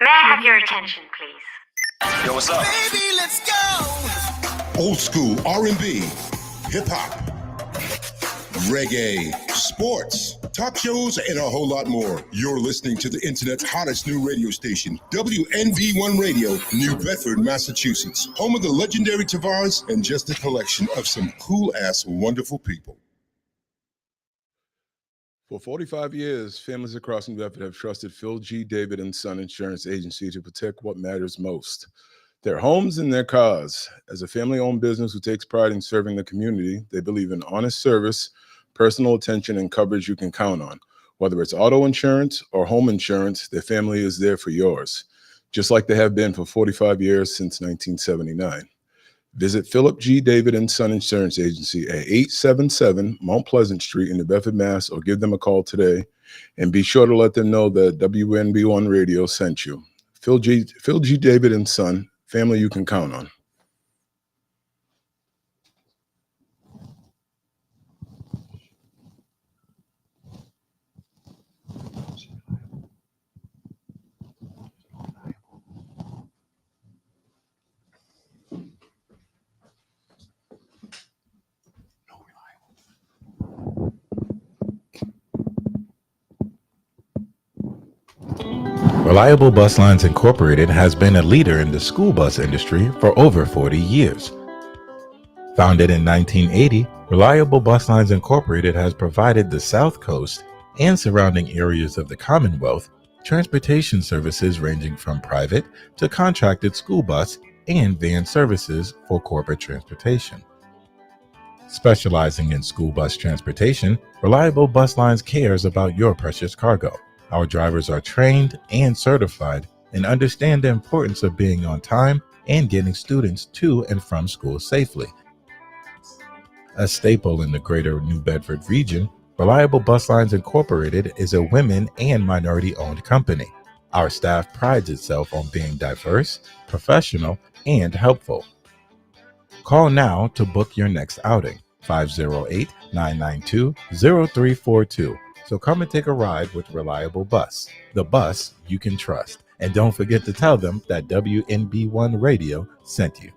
May I have your attention, please? Yo, what's up? Baby, let's go. Old school R&B, hip hop, reggae, sports, talk shows, and a whole lot more. You're listening to the internet's hottest new radio station, WNB1 Radio, New Bedford, Massachusetts, home of the legendary Tavares and just a collection of some cool-ass, wonderful people. For 45 years, families across New Bedford have trusted Phil G. David and Son Insurance Agency to protect what matters most, their homes and their cars. As a family-owned business who takes pride in serving the community, they believe in honest service, personal attention, and coverage you can count on. Whether it's auto insurance or home insurance, their family is there for yours, just like they have been for 45 years since 1979. Visit Philip G. David and Son Insurance Agency at 877 Mount Pleasant Street in New Bedford, Mass., or give them a call today. And be sure to let them know that WNB1 Radio sent you. Phil G. David and Son, family you can count on. Reliable Bus Lines Incorporated has been a leader in the school bus industry for over 40 years. Founded in 1980, Reliable Bus Lines Incorporated has provided the South Coast and surrounding areas of the Commonwealth transportation services ranging from private to contracted school bus and van services for corporate transportation. Specializing in school bus transportation, Reliable Bus Lines cares about your precious cargo. Our drivers are trained and certified and understand the importance of being on time and getting students to and from school safely. A staple in the greater New Bedford region, Reliable Bus Lines Incorporated is a women and minority-owned company. Our staff prides itself on being diverse, professional, and helpful. Call now to book your next outing, 508-992-0342. So come and take a ride with Reliable Bus, the bus you can trust. And don't forget to tell them that WNB1 Radio sent you.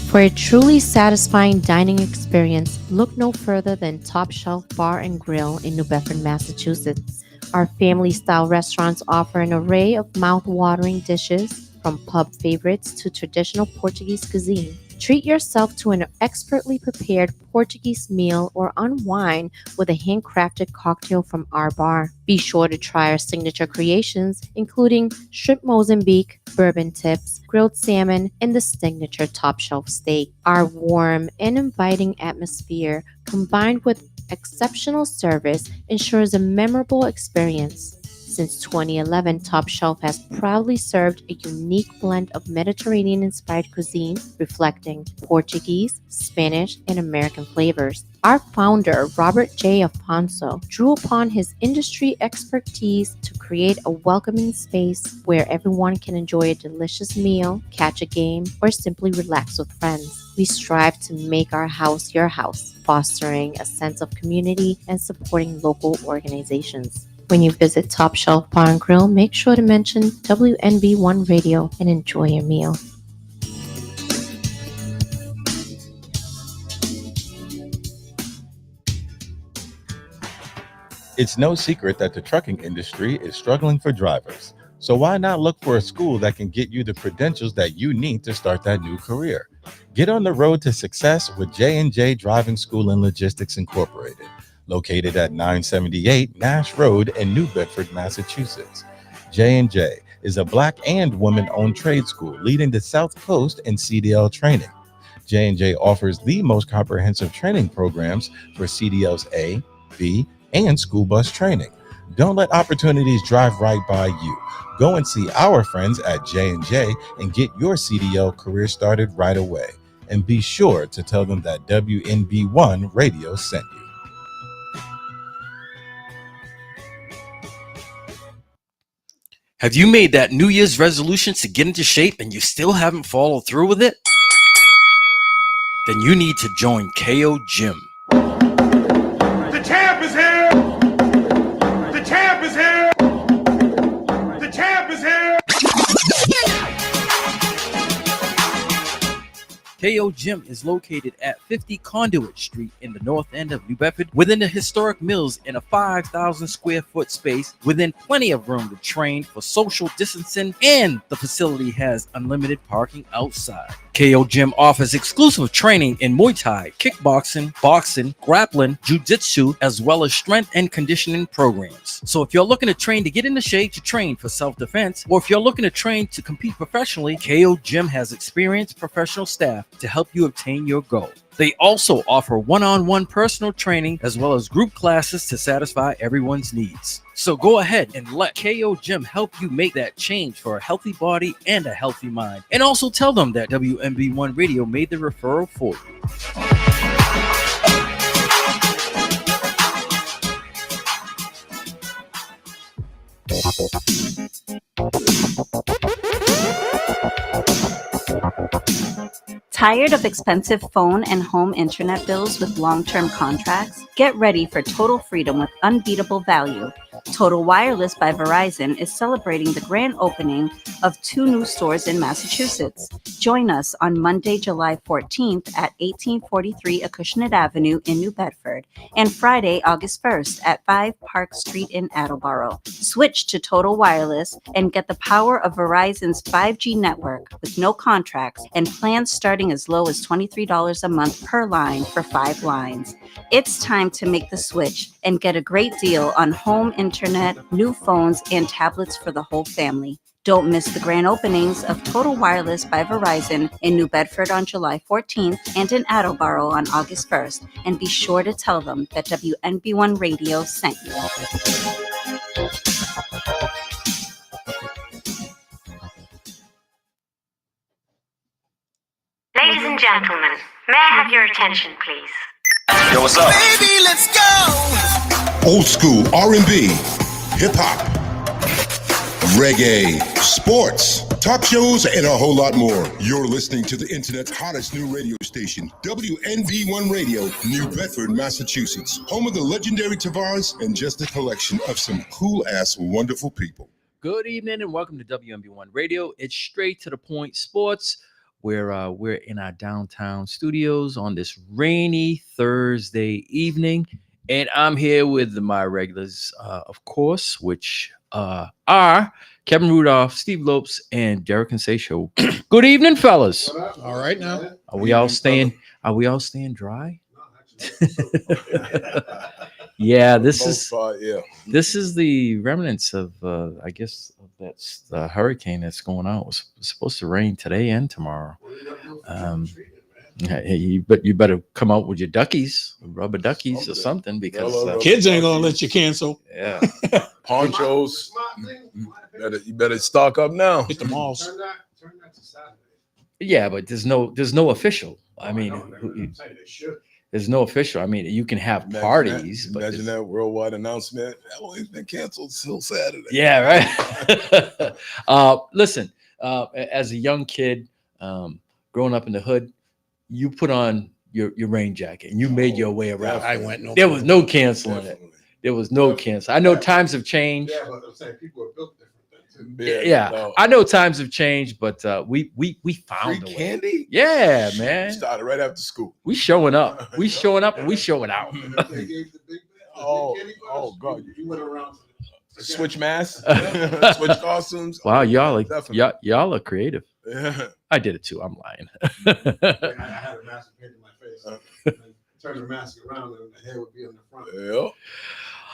For a truly satisfying dining experience, look no further than Top Shelf Bar and Grill in New Bedford, Massachusetts. Our family-style restaurants offer an array of mouth-watering dishes, from pub favorites to traditional Portuguese cuisine. Treat yourself to an expertly prepared Portuguese meal or unwind with a handcrafted cocktail from our bar. Be sure to try our signature creations, including shrimp Mozambique, bourbon tips, grilled salmon, and the signature top shelf steak. Our warm and inviting atmosphere, combined with exceptional service, ensures a memorable experience. Since 2011, Top Shelf has proudly served a unique blend of Mediterranean-inspired cuisine, reflecting Portuguese, Spanish, and American flavors. Our founder, Robert J. Afonso, drew upon his industry expertise to create a welcoming space where everyone can enjoy a delicious meal, catch a game, or simply relax with friends. We strive to make our house your house, fostering a sense of community and supporting local organizations. When you visit Top Shelf Bar and Grill, make sure to mention WNB1 Radio and enjoy your meal. It's no secret that the trucking industry is struggling for drivers. So why not look for a school that can get you the credentials that you need to start that new career? Get on the road to success with J&J Driving School and Logistics Incorporated, located at 978 Nash Road in New Bedford, Massachusetts. J&J is a Black and women-owned trade school leading the South Coast in CDL training. J&J offers the most comprehensive training programs for CDLs A, B, and school bus training. Don't let opportunities drive right by you. Go and see our friends at J&J and get your CDL career started right away. And be sure to tell them that WNB1 Radio sent you. Have you made that New Year's resolution to get into shape and you still haven't followed through with it? then you need to join KO Gym. The champ is here! The champ is here! The champ is here! KO Gym is located at 50 Conduit Street in the north end of New Bedford, within the historic mills in a 5,000 square foot space, within plenty of room to train for social distancing, and the facility has unlimited parking outside. KO Gym offers exclusive training in Muay Thai, kickboxing, boxing, grappling, jiu-jitsu, as well as strength and conditioning programs. So if you're looking to train to get into shape to train for self-defense, or if you're looking to train to compete professionally, KO Gym has experienced professional staff to help you obtain your goal. They also offer one-on-one personal training as well as group classes to satisfy everyone's needs. So go ahead and let KO Gym help you make that change for a healthy body and a healthy mind. And also tell them that WMB1 Radio made the referral for you. Tired of expensive phone and home internet bills with long-term contracts? Get ready for total freedom with unbeatable value. Total Wireless by Verizon is celebrating the grand opening of 2 new stores in Massachusetts. Join us on Monday, July 14th at 1843 Acushnet Avenue in New Bedford and Friday, August 1st at 5 Park Street in Attleboro. Switch to Total Wireless and get the power of Verizon's 5G network with no contracts and plans starting as low as $23 a month per line for 5 lines. It's time to make the switch and get a great deal on home internet, new phones, and tablets for the whole family. Don't miss the grand openings of Total Wireless by Verizon in New Bedford on July 14th and in Attleboro on August 1st. And be sure to tell them that WNB1 Radio sent you. Ladies and gentlemen, may I have your attention, please? Yo, what's up? Baby, let's go! Old school R&B, hip hop, reggae, sports, talk shows, and a whole lot more. You're listening to the internet's hottest new radio station, WNV1 Radio, New Bedford, Massachusetts, home of the legendary Tavares and just a collection of some cool-ass, wonderful people. Good evening and welcome to WMB1 Radio. It's Straight to the Point Sports. We're in our downtown studios on this rainy Thursday evening, and I'm here with my regulars, of course, which are Kevin Rudolph, Steve Lopes, and Derek Consatio. Good evening, fellas. All right now. Are we all staying dry? Yeah, this is the remnants of I guess of that hurricane that's going on. It was supposed to rain today and tomorrow. You better come out with your duckies, rubber duckies or something, because Kids ain't gonna let you cancel. Yeah, Ponchos. You better stock up now. Hit the malls. yeah, but there's no official. I mean, there's no official. I mean, you can have parties. Imagine that worldwide announcement. That one's been canceled till Saturday. Yeah, right. Listen, as a young kid, growing up in the hood, you put on your rain jacket and you made your way around. I went There was no canceling it. There was no cancel. I know times have changed. Yeah, but I'm saying people are built different. Yeah, no. I know times have changed, but we found free a way. Candy. Yeah, man. Started right after school. We showing up. We showing up and we showing out. Oh God! You went around. Switch masks, switch costumes. Wow, oh, y'all are creative. Yeah. I did it too. I'm lying. I had a mask painted in my face. Turn the mask around and the hair would be in the front. Yeah.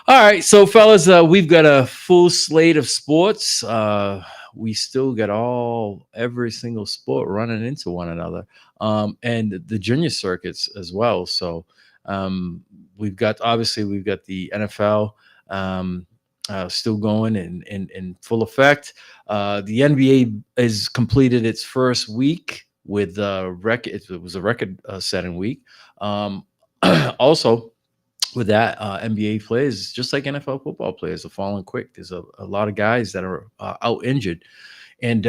All right, so fellas, we've got a full slate of sports. We still got every single sport running into one another, and the junior circuits as well. So we've got the NFL still going in full effect. The NBA has completed its first week with record. It was a record-setting week. Also, with that, NBA players, just like NFL football players, are falling quick. There's a lot of guys that are out injured. And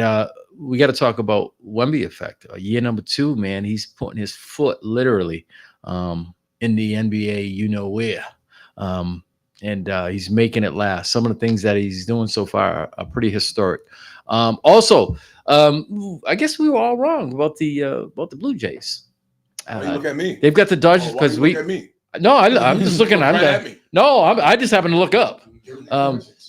we got to talk about Wemby effect. Year number 2, man, he's putting his foot literally in the NBA, you know where. And he's making it last. Some of the things that he's doing so far are pretty historic. Also, I guess we were all wrong about the Blue Jays. Why you look at me? They've got the Dodgers because look at me? No, I'm just looking. Look right at me. I just happen to look up.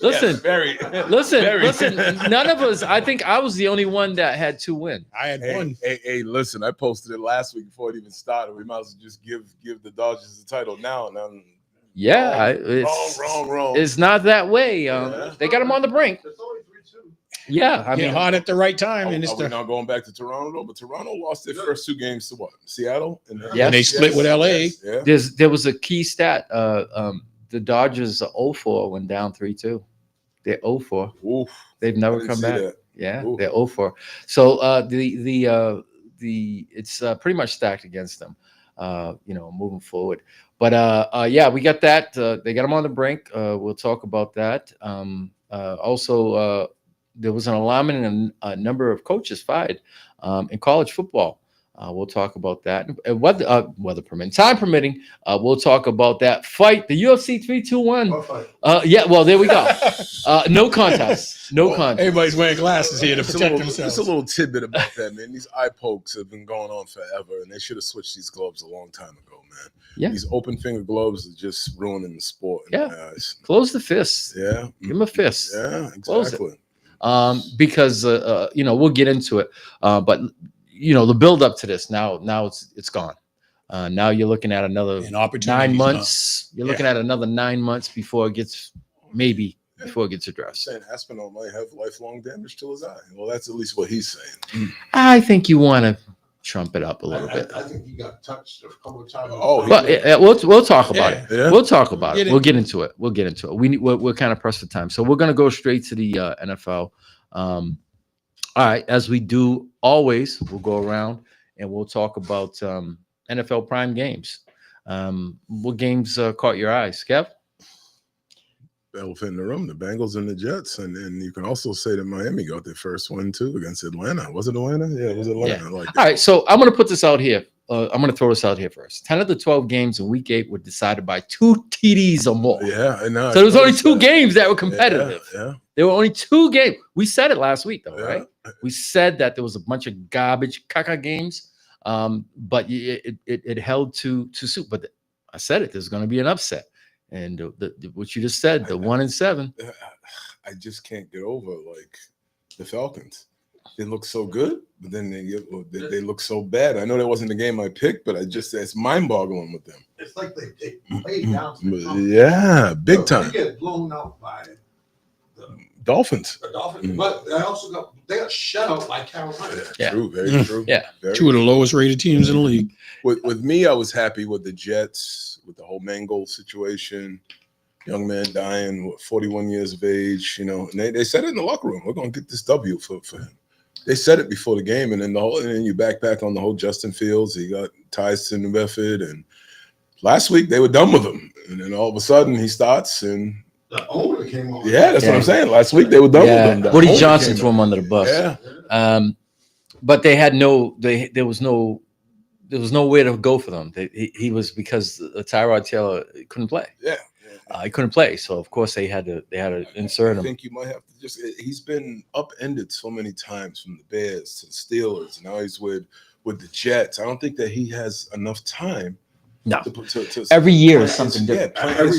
Listen, Yes, very. listen. None of us. I think I was the only one that had 2 wins. I had one. Hey, listen, I posted it last week before it even started. We might as well just give the Dodgers the title now. Yeah, wrong. It's not that way. They got him on the brink. Yeah, I mean, hard at the right time, and Are we now going back to Toronto though? But Toronto lost their first 2 games to what? Seattle, and they split with LA. Yeah. There was a key stat. The Dodgers are 0-4 when down 3-2. They're 0-4. Oof. They've never didn't come see back. that. Yeah, Ooh. they're 0-4. So the it's pretty much stacked against them. Moving forward. But yeah, we got that. They got them on the brink. We'll talk about that. Also, there was an alignment and a number of coaches fired in college football. We'll talk about that. And weather permitting, time permitting, we'll talk about that fight. The UFC 321. Yeah, well, there we go. No contest. No contest. Everybody's wearing glasses here to protect Just themselves. a little tidbit about that, man. These eye pokes have been going on forever, and they should have switched these gloves a long time ago, man. Yeah. These open finger gloves are just ruining the sport. Yeah. Close the fist. Yeah. Give him a fist. Yeah, Close it. exactly. Because we'll get into it. But the build up to this now it's gone. Now you're looking at another An opportunity. 9 months. You're looking at another 9 months before it gets addressed. Saying Aspinall might have lifelong damage to his eye. Well, that's at least what he's saying. I think you want to trump it up a little bit. I think he got touched a couple of times. Oh, But we'll talk about it. Yeah. We'll talk about it. We'll get into it. We're kind of pressed for time, so we're gonna go straight to the NFL. All right, as we do always, we'll go around and we'll talk about NFL prime games. What games caught your eyes, Kev? Elephant in the room, the Bengals and the Jets, and you can also say that Miami got their first win too against Atlanta. Was it Atlanta? Yeah, it was Atlanta. Yeah. All right, so I'm going to put this out here. I'm going to throw this out here first. 10 of the 12 games in Week 8 were decided by 2 TDs or more. Yeah, I know. So there was only 2 games that were competitive. Yeah. There were only 2 games. We said it last week, though, Yeah. right? We said that there was a bunch of garbage caca games, but it held to suit. But I said it. There's going to be an upset. And what you just said, the 1-7. I just can't get over like the Falcons. They look so good, but then they look so bad. I know that wasn't the game I picked, but it's mind-boggling with them. It's like they played down to the Yeah, big time. They get blown out by Dolphins. the Dolphins, but they got shut out by Carolina. Yeah. True, very true. Yeah. Very 2 of the lowest rated teams in the league. With me, I was happy with the Jets, with the whole Mangold situation. Young man dying, 41 years of age, and they said it in the locker room. We're gonna get this W for him. They said it before the game, and then you back on the whole Justin Fields. He got ties to New Bedford, and last week they were done with him, and then all of a sudden he starts and. The owner came on. Yeah, that's what I'm saying. Last week they were done with him. The Woody owner Johnson came threw him under the bus. Yeah. But they had there was no way to go for them. He was because Tyrod Taylor couldn't play. Yeah. He couldn't play, so of course they had to insert I him. think you might have to he's been upended so many times from the Bears to the Steelers. Now he's with the Jets. I don't think that he has enough time. No. To Every year is something different. Every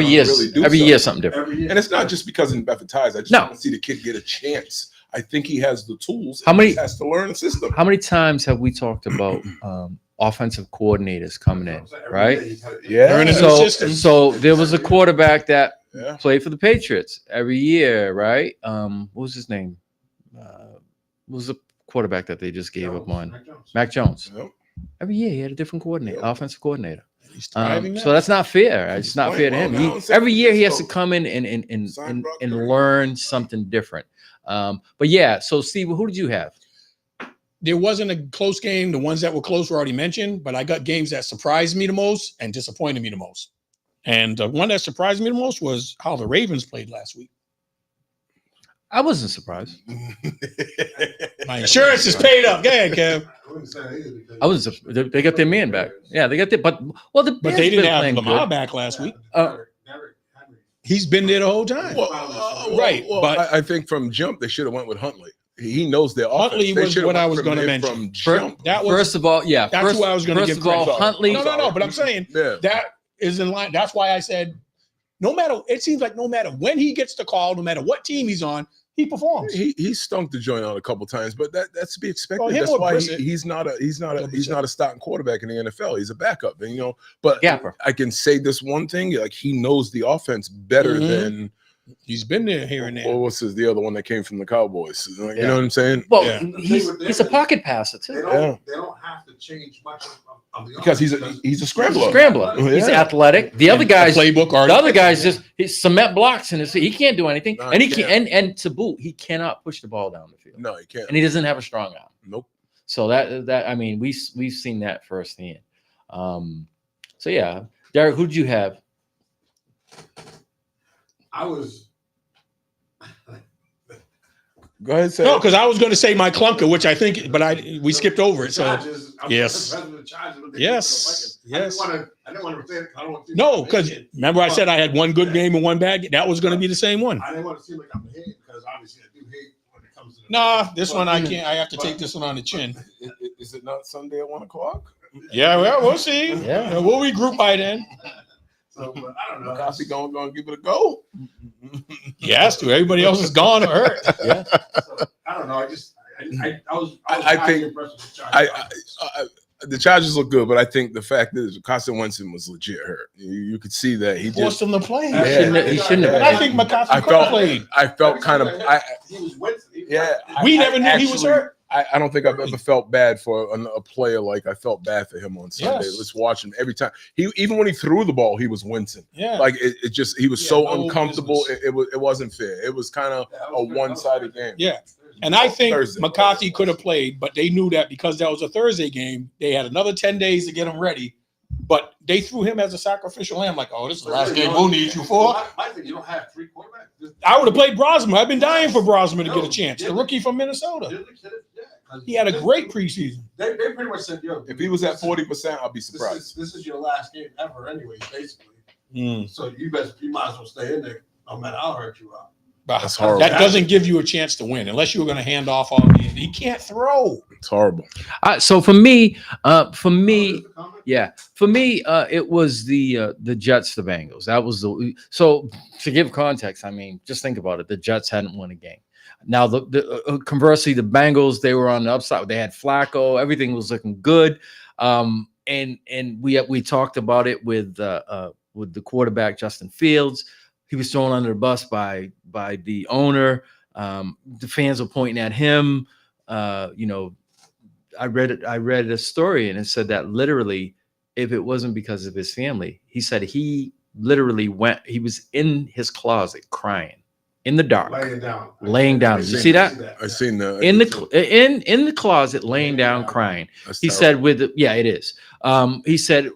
year is something different. And it's not just because in Bedford ties. I just want to see the kid get a chance. I think he has the tools. He has to learn the system. How many times have we talked about offensive coordinators coming in, right? Yeah. So there was a quarterback that played for the Patriots every year, right? What was his name? What was the quarterback that they just gave up on? Mac Jones. Yep. Every year he had a different coordinator, offensive coordinator. So So that's not fair. It's not fair to him. Every year he has to come in and learn something different. But yeah, so Steve, who did you have? There wasn't a close game. The ones that were close were already mentioned, but I got games that surprised me the most and disappointed me the most. And the one that surprised me the most was how the Ravens played last week. I wasn't surprised. My insurance is paid up. Go ahead, Kev. I was. They got their man back. Yeah, they got their. But they Bears didn't been have playing Lamar good. back last week. Henry. He's been there the whole time. Right, Well, but I think from jump they should have went with Huntley. He knows their offense. Huntley They was should have what I went was from going to it mention. From jump. That was First of all, yeah. that's who I was going to give First of all, credit. Huntley. No, but I'm saying that is in line. That's why I said no matter. It seems like no matter when he gets the call, no matter what team he's on, he performs. He stunk the joint out a couple times, but that's to be expected. Well, That's why Brissett- he's not a starting quarterback in the NFL. He's a backup, and But Gapper. I can say this one thing: like he knows the offense better than. He's been there here and there. Well, the other one that came from the Cowboys? You know what I'm saying? Well, Yeah. he's a pocket passer too. They don't have to change much of the Because he's offense a scrambler. He's Yeah. athletic. The other guys, playbook the already. other guys just cement blocks and he can't do anything. No, And he he can't. And to boot, he cannot push the ball down the field. No, he can't. And he doesn't have a strong arm. Nope. So that I mean, we've seen that firsthand. So yeah, Derek, who'd you have? I was. Go ahead, say No, it. because I was going to say my clunker, which I think, but we skipped over it. So Chargers, I was yes. president of the Chargers when they Yes. beat the Vikings. I didn't want to say it. I don't want to. no, because remember I said I had one good game and one bad. That was going to be the same one. I didn't want to seem like I'm hating because obviously I do hate when it comes to. Nah, this one I can't. I have to take this one on the chin. Is it not Sunday at 1:00? Yeah, well, we'll see. Yeah. We'll regroup by then. So, but I don't know. McCarthy gonna give it a go. He has to. Everybody else is gone or hurt. Yeah. So, I don't know. I was I think- impressed with the Chargers. The Chargers look good, but I think the fact is Carson Wentz was legit hurt. You could see that he Forced just. him to play. Yeah. He shouldn't have. But I think McCaffrey could have played. I felt kind of. He was Winston. We never knew he was hurt. I don't think I've ever felt bad for a player like I felt bad for him on Sunday. Yes. Let's watch him every time. Even when he threw the ball, he was wincing. Yeah. Like it just he was so no uncomfortable. business. It wasn't fair. It was kind of a one-sided game. Yeah. And I think Thursday. McCarthy could have played, but they knew that because that was a Thursday game, they had another 10 days to get him ready. But they threw him as a sacrificial lamb, like, oh, this is the last game we'll need you for. I think you don't have three quarterbacks. I would have played Brosman. I've been dying for Brosman to get a chance. The rookie from Minnesota. He had a great preseason. They pretty much said, yo, If he was at 40%, I'd be surprised. This is your last game ever anyway, basically. So you might as well stay in there no matter how hurt you are. That's horrible. That doesn't give you a chance to win unless you were going to hand off all these. He can't throw. It's horrible. So for me, it was the Jets, the Bengals. That was so to give context. I mean, just think about it. The Jets hadn't won a game. Now, conversely, the Bengals, they were on the upside. They had Flacco. Everything was looking good. And we talked about it with the quarterback Justin Fields. He was thrown under the bus by the owner. The fans were pointing at him. I read a story and it said that literally, if it wasn't because of his family, he said he literally he was in his closet crying in the dark, laying down. Did you see that? I seen that in the closet, laying down, crying. He said, it is. He said,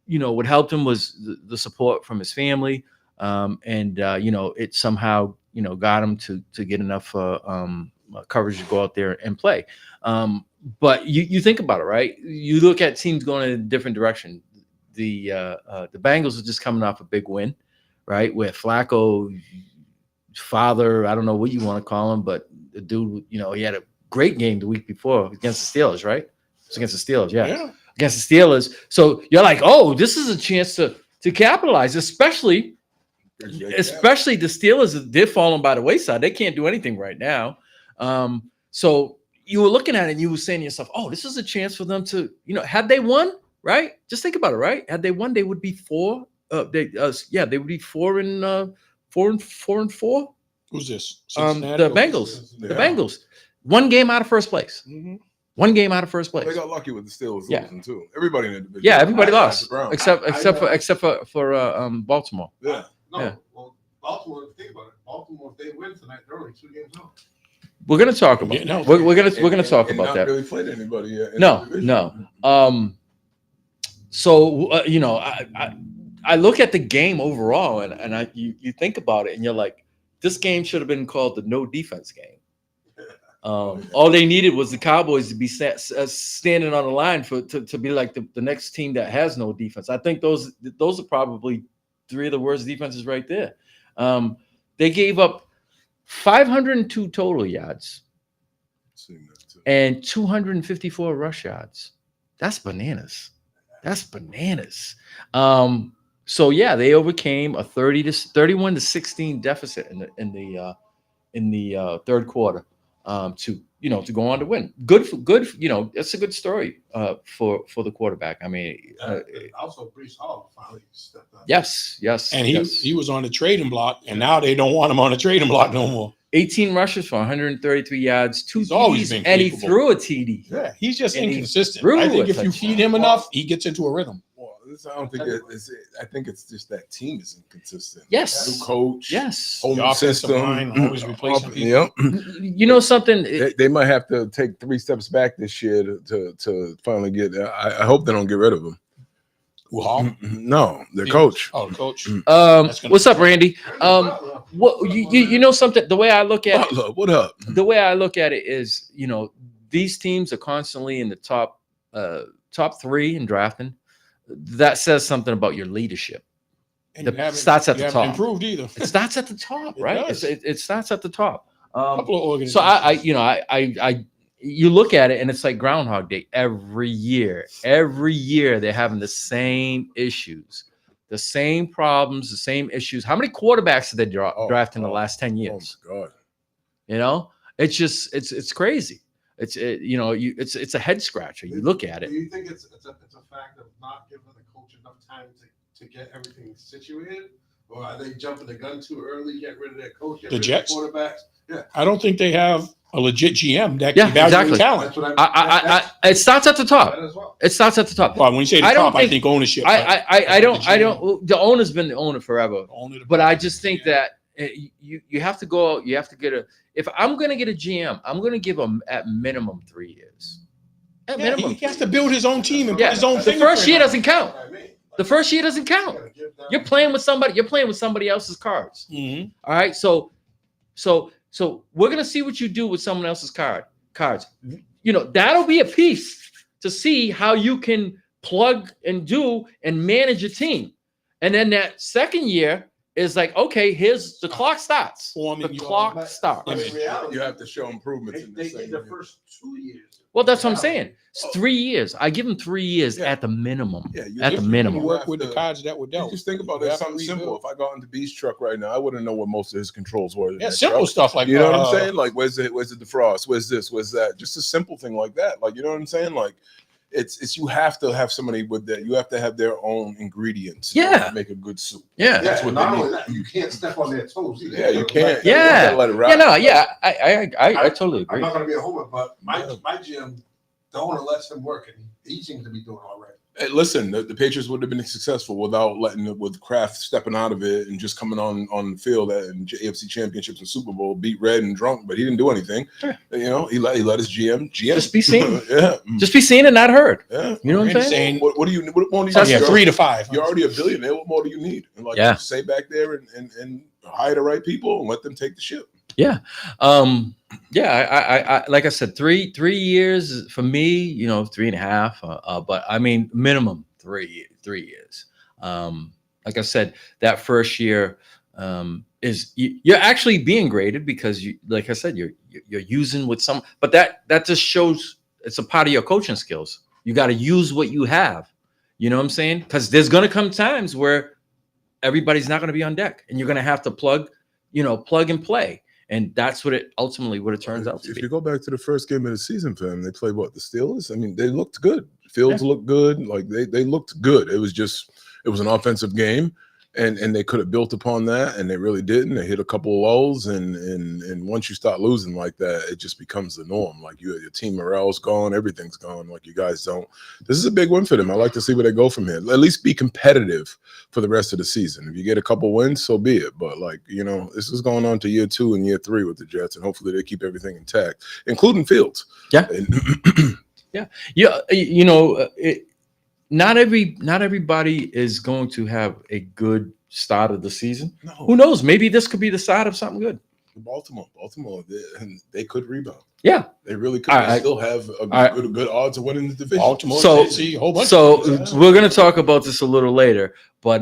what helped him was the support from his family. It somehow, got him to get enough coverage to go out there and play. But you think about it, right? You look at teams going in a different direction. The Bengals are just coming off a big win, right? Where Flacco, father, I don't know what you want to call him, but the dude, he had a great game the week before against the Steelers, right? It's against the Steelers, yeah. Against the Steelers. So you're like, oh, this is a chance to capitalize, especially the Steelers. They're falling by the wayside. They can't do anything right now. So you were looking at it and you were saying to yourself, oh, this is a chance for them to, had they won, right? Just think about it, right? Had they won, they would be four. They would be 4-4. Who's this? The Bengals. The Bengals. One game out of first place. Mm-hmm. One game out of first place. They got lucky with the Steelers losing too. Everybody in the division. Yeah, everybody lost except for Baltimore. Yeah. Well, Baltimore. Think about it. Baltimore, if they win tonight, they're only 2 games out. We're gonna talk about that. We're gonna talk about that. Really played anybody yet? No. So I look at the game overall, and you think about it, and you're like, this game should have been called the no defense game. All they needed was the Cowboys to be standing on the line to be like the next team that has no defense. I think those are probably three of the worst defenses right there. They gave up 502 total yards and 254 rush yards. That's bananas. So yeah, they overcame a 31-16 deficit in the third quarter to go on to win. Good. That's a good story for the quarterback. I mean, also Brees Hall finally stepped up. Yes, and he was on the trading block, and now they don't want him on the trading block no more. 18 rushes for 133 yards, He's always been and he capable. threw a TD. Yeah, he's just And he inconsistent. threw I think a if you feed him enough, he gets into a rhythm. Well, I don't think I think it's just that team is inconsistent. Yes. New coach. Yes. Whole The new offensive system. line always replacing people. Yep. You know something? They might have to take 3 steps back this year to finally get. I hope they don't get rid of him. Hall? No, their coach. Oh, coach. What's up, Randy? What you know something? The way I look at it, What up? the way I look at it is, these teams are constantly in the top 3 in drafting. That says something about your leadership. And It starts at the you haven't top. improved either. It starts at the top, It right? does. It starts at the top. Couple of organizations. So I you look at it and it's like Groundhog Day every year. Every year they're having the same issues, the same problems, the same issues. How many quarterbacks did they draft in the last 10 years? Oh my God. It's just it's crazy. It's a head scratcher. You look at it. Do you think it's a fact of not giving the coach enough time to get everything situated, or are they jumping the gun too early? Get rid of their coach. Get The rid Jets? of the quarterbacks. Yeah. I don't think they have a legit GM that Yeah, can evaluate exactly. talent. That's what It starts at the top. that as well. It starts at the top. Well, when you say the I don't top, I think- think ownership. I don't. The owner's been the owner forever. But I just think that you have to go out. You have to get if I'm going to get a GM, I'm going to give him at minimum 3 years. At minimum. He has to build his own team and Yeah. put his own The fingerprint first year on it. doesn't count. The first year doesn't count. You're playing with somebody. You're playing with somebody else's cards. Mhm. All right. So we're gonna see what you do with someone else's cards. That'll be a piece to see how you can plug and do and manage a team. And then that second year is like, okay, here's the clock starts. The clock starts. But in reality, You have to show improvements in They the did second the year. first 2 years. Well, that's what I'm saying. It's 3 years. I give them 3 years at the minimum. Yeah, At the minimum. You work with the cards that were You dealt. just think about You it. have to Something simple. rebuild. If I got into B's truck right now, I wouldn't know what most of his controls were. in Yeah, that simple truck. stuff like You know what I'm saying? Like, where's the defrost? Where's this? Where's that? Just a simple thing like that. Like, you know what I'm saying? Like, it's you have to have somebody with that. You have to have their own ingredients. Yeah. To make a good soup. Yeah. That's what not they only need. that, you can't step on their toes either. Yeah, you can't. Yeah. You gotta let it ride. Yeah. No. Yeah. I totally agree. I'm not going to be a homer, but my gym, the owner lets him work, and he seems to be doing all right. Hey, listen, the Patriots would have been successful without with Kraft stepping out of it and just coming on the field and AFC Championships and Super Bowl, beat red and drunk, but he didn't do anything. Sure. He let his GM Just be seen. Yeah. Just be seen and not heard. Yeah. You know what I'm Randy's saying? What do you what more do you That's need? Yeah, 3 to 5. You're already a billionaire. What more do you need? And Yeah. just stay back there and hire the right people and let them take the ship. Yeah. I like I said, 3 years for me, 3.5. But I mean, minimum 3 years. Like I said, that first year is you're actually being graded because like I said, you're using with some, but that just shows it's a part of your coaching skills. You got to use what you have. You know what I'm saying? Because there's gonna come times where everybody's not gonna be on deck, and you're gonna have to plug and play. And that's what it turns out to If be. you go back to the first game of the season for them, they played the Steelers. I mean, they looked good. Fields looked good. Like they looked good. It was an offensive game, and they could have built upon that, and they really didn't. They hit a couple of lulls, and once you start losing like that, it just becomes the norm. Like your team morale's gone, everything's gone. Like you guys don't. This is a big win for them. I like to see where they go from here. At least be competitive for the rest of the season. If you get a couple wins, so be it. But this is going on to year 2 and year 3 with the Jets, and hopefully they keep everything intact, including Fields. Yeah. And Not everybody is going to have a good start of the season. No. Who knows? Maybe this could be the start of something good. Baltimore, they could rebound. Yeah, they really could. They still have a good odds of winning the division. Baltimore, so Tennessee, a whole bunch. We're going to talk about this a little later, but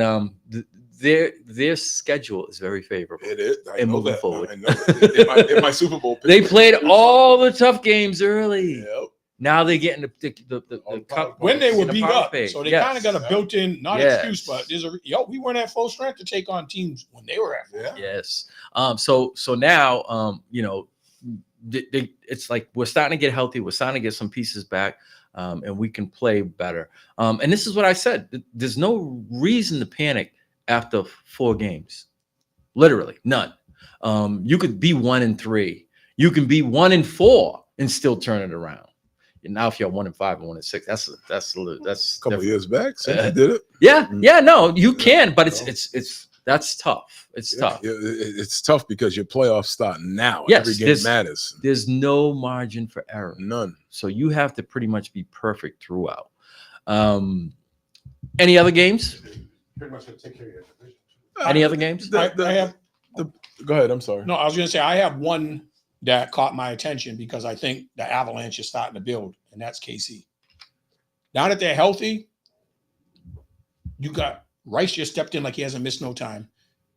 their schedule is very favorable. It is. I and know moving that. forward. I know that. In my Super Bowl, They played all the tough games early. Yep. Now they get in the cup When they were in the beat power up, phase. so they Yes. kind of got a built-in, not Yes. excuse, but there's we weren't at full strength to take on teams when they were at full strength. Yes. So now, it's like we're starting to get healthy. We're starting to get some pieces back, and we can play better. And this is what I said. There's no reason to panic after 4 games. Literally none. You could be 1-3. You can be 1-4 and still turn it around. And now, if you're 1-5 and 1-6, that's a couple years back since you did it. Yeah. No, you can, but that's tough. It's tough. It's tough because your playoffs start now. Yes, every game matters. There's no margin for error. None. So you have to pretty much be perfect throughout. Any other games? Pretty much gonna take care of your division. Any other games? I have. Go ahead. I'm sorry. No, I was going to say I have one that caught my attention because I think the Avalanche is starting to build, and that's KC. Now that they're healthy, you got Rice just stepped in like he hasn't missed no time.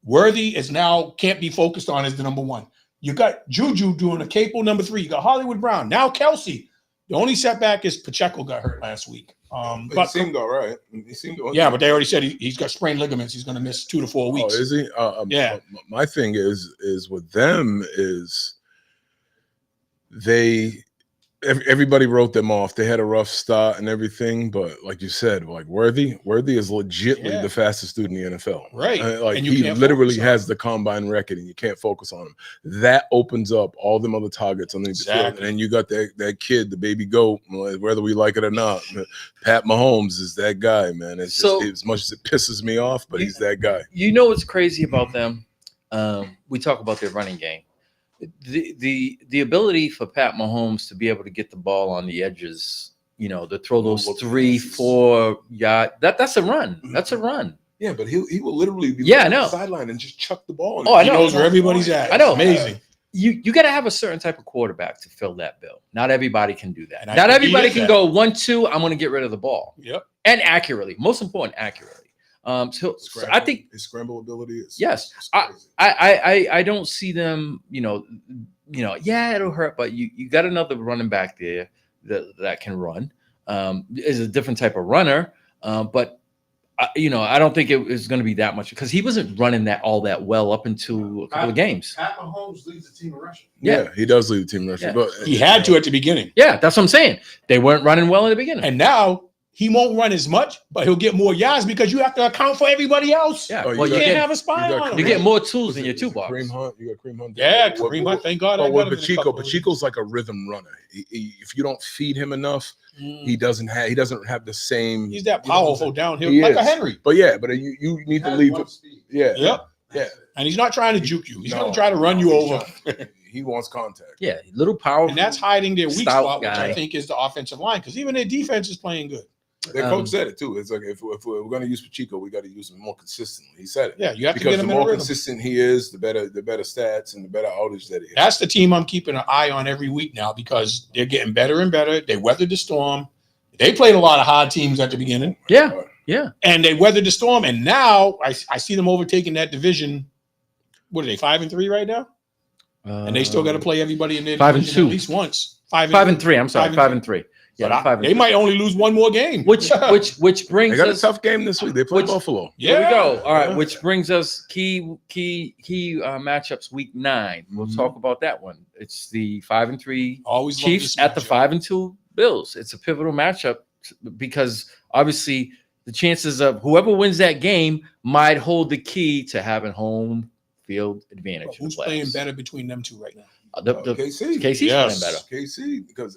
Worthy is now can't be focused on as the number 1. You got Juju doing a capable number 3. You got Hollywood Brown. Now Kelsey. The only setback is Pacheco got hurt last week. But he seemed all right. He seemed yeah, but they already said he's got sprained ligaments. He's going to miss 2 to 4 weeks. Oh, is he? Yeah. My thing is with them is everybody wrote them off. They had a rough start and everything, but like you said, like Worthy is legitimately the fastest dude in the NFL. Right. Like and you he can't literally focus on has the combine record and you can't focus on him. That opens up all them other targets underneath the field. And then you got that kid, the baby goat, whether we like it or not. Pat Mahomes is that guy, man. It's just, as much as it pisses me off, but he's that guy. You know what's crazy about them? We talk about their running game. The ability for Pat Mahomes to be able to get the ball on the edges, to throw those 3-4 yard, that's a run. That's a run. Yeah, but he will literally be on the sideline and just chuck the ball. Oh, I know. He knows where everybody's at. I know. Amazing. You got to have a certain type of quarterback to fill that bill. Not everybody can do that. And Not everybody can go 1-2. I'm going to get rid of the ball. Yep. And accurately. Most important, accurately. So I think his scramble ability is I don't see them, yeah, it'll hurt, but you got another running back there that can run. Is a different type of runner, but I don't think it is going to be that much because he wasn't running all that well up into a couple of games. Pat Mahomes leads the team in rushing. Yeah, he does lead the team in rushing, but he had to at the beginning. Yeah, that's what I'm saying. They weren't running well in the beginning, and now he won't run as much, but he'll get more yards because you have to account for everybody else. Yeah, you can't have a spy on him. You get more tools in your toolbox. Kareem Hunt, you got Kareem Hunt. Yeah, Kareem Hunt. Thank God. But with Pacheco's like a rhythm runner. If you don't feed him enough, he doesn't have the same. He's that powerful downhill, like a Henry. But you need to leave. Yeah. And he's not trying to juke you. He's going to try to run you over. He wants contact. Yeah, little power. And that's hiding their weak spot, which I think is the offensive line, because even their defense is playing good. Their coach said it too. It's like if we're going to use Pacheco, we got to use him more consistently. He said it. Yeah, you have to because get him the in a more rhythm. consistent he is, the better stats and the better outage that he has. That's the team I'm keeping an eye on every week now because they're getting better and better. They weathered the storm. They played a lot of hard teams at the beginning. Yeah. And they weathered the storm. And now I see them overtaking that division. What are they, 5-3 right now? And they still got to play everybody in their division 5-2 at least once. 5-3. I'm sorry, 5-3. Yeah, they might only lose one more game. Which brings they got us a tough game this week. They play Buffalo. There we go. All right, which brings us key matchups week 9. We'll talk about that one. It's the 5-3 Always Chiefs at the 5-2 Bills. It's a pivotal matchup because obviously the chances of whoever wins that game might hold the key to having home field advantage. Who's playing better between them two right now? KC. KC's playing better. KC, because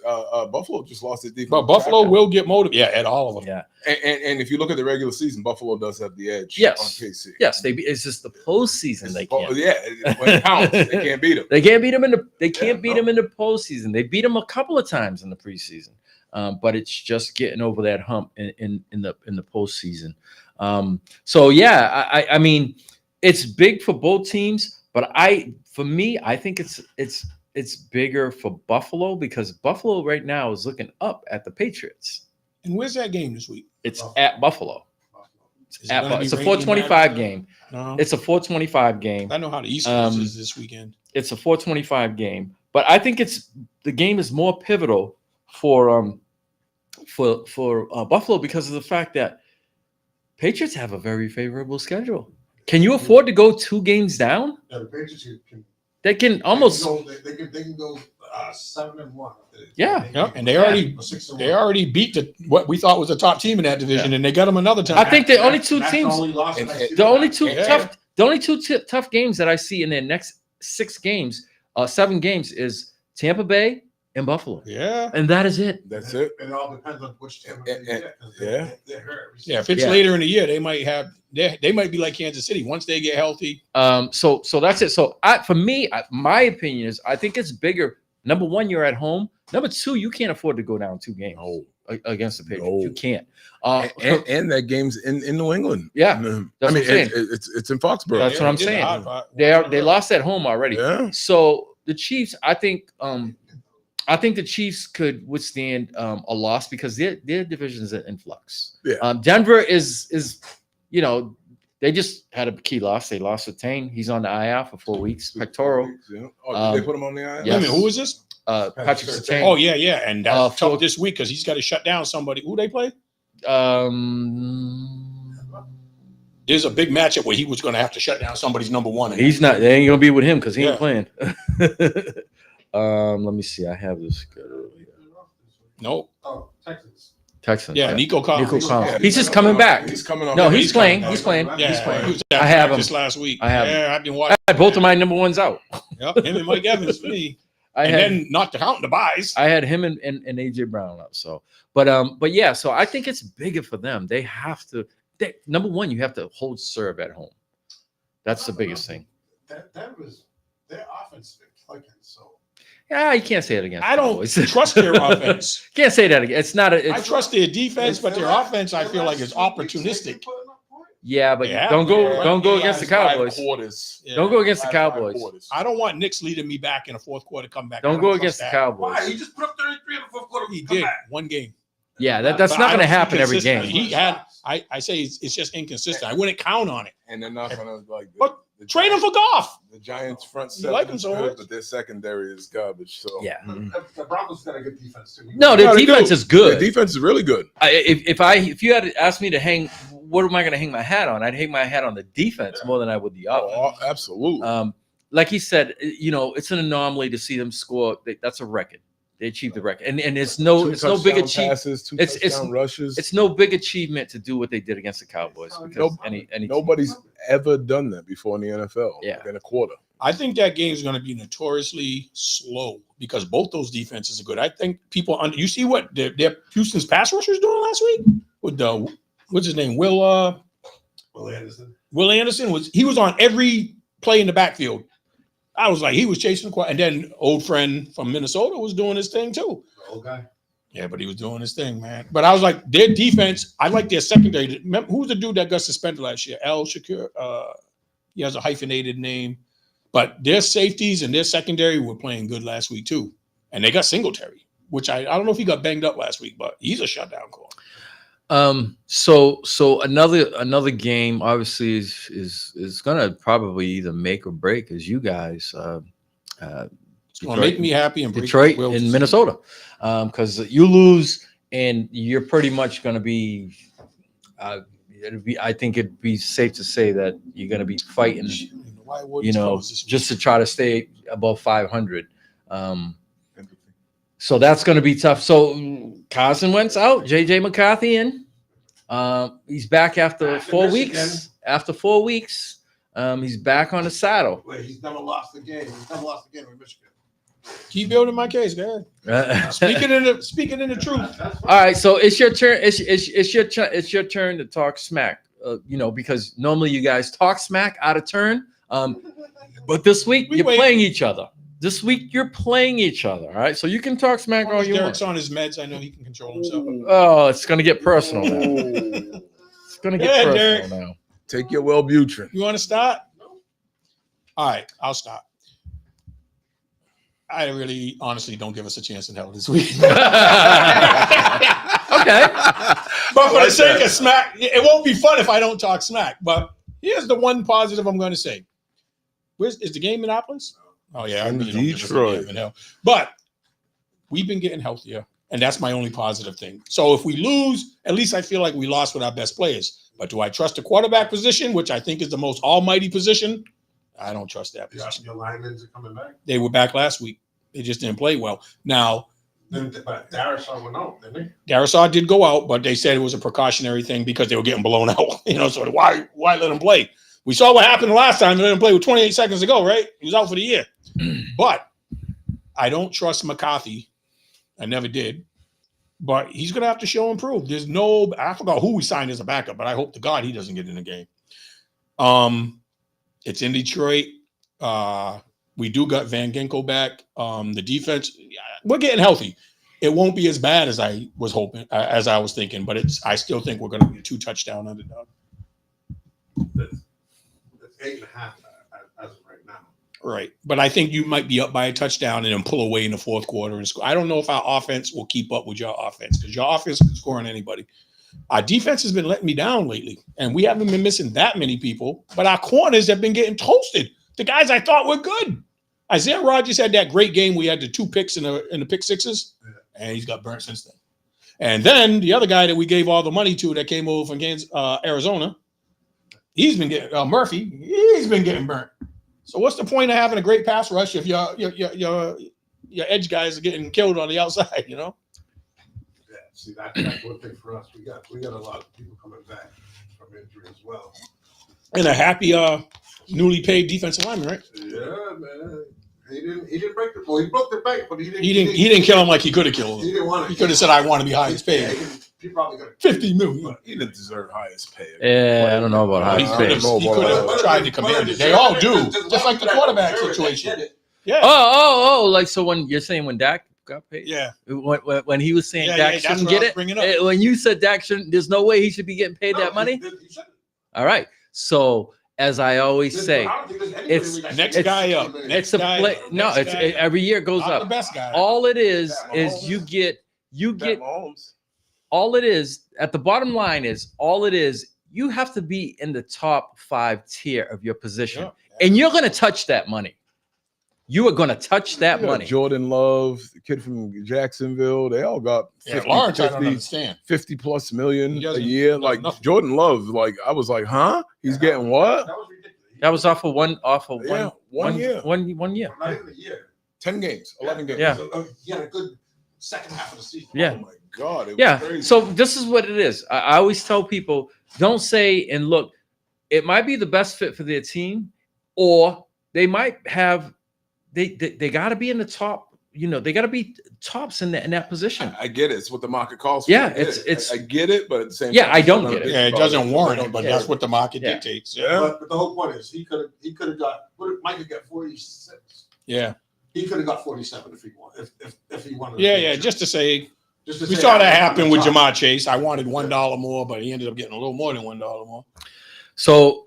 Buffalo just lost his defense. But Buffalo will get motivated. Yeah, at all of them. Yeah. And if you look at the regular season, Buffalo does have the edge Yes. on KC. Yes, it's just the postseason they can't. Yeah, when it counts, they can't beat them. They can't beat them in the postseason. They beat them a couple of times in the preseason. but it's just getting over that hump in the postseason. So yeah, I mean, it's big for both teams, but for me, I think it's bigger for Buffalo because Buffalo right now is looking up at the Patriots. And where's that game this week? It's at Buffalo. It's a rain 425 game. No. It's a 425 game. I know how the East Coast is this weekend. It's a 425 game, but I think the game is more pivotal for Buffalo because of the fact that Patriots have a very favorable schedule. Can you afford to go 2 games down? Yeah, the Patriots can. They can almost. They can go 7-1. Yeah, and they already beat what we thought was a top team in that division, and they got them another time. I think the only two teams, the only two tough games that I see in their next 7 games is Tampa Bay and Buffalo. Yeah, and that is it. That's it. It all depends on which Tampa Bay get. They're hurt. Yeah, if it's later in the year, they might be like Kansas City once they get healthy. So that's it. So for me, my opinion is I think it's bigger. Number one, you're at home. Number two, you can't afford to go down 2 games against the Patriots. You can't. And that game's in New England. Yeah, I mean it's in Foxborough. That's what I'm saying. They lost at home already. Yeah. So the Chiefs, I think the Chiefs could withstand a loss because their division is in flux. Yeah. Denver is they just had a key loss. They lost with Tane. He's on the IR for 4 weeks. Pectoral. Yeah. Oh, did they put him on the IR? Yes. Wait a minute, who is this? Patrick Surtain. Oh yeah, and that's tough this week because he's got to shut down somebody. Who they play? There's a big matchup where he was going to have to shut down somebody's number one. He's not. They ain't gonna be with him because he ain't playing. Let me see. I have this schedule here. Nope. Oh, Texans. Yeah, Nico Collins. Yeah, he's just coming back. He's coming on. No, he's playing. He's playing. Yeah, He's playing. he was I have him this last week. I have him. Yeah, I've been watching. I had both of my number ones out. Yep, him and Mike Evans for me. Then not to count the buys. I had him and AJ Brown up. So, but yeah. So I think it's bigger for them. They have to. Number one, you have to hold serve at home. That's the biggest thing. That was their offense been clicking. So. Yeah, you can't say it against. I don't trust their offense. Can't say that again. It's not. I trust their defense, but their offense, I feel like, is opportunistic. Yeah, but don't go against the Cowboys. Yeah. Don't go against the Cowboys. I don't want Nick's leading me back in the fourth quarter. Come back. Don't go against the Cowboys. Why? He just put up 33 in the fourth quarter. He did one game. Yeah, that's not going to happen every game. He had. I say it's just inconsistent. I wouldn't count on it. And they're not going to like. But trade him for Goff. The Giants' front You seven like him is so good, much. but their secondary is garbage. So Yeah. The Broncos got a good defense too. No, their defense is good. Their defense is really good. If you had asked me to hang, what am I going to hang my hat on? I'd hang my hat on the defense more than I would the offense. Oh, absolutely. Like he said, it's an anomaly to see them score. That's a record. They achieved the record, and it's no big achievement. It's no big achievement to do what they did against the Cowboys. Because Nobody's ever done that before in the NFL. Yeah. Like in a quarter. I think that game is going to be notoriously slow because both those defenses are good. I think you see what their Houston's pass rushers doing last week with what's his name? Will Anderson. Will Anderson was on every play in the backfield. I was like, he was chasing the and then old friend from Minnesota was doing his thing too. The old guy. Yeah, but he was doing his thing, man. But I was like, their defense, I like their secondary. Remember, who's the dude that got suspended last year? Al Shakur. He has a hyphenated name. But their safeties and their secondary were playing good last week too. And they got Singletary, which I don't know if he got banged up last week, but he's a shutdown call. So another game obviously is gonna probably either make or break as you guys It's gonna make me happy and break Detroit Will and Minnesota. Because you lose and you're pretty much gonna be I think it'd be safe to say that you're gonna be fighting, just to try to stay above 500. So that's going to be tough. So Carson Wentz out, JJ McCarthy in. He's back after 4 weeks. After 4 weeks, he's back on the saddle. Wait, he's never lost the game. He's never lost the game in Michigan. Keep building my case, guys. Speaking in the truth. All right, so it's your turn. It's your turn to talk smack. Because normally you guys talk smack out of turn. But this week you're playing each other. This week you're playing each other, all right? So you can talk smack all you Derek's want. on his meds. I know he can control himself. Oh, it's gonna get personal now. It's gonna get personal Derek. now. Take your Wellbutrin. You want to start? All right, I'll stop. I really, honestly, don't give us a chance in hell this week. Okay. But for the sake of smack, it won't be fun if I don't talk smack. But here's the one positive I'm going to say. Is the game in Minneapolis? Oh, yeah. I really don't give us a damn in hell. But we've been getting healthier, and that's my only positive thing. So if we lose, at least I feel like we lost with our best players. But do I trust the quarterback position, which I think is the most almighty position? I don't trust that position. Your linemen are coming back. They were back last week. They just didn't play well. Now, But Darisaw went out, didn't he? Darisaw did go out, but they said it was a precautionary thing because they were getting blown out. So why let him play? We saw what happened last time. They let him play with 28 seconds to go, right? He was out for the year. But I don't trust McCarthy. I never did. But he's going to have to show improve. I forgot who we signed as a backup, but I hope to God he doesn't get in the game. It's in Detroit. We do got Van Ginkel back. The defense, we're getting healthy. It won't be as bad as I was hoping, as I was thinking, but I still think we're going to be a 2-touchdown underdog. It's 8.5 as of right now. Right. But I think you might be up by a touchdown and then pull away in the fourth quarter and score. I don't know if our offense will keep up with your offense because your offense can score on anybody. Our defense has been letting me down lately, and we haven't been missing that many people, but our corners have been getting toasted. The guys I thought were good. Isaiah Rodgers had that great game. We had the 2 picks in the pick sixes, and he's got burnt since then. And then the other guy that we gave all the money to that came over from Arizona, he's been getting Murphy. He's been getting burnt. So what's the point of having a great pass rush if your edge guys are getting killed on the outside? Yeah, see that's one thing for us. We got a lot of people coming back from injury as well. And a happy newly paid defensive lineman, right? Yeah, man. He didn't break the. Well, he broke the bank, but he didn't kill him like he could have killed him. He didn't want to. He could have said, "I want to be highest paid." Yeah, he probably got $50 million. He didn't deserve highest pay. Yeah, I don't know about He highest could pay. have tried to command it. They all do, just like the quarterback situation. Yeah. Oh, like so when you're saying when Dak got paid? Yeah. When he was saying Yeah, Dak that's shouldn't what I get was bringing up. it, when you said Dak shouldn't, there's no way he should be getting paid that money. All right. So as I always say, it's Next guy up. it's a play. No, it's every year it goes Not up. the best guy. All it is you get all it is at the bottom line is all it is you have to be in the top 5 tier of your position, and you're going to touch that money. You are going to touch that money. Jordan Love, the kid from Jacksonville, they all got 50, Lawrence, I 50, don't understand. 50 plus million He a doesn't- year. does Like nothing. Jordan Love, like I was like, huh? He's getting what? That was ridiculous. That was off of one Yeah, one year. One year. Not even a year. 10 games, 11 games. Yeah. So, he had a good second half of the season. Yeah. Oh my God. It was Yeah. crazy. So this is what it is. I always tell people, don't say and look, it might be the best fit for their team, or they might have they got to be in the top, they got to be tops in that position. I get it. It's what the market calls for. Yeah, I get it. it's- I get it, but at the same Yeah, time, I don't I'm get it. not Yeah, it about doesn't warrant I it, but don't that's get what the market Yeah. dictates. Yeah. But the whole point is he could have got. Mike could get 46. Yeah. He could have got 47 if he wanted. If he wanted. Yeah. Just to say, Just to we say saw that I'm happen on with top. Jamar Chase. I wanted $1 more, but he ended up getting a little more than $1 more. So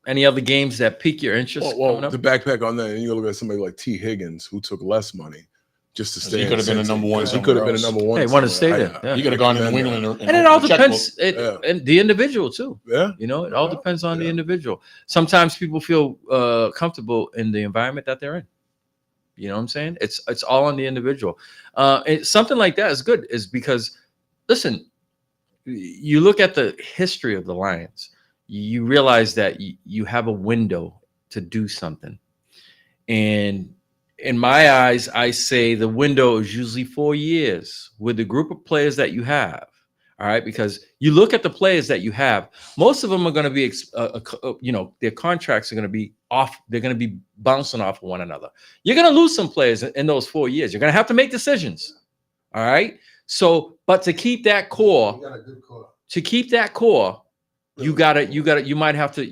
any other games that pique your interest Well, coming up? the backpack on that, and you look at somebody like T. Higgins, who took less money just to stay. He could have been a number one. He could have been a number one. Hey, wanted to stay somewhere. there. Yeah. He could have gone to New England. And it all depends. Yeah. And the individual too. Yeah. It all depends on the individual. Sometimes people feel comfortable in the environment that they're in. You know what I'm saying? It's all on the individual. Something like that is good, is because, listen, you look at the history of the Lions, you realize that you have a window to do something. And in my eyes, I say the window is usually 4 years with the group of players that you have. All right, because you look at the players that you have, most of them are going to be, their contracts are going to be off. They're going to be bouncing off of one another. You're going to lose some players in those 4 years. You're going to have to make decisions. All right. So, but to keep that core, He got a good core. to keep that core, you might have to,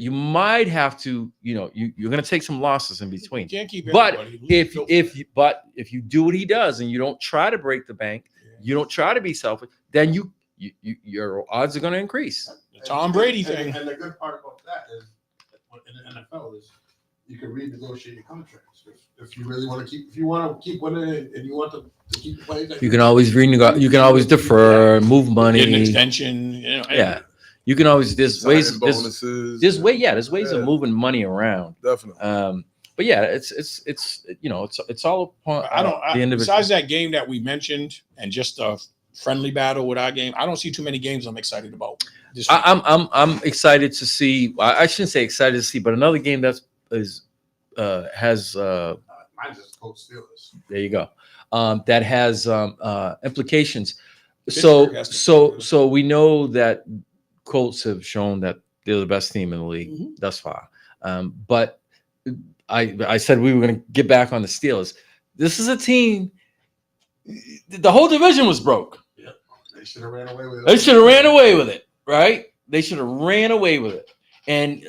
you're going to take some losses in between. You can't keep But everybody. if you do what he does and you don't try to break the bank, you don't try to be selfish, then your odds are going to increase. The Tom Brady thing. And the good part about that is, in the NFL, is you can renegotiate your contracts. If you really want to keep winning and you want to keep playing, You can always renegotiate. You can always defer, move money, get an extension. Yeah, you can always. There's ways. Bonuses. There's ways of moving money around. Definitely. But yeah, it's all upon the individual. Besides that game that we mentioned and just a friendly battle with our game, I don't see too many games I'm excited about. I'm excited to see. I shouldn't say excited to see, but another game has mine's just Colts Steelers. there you go. That has implications. Pittsburgh has to- So we know that Colts have shown that they're the best team in the league thus far. But I said we were going to get back on the Steelers. This is a team. The whole division was broke. Yeah, they should have ran away with it. They should have ran away with it, right? They should have ran away with it. And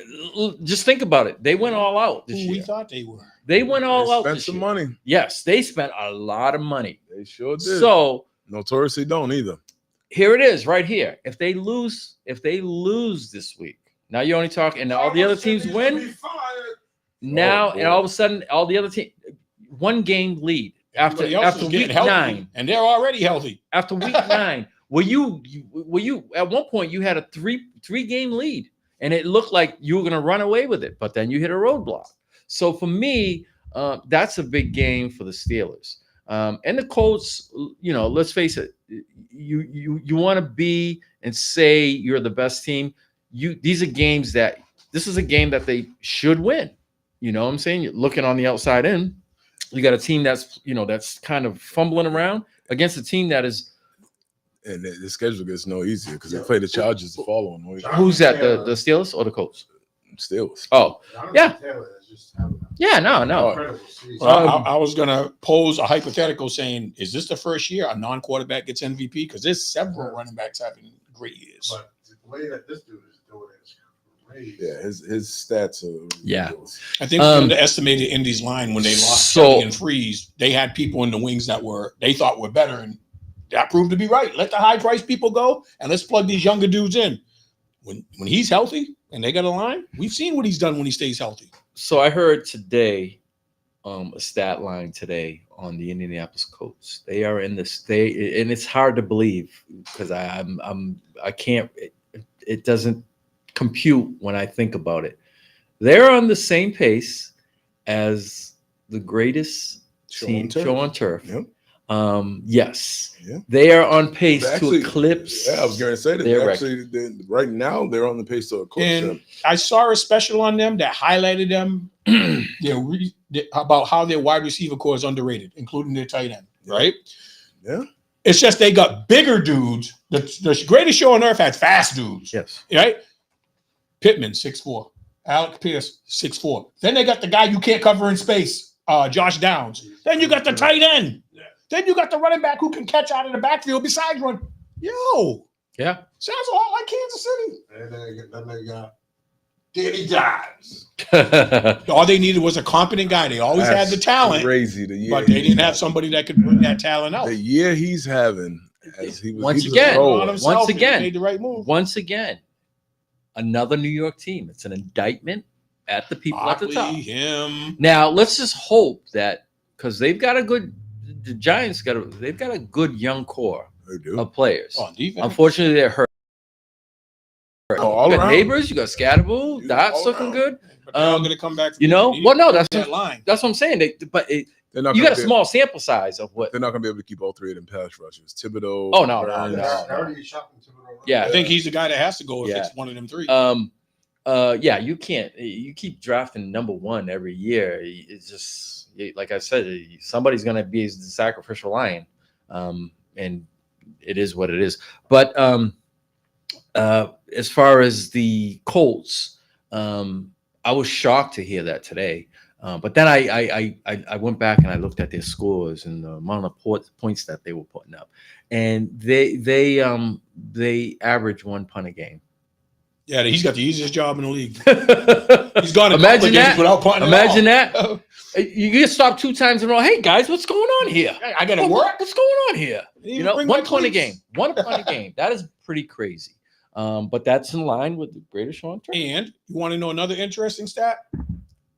just think about it. They went all out this Who year. we thought they were. They went all out. Spent this some year. money. Yes, they spent a lot of money. They sure did. So Notoriously don't either. here it is, right here. If they lose this week, now you're only talking, and all the other teams win. Now, and all of a sudden, all the other teams, 1 game lead Everybody else after is getting week healthy, 9. and they're already healthy. After week 9, were you at one point you had a three game lead, and it looked like you were going to run away with it, but then you hit a roadblock. So for me, that's a big game for the Steelers. And the Colts, let's face it, you want to be and say you're the best team. This is a game that they should win. You know what I'm saying? You're looking on the outside in. You got a team that's kind of fumbling around against a team that is. And the schedule gets no easier because they play the Chargers the following week. Who's that? The Steelers or the Colts? Steelers. Oh, yeah. Yeah, no. I was going to pose a hypothetical saying, is this the first year a non-quarterback gets MVP? Because there's several running backs having great years. But the way that this dude is doing it is crazy. Yeah, his stats are ridiculous. I think we underestimated Indy's line when they lost Kelly and Freeze. They had people in the wings that they thought were better, and that proved to be right. Let the high-priced people go, and let's plug these younger dudes in. When he's healthy and they got a line, we've seen what he's done when he stays healthy. So I heard today, a stat line today on the Indianapolis Colts. They are in this. And it's hard to believe because I can't. It doesn't compute when I think about it. They're on the same pace as the greatest team show on turf. Yep. Yes, Yeah. they are on pace to Actually, eclipse. Yeah, I was going to say that. their Actually, right now they're on the pace to eclipse And them. I saw a special on them that highlighted them about how their wide receiver core is underrated, including their tight end, right? Yeah. It's just they got bigger dudes. The greatest show on earth had fast dudes. Yes. Right? Pittman, 6'4". Alec Pierce, 6'4". Then they got the guy you can't cover in space, Josh Downs. Then you got the tight end. Yeah. Then you got the running back who can catch out of the backfield besides run. Yo, Yeah. sounds a lot like Kansas City. And then they got Danny Dimes. All they needed was a competent guy. They always had the talent, Crazy. The year but they didn't have somebody that could bring that talent out. The year he's having, as he was Once he was again, rolling. On himself, once and he again, made the right move. once again, another New York team. It's an indictment at the people at the top. Barkley, him. Now let's just hope that because they've got the Giants they've got a good young core They do. of players. On defense. Unfortunately, they're hurt. all You got around. Neighbors, you got Scatterable, You Dots all looking around. good. But they're all going to come back. You know, They well, no, need that's that line. what I'm saying. They're not You got gonna a small sample size of what. They're not going to be able to keep all three of them pass rushers. Thibodeau. Oh, no, Burns. no. They're already shopping to it. Yeah. I think he's the guy that has to go if Yeah. it's one of them three. Yeah, you can't. You keep drafting number one every year. It's just like I said, somebody's going to be the sacrificial lion, and it is what it is. But as far as the Colts, I was shocked to hear that today. But then I went back and I looked at their scores and the amount of points that they were putting up, and they average one punt a game. Yeah, he's got the easiest job in the league. He's gone to Imagine games that. without punting. Imagine that. You get stopped 2 times in a row. Hey guys, what's going on here? I got to work. What's going on here? You know, bring one my point a cleats. game. 1 point a game. That is pretty crazy. But that's in line with the greatest show on turf. And you want to know another interesting stat?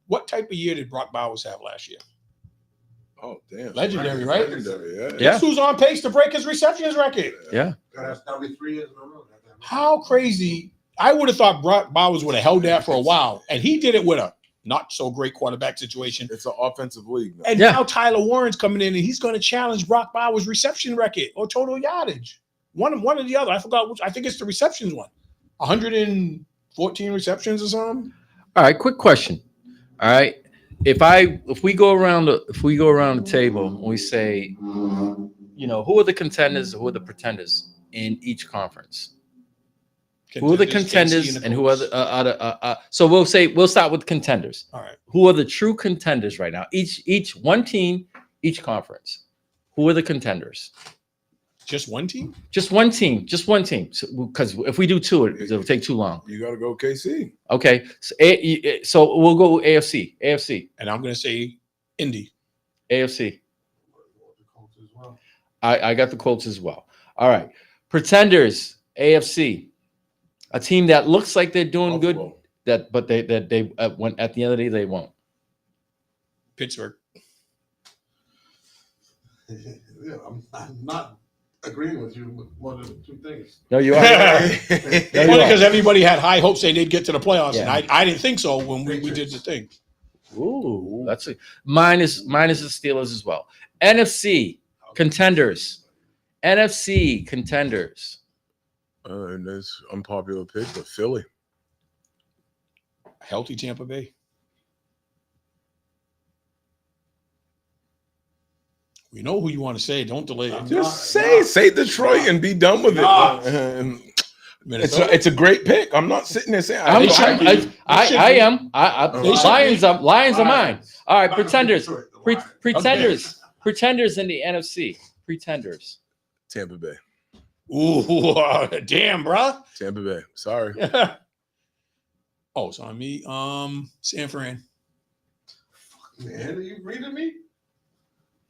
What type of year did Brock Bowers have last year? Oh, damn. Legendary, right? Legendary, yeah. Guess who's on pace to break his receptions record? Yeah. That'll be 3 years in a row. How crazy. I would have thought Brock Bowers would have held that for a while. And he did it with a not so great quarterback situation. It's an offensive league. And now Tyler Warren's coming in and he's going to challenge Brock Bowers' reception record or total yardage. One or the other. I forgot which. I think it's the receptions one. 114 receptions or something. All right, quick question. All right. If we go around the table and we say, you know, who are the contenders, who are the pretenders in each conference? Who are the contenders and who are the so we'll start with contenders. All right. Who are the true contenders right now? Each one team, each conference. Who are the contenders? Just one team? Just one team. Just one team. Because if we do 2, it'll take too long. You got to go KC. Okay. So we'll go AFC. AFC. And I'm going to say Indy. AFC. I got the Colts as well. All right. Pretenders, AFC. A team that looks like they're doing Buffalo. good, but they went at the end of the day they won't. Pittsburgh. Yeah, I'm not agreeing with you with more than 2 things. No, you are. Because everybody had high hopes they'd get to the playoffs, Yeah. and I didn't think so when we did the thing. Ooh, that's it. Minus the Steelers as well. NFC contenders. NFC contenders. And there's unpopular pick, but Philly. Healthy Tampa Bay. We know who you want to say. Don't delay it. Just say Detroit and be done with it. It's a great pick. I'm not sitting there saying I am. Lions are mine. All right, pretenders. Pretenders in the NFC. Pretenders. Tampa Bay. Ooh, damn, bro. Tampa Bay. Sorry. Oh, it's on me. San Fran. Man, are you reading me?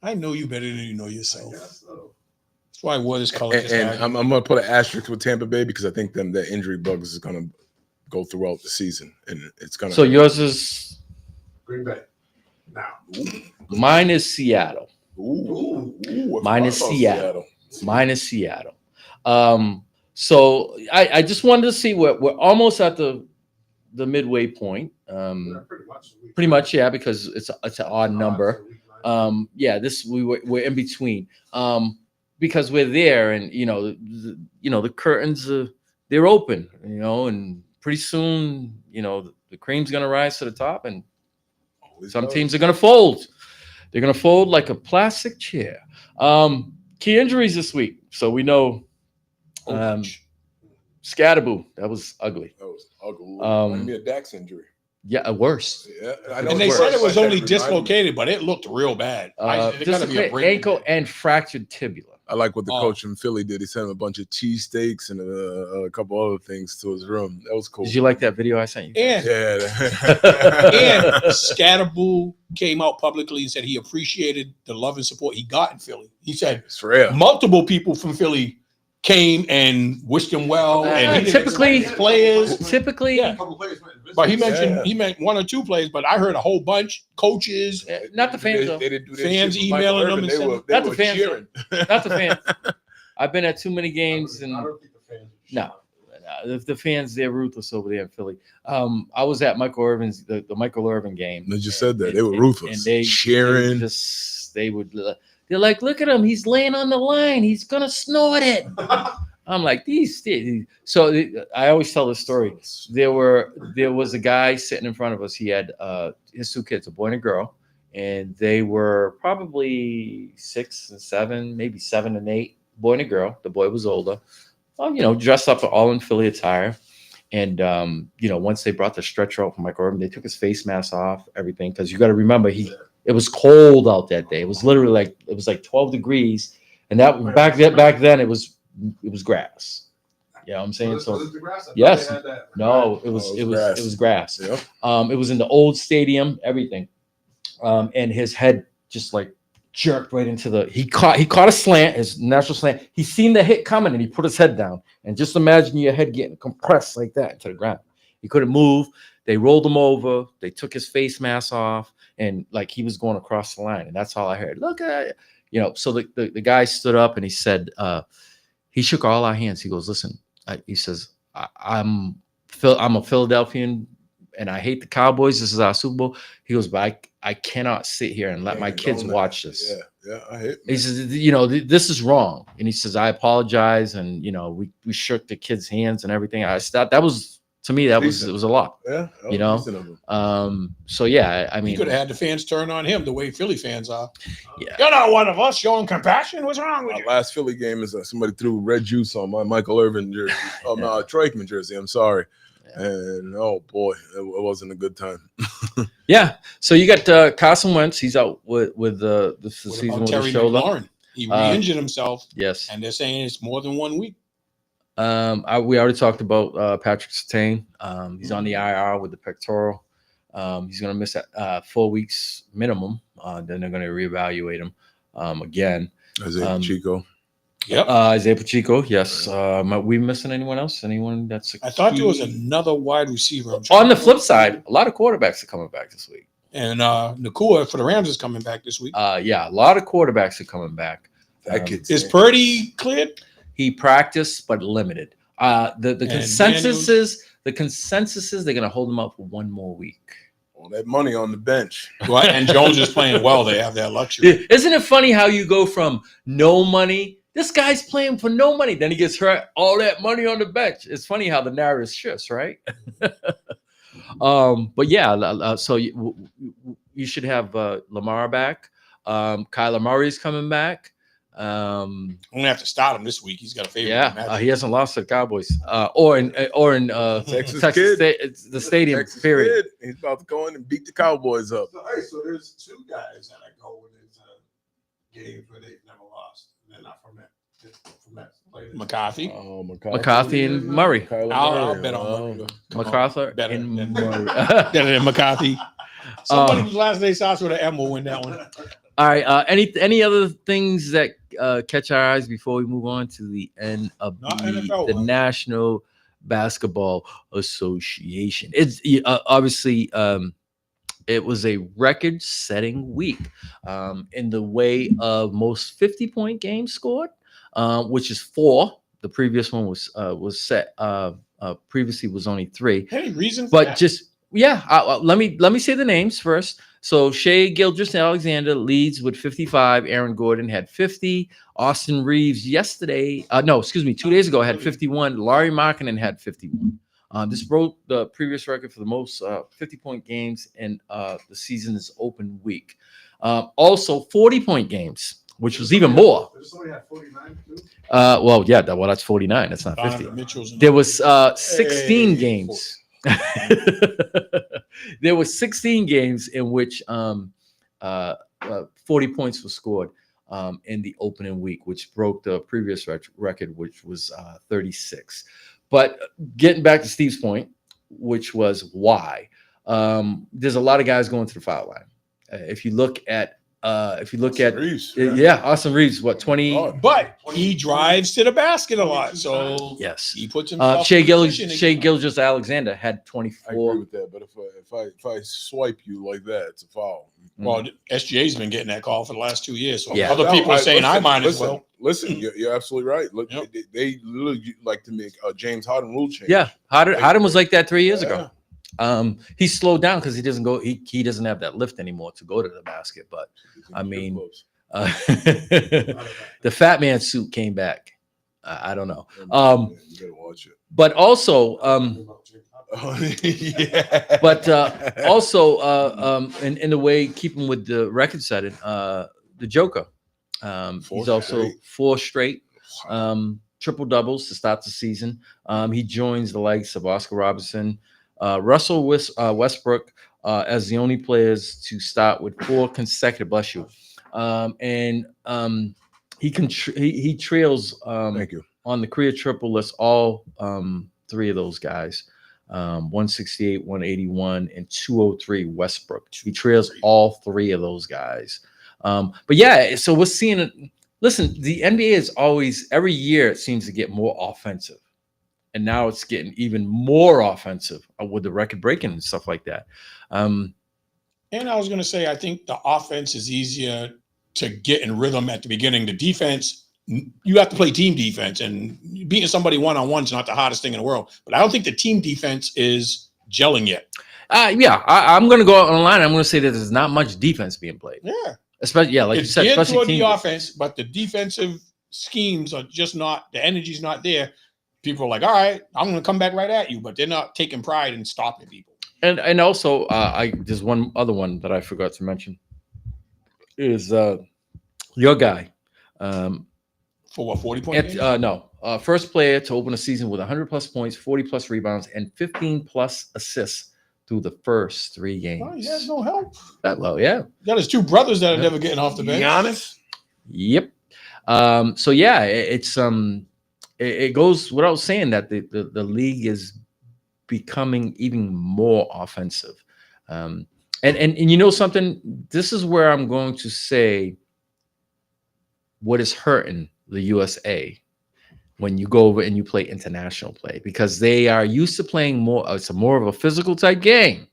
I know you better than you know yourself. So. That's why I wore this color. And I'm going to put an asterisk with Tampa Bay because I think that injury bugs is going to go throughout the season, and it's going to. So yours is Green Bay. Now. Mine is Seattle. Mine is Seattle. Mine is Seattle. So I just wanted to see we're almost at the midway point. Pretty much, yeah, because it's an odd number. Yeah, we're in between. Because we're there, and the curtains they're open, and pretty soon, the cream's gonna rise to the top, and some teams are gonna fold. They're gonna fold like a plastic chair. Key injuries this week, so we know. Scatterboo, that was ugly. That was ugly. Might be a Dax injury. Yeah, worse. Yeah, and they said it was only dislocated, but it looked real bad. Ankle and fractured tibula. I like what the coach in Philly did. He sent him a bunch of cheesesteaks and a couple other things to his room. That was cool. Did you like that video I sent you? And, yeah. And Scatterboo came out publicly and said he appreciated the love and support he got in Philly. He said it's real. Multiple people from Philly came and wished him well. And typically players. Yeah. But he meant 1 or 2 players, but I heard a whole bunch. Coaches, not the fans though. They didn't do fans emailing them. Not the fans. Not the fans. I've been at too many games, and no, the fans, they're ruthless over there in Philly. I was at Michael Irvin's the Michael Irvin game. They just said that they were ruthless. And they cheering. They're like, look at him. He's laying on the line. He's gonna snort it. I'm like, these. So I always tell this story. There was a guy sitting in front of us. He had his 2 kids, a boy and a girl, and they were probably 6 and 7, maybe 7 and 8. Boy and a girl. The boy was older. Dressed up all in Philly attire. And once they brought the stretcher out from Michael Irvin, they took his face mask off, everything, because you got to remember it was cold out that day. It was literally like 12 degrees, and that back then it was grass. You know what I'm saying? Was So it the grass? I thought yes, they had that. no, it was grass. Yep. It was in the old stadium, everything. And his head just like jerked right into he caught a slant, his natural slant. He seen the hit coming and he put his head down. And just imagine your head getting compressed like that into the ground. He couldn't move. They rolled him over. They took his face mask off, and like he was going across the line. And that's all I heard. Look at it. You know, so the guy stood up and he said, he shook all our hands. He goes, listen, he says, I'm a Philadelphian and I hate the Cowboys. This is our Super Bowl. He goes, but I cannot sit here and let my kids watch this. Yeah, I hate. He says, you know, this is wrong. And he says, I apologize. And, you know, we shook the kids' hands and everything. That was, to me, it was a lot. Yeah. You know? So yeah, I mean, he could have had the fans turn on him the way Philly fans are. Yeah. You're not one of us showing compassion. What's wrong with My you? last Philly game is somebody threw red juice on my Michael Irvin jersey. No, Troikman jersey. I'm sorry. And oh boy, it wasn't a good time. Yeah. So you got Carson Wentz. He's out with the season with his shoulder. McLaurin? He re-injured himself. Yes. And they're saying it's more than 1 week. We already talked about Patrick Surtain. He's on the IR with the pectoral. He's going to miss 4 weeks minimum. Then they're going to reevaluate him again. Isaiah Pacheco. Yep. Isaiah Pacheco. Yes. Are we missing anyone else? Anyone that's I thought there was another wide receiver. On the flip side, a lot of quarterbacks are coming back this week. And Nakua for the Rams is coming back this week. Yeah, a lot of quarterbacks are coming back. Is Purdy cleared? He practiced, but limited. The consensus is they're going to hold him up for 1 more week. All that money on the bench. Well, and Jones is playing well. They have that luxury. Isn't it funny how you go from no money? This guy's playing for no money. Then he gets hurt. All that money on the bench. It's funny how the narrative shifts, right? But yeah, so you should have Lamar back. Kyler Murray's coming back. I'm gonna have to start him this week. He's got a favorite. Yeah, he hasn't lost to the Cowboys or in Texas State, the stadium. Texas period. Kid. He's about to go in and beat the Cowboys up. So there's 2 guys that I go with games where they've never lost. They're not from that. McCarthy. Oh, McCarthy and Murray. I'll bet on Murray. McCarthy Better and than- Murray. Better than McCarthy. Somebody whose last name starts with an M will win that one. All right. Any other things that catch our eyes before we move on to the end of the National Basketball Association? It's obviously it was a record-setting week in the way of most 50-point games scored, which is 4. The previous one was set. Previously was only 3. Any reason? For But that? just let me say the names first. So Shea Gilgeous-Alexander leads with 55. Aaron Gordon had 50. Austin Reeves 2 days ago had 51. Larry Markkinen had 51. This broke the previous record for the most 50-point games in the season's open week. Also 40-point games, which was even more. Somebody had 49 too? That's 49. That's not 50. Mitchell's There was 16 games. There were 16 games in which 40 points were scored in the opening week, which broke the previous record, which was 36. But getting back to Steve's point, which was why, there's a lot of guys going to the foul line. If you look at Reeves, Austin Reeves, what, 20? But he drives to the basket a lot, so yes, he puts himself. Shea Gilgeous-Alexander had 24. I agree with that, but if I swipe you like that, it's a foul. Well, SGA's been getting that call for the last 2 years, so Yeah. other people are saying I might as well. Listen, you're absolutely right. Look, Yep. they literally like to make a James Harden rule change. Yeah, Harden was like that 3 years ago. He slowed down because he doesn't go. He doesn't have that lift anymore to go to the basket. But I mean, the Fat Man suit came back. I don't know. You gotta watch it. But also, Yeah. but also, in the way keeping with the record setting, the Joker. He's also 4 straight triple doubles to start the season. He joins the likes of Oscar Robertson, Russell Westbrook as the only players to start with 4 consecutive. Bless you. He trails. Thank you. on the career triple list, all three of those guys, 168, 181, and 203 Westbrook. He trails all three of those guys. But yeah, so we're seeing it. Listen, the NBA is always, every year it seems to get more offensive. And now it's getting even more offensive with the record breaking and stuff like that. And I was going to say, I think the offense is easier to get in rhythm at the beginning. The defense, you have to play team defense, and beating somebody one-on-one is not the hardest thing in the world. But I don't think the team defense is gelling yet. Yeah, I'm going to go out online. I'm going to say that there's not much defense being played. Yeah. Especially, yeah, like it's you said, geared especially toward team the offense, but the defensive schemes are just not, the energy's not there. People are like, all right, I'm going to come back right at you, but they're not taking pride in stopping people. And also, there's one other one that I forgot to mention is your guy. For what, 40 points? No, first player to open a season with 100 plus points, 40 plus rebounds, and 15 plus assists through the first 3 games. Well, he has no help. Yeah. He got his 2 brothers that are never getting off the bench. Giannis? Yep. So yeah, it goes without saying that the league is becoming even more offensive. And you know something, this is where I'm going to say what is hurting the USA when you go over and you play international play, because they are used to playing more. It's more of a physical type game.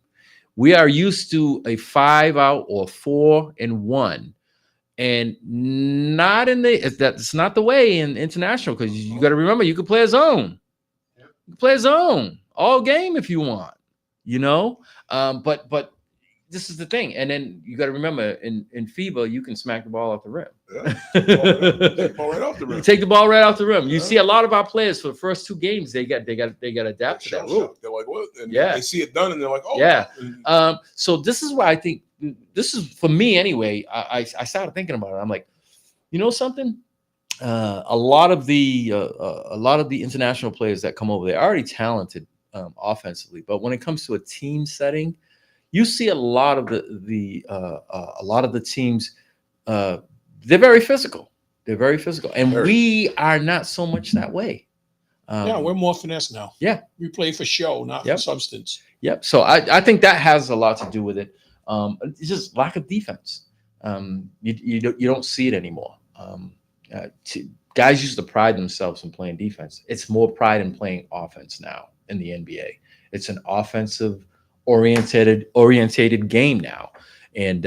We are used to a 5-out or 4-and-1. And not in that's not the way in international, because you got to remember, you can play a zone. You can play a zone all game if you want, you know. But this is the thing, and then you got to remember, in FIBA, you can smack the ball off the rim. Yeah. Take the ball right off the rim. You take the ball right off the rim. You see a lot of our players for the first 2 games, they got to adapt to that rule. They're like, what? And Yeah. they see it done, and they're like, oh. Yeah. So this is why I think, this is for me anyway. I started thinking about it. I'm like, you know something? A lot of the international players that come over, they're already talented offensively, but when it comes to a team setting, you see a lot of the teams. They're very physical. They're very physical, and we are not so much that way. Yeah, we're more finesse now. Yeah, we play for show, not for substance. Yep. So I think that has a lot to do with it. It's just lack of defense. You don't see it anymore. Guys used to pride themselves in playing defense. It's more pride in playing offense now in the NBA. It's an offensive orientated game now, and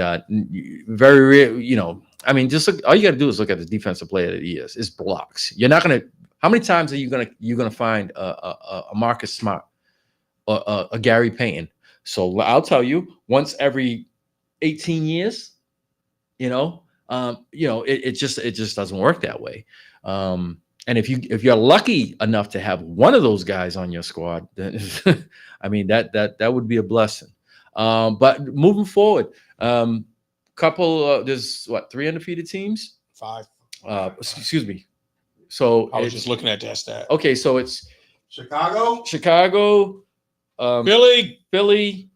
very rare. You know, I mean, just all you got to do is look at the defensive player that he is. It's blocks. You're not gonna. How many times are you gonna find a Marcus Smart or a Gary Payton? So I'll tell you, once every 18 years, it just doesn't work that way. And if you're lucky enough to have one of those guys on your squad, then I mean that would be a blessing. But moving forward, there's 3 undefeated teams? 5. Excuse me. So I was just looking at that stat. Okay, so it's Chicago, Philly,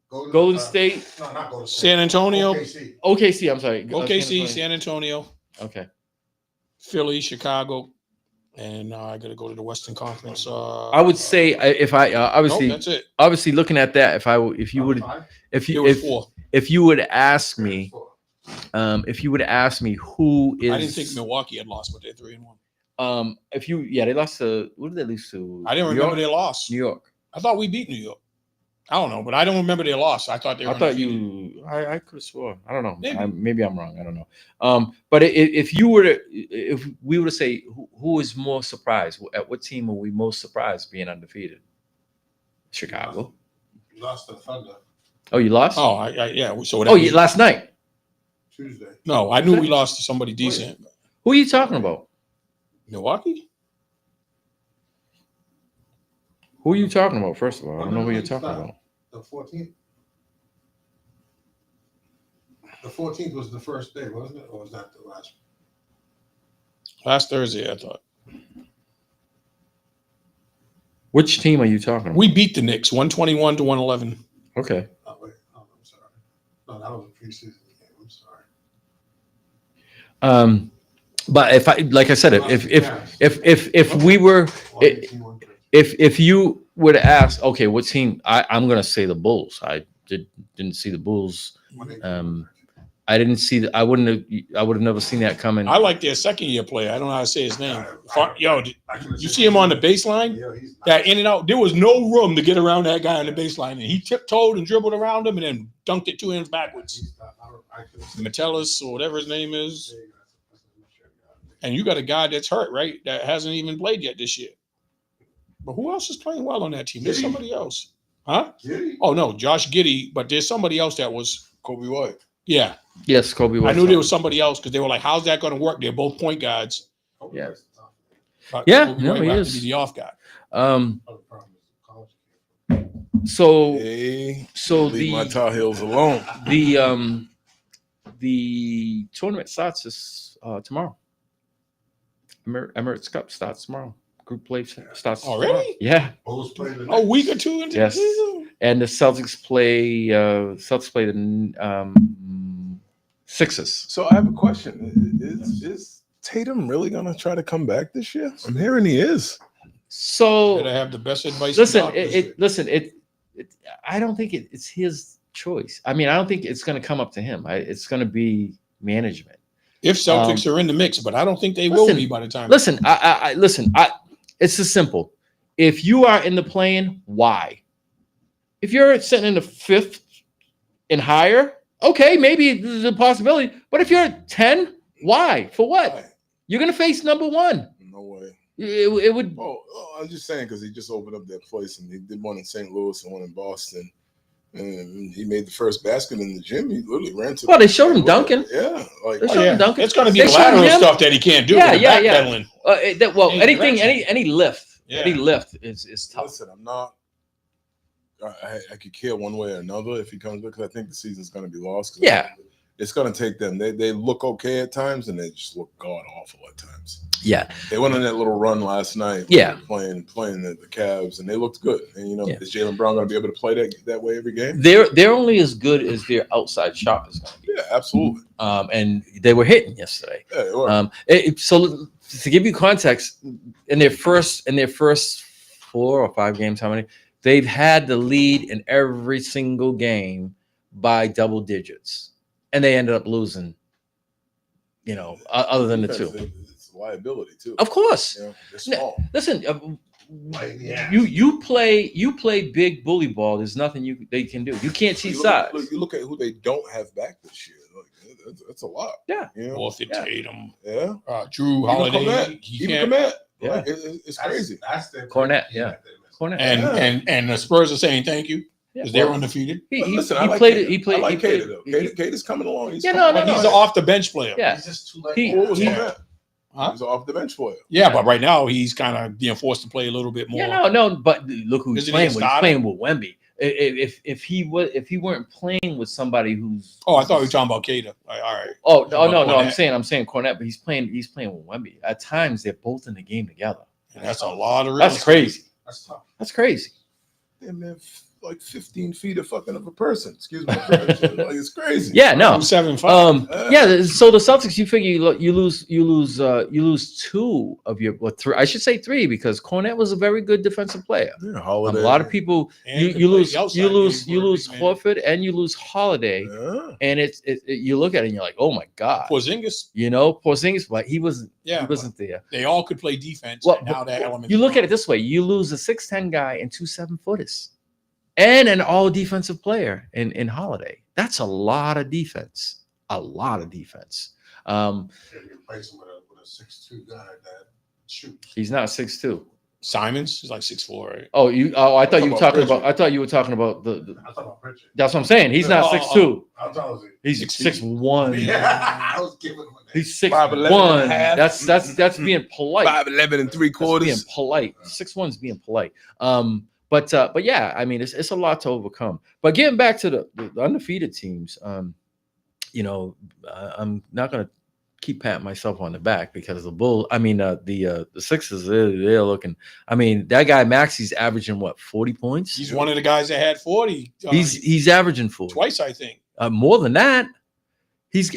Golden State, no, not Golden State. San Antonio, OKC. I'm sorry, OKC, San Antonio. Okay. Philly, Chicago, and I got to go to the Western Conference. I would say if I obviously that's it. Obviously looking at that, if you would ask me who is, I didn't think Milwaukee had lost, but they're 3-1. They lost to, what did they lose to? I didn't remember they lost. New York. I thought we beat New York. I don't know, but I don't remember they lost. I thought they were. I thought undefeated. I could have sworn. I don't know. Maybe. I'm wrong. I don't know. But if we were to say who is more surprised, at what team are we most surprised being undefeated? Chicago. You lost to Thunder. Oh, you lost? Oh, yeah. So last night. Tuesday. No, I knew we lost to somebody decent. Who are you talking about? Milwaukee. Who are you talking about? First of all, I don't know who you're talking about. The 14th. The 14th was the first day, wasn't it? Or was that the last? Last Thursday, I thought. Which team are you talking about? We beat the Knicks 121-111. Okay. Oh, wait. Oh, I'm sorry. No, that was a preseason game. I'm sorry. But if I, like I said, if we were, if you would ask, okay, what team? I'm gonna say the Bulls. I didn't see the Bulls. I didn't see that. I would have never seen that coming. I like their second year player. I don't know how to say his name. Yo, you see him on the baseline? That in and out. There was no room to get around that guy on the baseline, and he tiptoed and dribbled around him, and then dunked it 2 hands backwards. Metellus or whatever his name is. And you got a guy that's hurt, right? That hasn't even played yet this year. But who else is playing well on that team? There's somebody else, huh? Giddey? Oh no, Josh Giddey. But there's somebody else that was Kobe White. Yeah. Yes, Kobe White. I knew there was somebody else because they were like, "How's that going to work?" They're both point guards. Yeah. But Yeah, Kobe no, White he would have is. to be the off guy. So Hey, so leave my the Tar Heels alone. the tournament starts this tomorrow. Emirates Cup starts tomorrow. Group play starts tomorrow. Already? Yeah. A week or two into Yes. the season. And the Celtics play the Sixers. So I have a question. Is Tatum really gonna try to come back this year? I'm hearing he is. So Better have the best advice. listen, doctors. I don't think it's his choice. I mean, I don't think it's going to come up to him. It's going to be management. If Celtics are in the mix, but I don't think they will be by the time. Listen, it's as simple. If you are in the play-in, why? If you're sitting in the 5th and higher, okay, maybe there's a possibility. But if you're at 10, why? For what? Why? You're going to face number 1. No way. It would. Oh, I'm just saying because he just opened up that place and he did one in St. Louis and one in Boston, and he made the first basket in the gym. He literally ran to. Well, they showed him dunking. Yeah, like They showed him dunking. It's going to be They the showed lateral him- stuff that he can't do. Yeah, with the yeah, backpedaling. yeah. Well, Any anything, direction. any lift, Yeah. any lift is tough. Listen, I'm not. I could care one way or another if he comes back because I think the season's going to be lost. 'Cause Yeah. it's going to take them. They look okay at times and they just look god awful at times. Yeah, They went on that little run last night. Yeah. playing the Cavs and they looked good. And Yeah. is Jaylen Brown going to be able to play that way every game? they're only as good as their outside shot is going to be. Yeah, absolutely. And they were hitting yesterday. Yeah, they were. So to give you context, in their first 4 or 5 games, how many they've had the lead in every single game by double digits, and they ended up losing. Other than the Defense, 2. it's a liability too. Of course. They're small. Listen, you play big bully ball. There's nothing they can do. You can't cheat size. You look at who they don't have back this year. Like, that's a lot. Yeah. Wolfie Tatum, Yeah. Drew Holiday, Even can't. Komet. Yeah. Like, it's crazy. Cornette, yeah. Cornette. And the Spurs are saying thank you Yeah. because they're undefeated. Listen, He I like played Kato. it. He played. I like he played. Kato, though. Kato's coming along. He's Yeah, coming no, But along. he's an off the bench player. Yeah. He's just too late. He- What was he- Komet? Huh? He's an off the bench player. Yeah, but right now he's kind of being forced to play a little bit more. Yeah, no. But look who he's Isn't he playing with. He's starting? playing with Wemby. If he weren't playing with somebody who's Oh, I thought we were talking about Cater. All right. Oh no, I'm Cornette. saying Cornette, but he's playing with Wemby. At times they're both in the game together. And that's a lot of real That's estate. crazy. That's tough. That's crazy. Damn, they're like 15 feet of fucking of a person. Excuse me. Like, it's crazy. Yeah, no. 7'5". Yeah. So the Celtics, you figure you lose 2 of your 3. I should say 3 because Cornette was a very good defensive player. Yeah, A Holiday. lot of people And you he can lose play the outside you lose game you for a lose big man. Horford and you lose Holiday, Yeah. and it's you look at it and you're like, oh my god, Porzingis, Porzingis, but he wasn't yeah, there. they all could play defense. Well, and now that element. You look at it this way: you lose a 6'10" guy and 2 7-footers, and an all defensive player in Holiday. That's a lot of defense. A lot of defense. You replace him with a 6'2" guy that shoots. He's not 6'2". Simons is like 6'4", right? Oh, I thought you were talking Pritchard. about. I thought you were talking about the. I thought about Pritchard. That's what I'm saying. He's not Oh, 6'2". I thought it He's 6'1". Yeah, I was giving him that. He's 5'11" 6'1". and a half. That's being polite. 5'11" and 3/4. That's being polite. 6'1's being polite. But yeah, I mean, it's a lot to overcome. But getting back to the undefeated teams, I'm not gonna keep patting myself on the back because the Sixers, they're looking. I mean, that guy Maxi's averaging what, 40 points? He's one of the guys that had 40. He's averaging 40 twice, I think. more than that.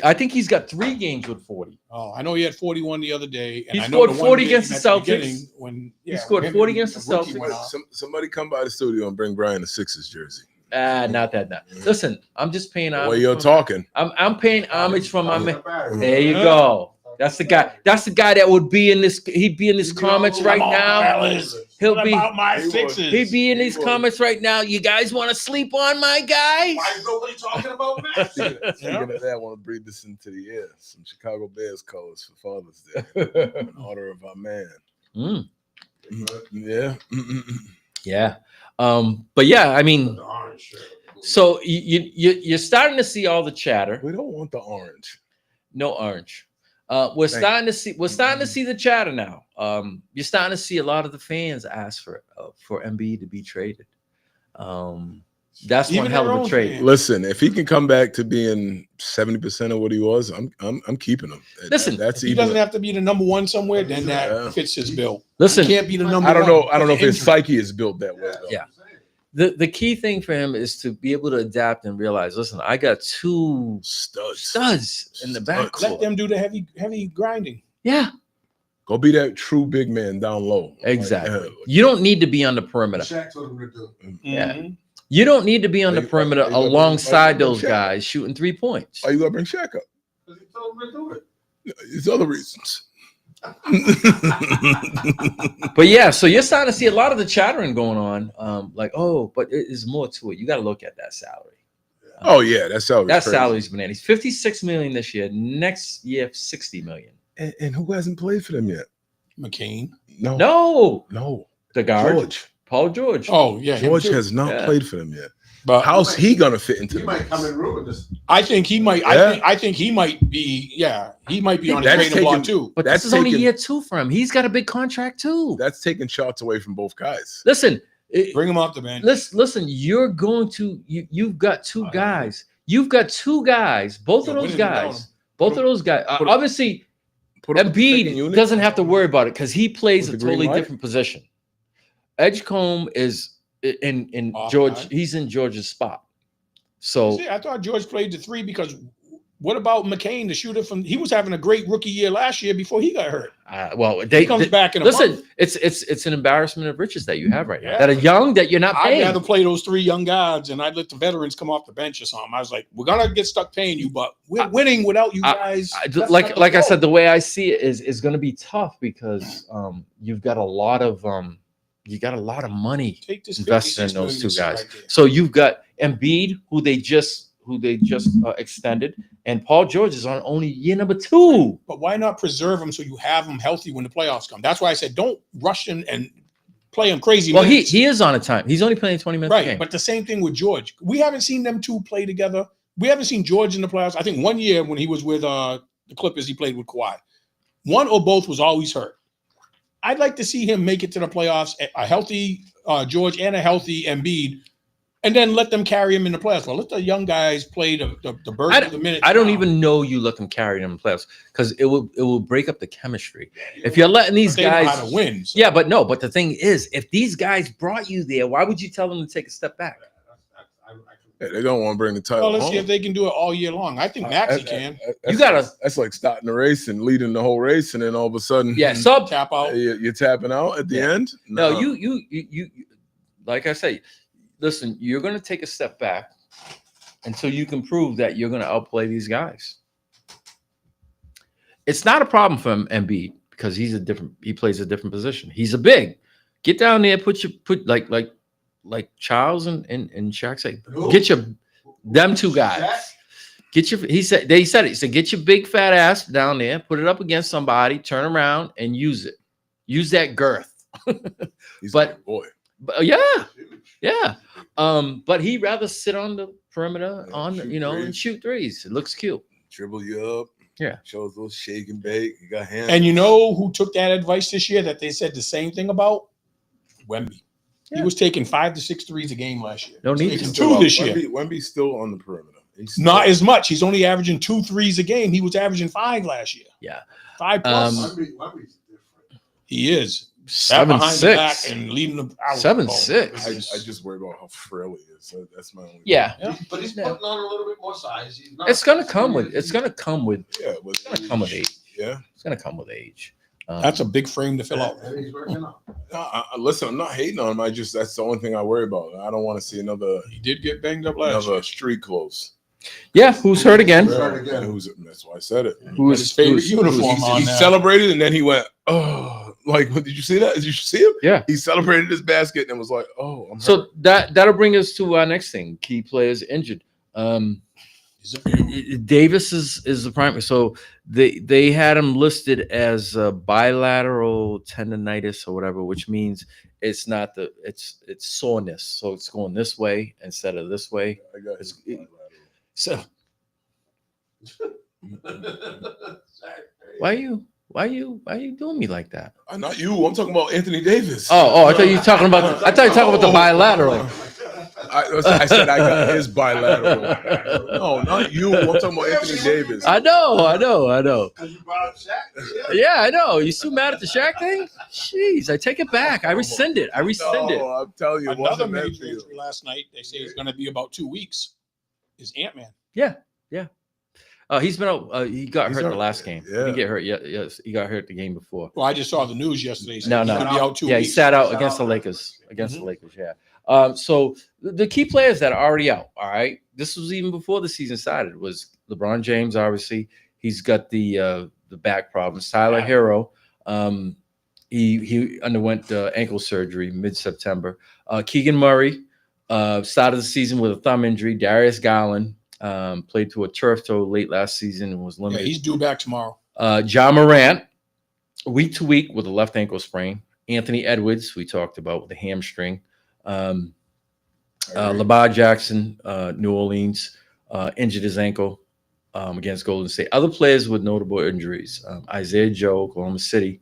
I think he's got 3 games with 40. Oh, I know he had 41 the other day. And He I know scored the one 40 game against the at the Celtics. beginning when He scored 40 against the rookie went Celtics. off. Somebody come by the studio and bring Brian a Sixers jersey. Not that. Listen, I'm just paying homage. Well, you're talking. I'm paying homage from my man. There you go. That's the guy. That's the guy that would be in this. He'd be in his comments right now. Fellas. He'll What be. about my Sixers? He'd be in these comments right now. You guys want to sleep on my guys? I know what he's talking about, man. Speaking of that, I want to breathe this into the air. Some Chicago Bears colors for Father's Day in honor of our man. Mm. Yeah. Yeah. But yeah, I mean, so you're starting to see all the chatter. We don't want the orange. No orange. We're starting to see the chatter now. You're starting to see a lot of the fans ask for Embiid to be traded. That's Even one hell their of a own trade. fans. Listen, if he can come back to being 70% of what he was, I'm keeping him. Listen, that's He doesn't have to be the number one somewhere, then that fits his bill. Listen, He can't be the number I don't one. know. I don't know if his Injury. psyche is built that way. Though. Yeah. The key thing for him is to be able to adapt and realize, listen, I got 2 studs in the back. Let them do the heavy grinding. Yeah. Go be that true big man down low. Exactly. Like, You don't need to be on the perimeter. Shaq told him to do. Yeah. You don't need to be on the perimeter why you gonna alongside bring those Shaq? guys shooting 3 points. Why you gonna bring Shaq up? Because he told him to do it. There's other reasons. But yeah, so you're starting to see a lot of the chattering going on. Like, oh, but there's more to it. You got to look at that salary. Oh yeah, that's salary. That salary's bananas. 56 million this year. Next year, 60 million. And who hasn't played for them yet? McCain. No. The guard, George. Paul George. Oh yeah, him George too. has not Yeah. played for them yet. But How's he gonna fit into He the might mix? come and ruin this. I think he might. Yeah. I think he might be. Yeah, he might be on his That's trading block taking- too. But That's this is only taken- year 2 for him. He's got a big contract too. That's taking shots away from both guys. Listen, Bring him off the bench. listen. You're going to. You've got 2 guys. You've got 2 guys. Both of Yeah, those what is it about guys. him? Both of those guys. put 'em- Obviously, Put up a second Embiid unit. doesn't have to worry about it because he plays a With the green totally light? different position. Edgecombe is in Off George. guy. He's in George's spot. So See, I thought George played the 3 because what about McCain, the shooter from? He was having a great rookie year last year before he got hurt. well, He comes back in a listen. month. It's an embarrassment of riches that you have right now. Yeah. That are young that you're not I'd paying. rather play those 3 young guards and I'd let the veterans come off the bench or something. I was like, we're gonna get stuck paying you, but we're winning without you guys. Like I said, the way I see it is going to be tough because you've got a lot of money Take this invested in 56 those 2 million guys. right there. So you've got Embiid, who they just extended, and Paul George is on only year number 2. But why not preserve them so you have them healthy when the playoffs come? That's why I said don't rush in and play them crazy. Well, minutes. he is on a time. He's only playing 20 minutes a right. game. But the same thing with George. We haven't seen them 2 play together. We haven't seen George in the playoffs. I think one year when he was with the Clippers, he played with Kawhi. One or both was always hurt. I'd like to see him make it to the playoffs, a healthy George and a healthy Embiid, and then let them carry him in the playoffs. Well, let the young guys play the burden of the minutes. I don't now. even know you let them carry them in the playoffs because it will break up the chemistry. If you're letting these But they know guys how to win. So. Yeah, but the thing is, if these guys brought you there, why would you tell them to take a step back? Yeah, they don't want to bring the title Well, let's home. see if they can do it all year long. I think Maxey can. That's like starting the race and leading the whole race, and then all of a sudden, sub tap out. You're tapping out at the end. No, you like I say, listen, you're going to take a step back until you can prove that you're going to outplay these guys. It's not a problem for Embiid because he plays a different position. He's a big. Get down there, put like Charles and Shaq say, get them 2 guys. He said get your big fat ass down there, put it up against somebody, turn around and use it. Use that girth. But boy. Yeah. But he'd rather sit on the perimeter and shoot threes. It looks cute. Dribble you up. Yeah. Shows a little shake and bake. You got hands. And you know who took that advice this year that they said the same thing about? Wemby. Yeah. He was taking 5 to 6 threes a game last year. No need He's to. taking 2 this year. Wemby's still on the perimeter. Not as much. He's only averaging 2 threes a game. He was averaging 5 last year. Yeah. 5 plus. Wemby's different. He is. That behind the back 7'6". and leading the out. 7'6". I just worry about how frail he is. That's my only. Yeah. But he's putting on a little bit more size. He's not It's gonna come with age. Yeah, It's gonna come with age. Yeah. It's gonna come with age. That's a big frame to fill out. And he's working out. Listen, I'm not hating on him. That's the only thing I worry about. I don't want to see another. He did get banged up last year. Street clothes. Yeah, who's hurt again? That's why I said it. Who's his favorite uniform on he that? celebrated and then he went, oh, like, did you see that? Did you see him? Yeah. He celebrated his basket and was like, oh, I'm So hurt. that'll bring us to our next thing. Key players injured. Davis is the primary. So they had him listed as bilateral tendonitis or whatever, which means it's not it's soreness. So it's going this way instead of this way. I got his So why are you doing me like that? Not you. I'm talking about Anthony Davis. Oh, I thought you were talking about the bilateral. I said I got his bilateral. No, not you. I'm talking about Anthony Davis. I know. You brought up Shaq? Yeah, I know. You still mad at the Shaq thing? Jeez, I take it back. I rescind it. No, I'm telling you, it Another wasn't meant major for you. injury last night. They say it's going to be about 2 weeks. Is Ant-Man? Yeah. He's been out. He got hurt the hurt. last game. He Yeah. didn't get hurt yet. Yes, he got hurt the game before. Well, I just saw the news yesterday. No. He's going to be out 2 Yeah, weeks. he sat out against the Lakers. Yeah. So the key players that are already out. All right. This was even before the season started. Was LeBron James? Obviously, he's got the back problems. Tyler Hero. He underwent ankle surgery mid-September. Keegan Murray started the season with a thumb injury. Darius Garland played to a turf toe late last season and was Yeah, limited. he's due back tomorrow. John Morant, week to week with a left ankle sprain. Anthony Edwards, we talked about with a hamstring. Lamar Jackson, New Orleans, injured his ankle against Golden State. Other players with notable injuries. Isaiah Joe, Oklahoma City,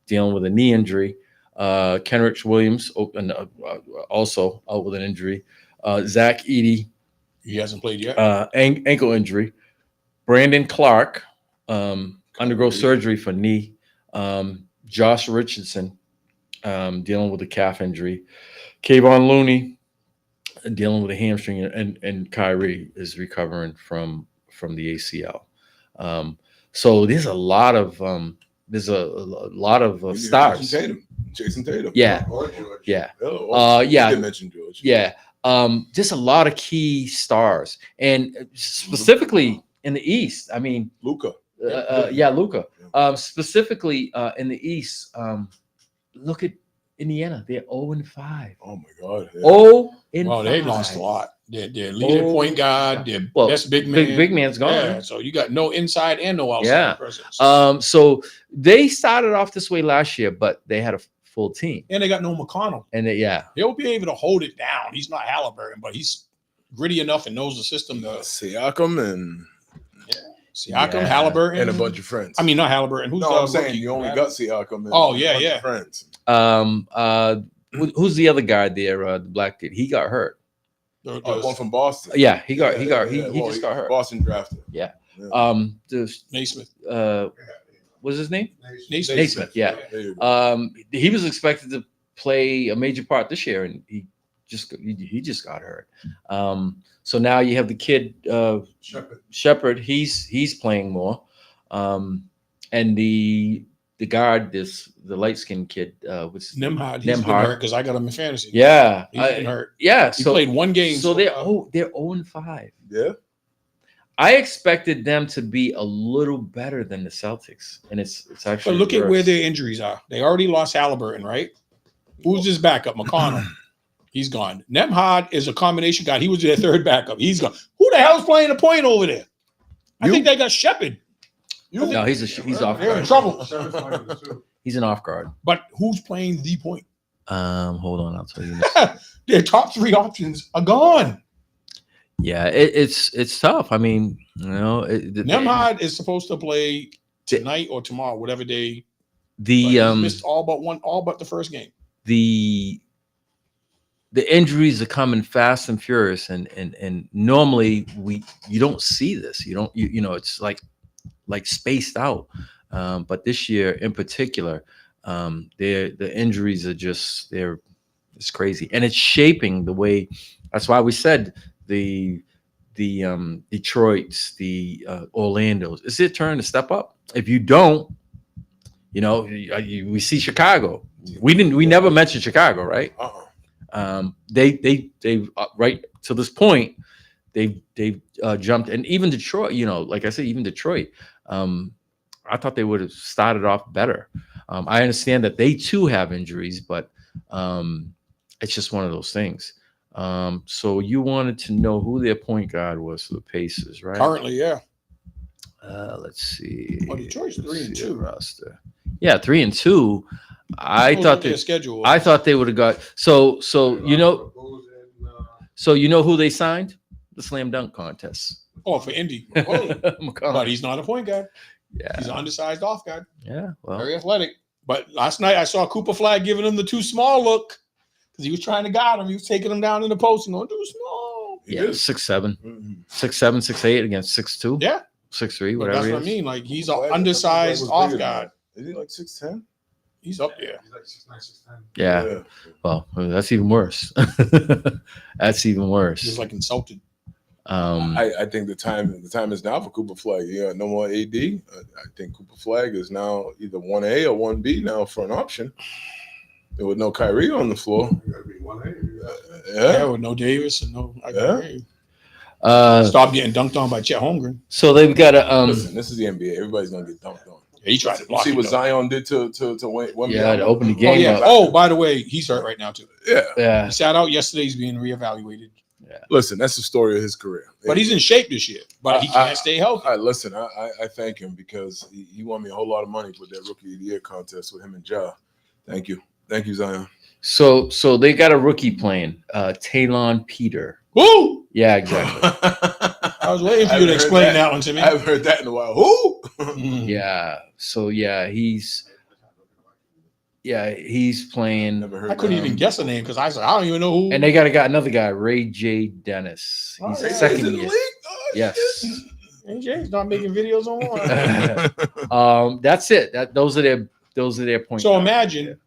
dealing with a knee injury. Kenrich Williams, also out with an injury. Zach Edey, He hasn't played yet. ankle injury. Brandon Clark, undergo surgery for knee. Josh Richardson, dealing with a calf injury. Kayvon Looney, dealing with a hamstring, and Kyrie is recovering from the ACL. So there's a lot of stars. Jason Tatum. Yeah. Or George. Yeah. Oh, yeah. I did mention George. Yeah. Just a lot of key stars, and specifically in the East. I mean, Luka. Luka. Specifically in the East, look at Indiana. They're 0-5. Oh my God. Yeah. 0-5. Well, they lost a lot. Their leading point guard, their best big man. Big man's gone. Yeah, so you got no inside and no outside Yeah. presence. So they started off this way last year, but they had a full team. And they got no McConnell. And He'll be able to hold it down. He's not Halliburton, but he's gritty enough and knows the system. Siakam and Siakam, Halliburton, and a bunch of friends. I mean, not Halliburton. Who's no, I'm the saying rookie? you only got Siakam. And Oh, a yeah, bunch of yeah. friends. Who's the other guy there? The black kid. He got hurt. One from Boston. Yeah, he Well, just got hurt. Boston drafted. Yeah. Yeah. Naismith. What's his name? Naismith. Naismith. Yeah. There you go. He was expected to play a major part this year, and he just got hurt. So now you have the kid Shepherd. He's playing more, and the guard, the light skinned kid, was Nemhard. He's been hurt because I got him in fantasy. Yeah, He's been hurt. Yeah, He played one game. So they're 0-5. Yeah. I expected them to be a little better than the Celtics, and it's actually. But look at worse. where their injuries are. They already lost Halliburton, right? Who's his backup? McConnell. He's gone. Nemhard is a combination guy. He was their third backup. He's gone. Who the hell's playing the point over there? I think they got Shepherd. No, he's off They're in guard. trouble. He's an off guard. But who's playing the point? Hold on, I'll tell you. Their top three options are gone. Yeah, it's tough. I mean, Nemhard is supposed to play tonight or tomorrow, whatever day. He missed all but the first game. The injuries are coming fast and furious, and normally you don't see this. You it's like spaced out. But this year in particular, The injuries are just it's crazy, and it's shaping the way. That's why we said the Detroits, the Orlando's. It's their turn to step up. If you don't, we see Chicago. We never mentioned Chicago, right? They right to this point, they've jumped, and even Detroit. Like I said, even Detroit. I thought they would have started off better. I understand that they too have injuries, but it's just one of those things. So you wanted to know who their point guard was for the Pacers, right? Currently, yeah. Let's see. Oh, Detroit's 3-2 roster. Yeah, 3-2. I thought their schedule. I thought they would have got so who they signed? The slam dunk contest. Oh, for Indy. But he's not a point guard. Yeah, he's an undersized off guard. Yeah, well, very athletic. But last night I saw Cooper Flag giving him the too small look because he was trying to guard him. He was taking him down in the post and going too small. Yeah, 6'7", 6'7", 6'8" against 6'2". Yeah, 6'3", whatever. That's what I mean. Like he's an undersized off guard. Is he like 6'10"? He's up there. He's like 6'9", 6'10". Yeah. Well, that's even worse. That's even worse. He's like insulted. I think the time is now for Cooper Flag. Yeah, no more AD. I think Cooper Flag is now either 1A or 1B now for an option. There was no Kyrie on the floor. You gotta be 1A. Yeah, with no Davis and no. Yeah. Stop getting dunked on by Chet Holmgren. So they've got to. Listen, this is the NBA. Everybody's gonna get dunked on. Yeah, he tried to block. See what though. Zion did to Wemby. Yeah, to open the game. Oh yeah. up. Oh, by the way, he's hurt right now too. Yeah. He sat out yesterday. He's being reevaluated. Yeah. Listen, that's the story of his career. But he's in shape this year. But he can't stay healthy. Listen, I thank him because he won me a whole lot of money with that Rookie of the Year contest with him and Ja. Thank you, Zion. So they got a rookie playing, Talon Peter. Who? Yeah, exactly. I was waiting for you to explain that one to me. I haven't heard that in a while. Who? Yeah. So he's playing. Never heard I couldn't even guess a name because I don't even know who. And they got another guy, Ray J. Dennis. He's second year. Yes. AJ's not making videos on. That's it. Those are their points. So imagine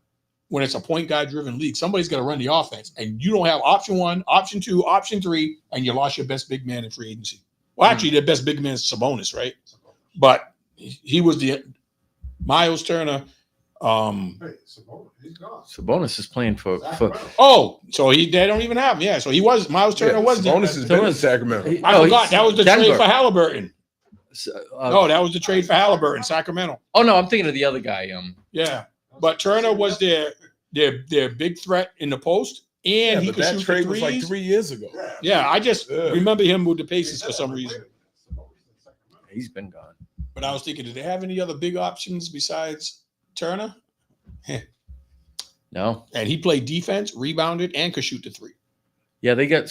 when it's a point guard driven league, somebody's got to run the offense, and you don't have option 1, option 2, option 3, and you lost your best big man in free agency. Well, actually, their best big man is Sabonis, right? But he was the Miles Turner. Sabonis is playing for. Oh, so they don't even have him. Yeah, so he was Miles Turner was Sabonis has been in Sacramento. I forgot that was the Denver. trade for Halliburton. No, that was the trade for Halliburton, Sacramento. Oh no, I'm thinking of the other guy. Yeah, but Turner was their big threat in the post, and he could shoot trade the was like 3 years ago. Yeah, I just remember him with the Pacers for some reason. He's been gone. But I was thinking, did they have any other big options besides Turner? No. And he played defense, rebounded, and could shoot the 3. Yeah, they've got.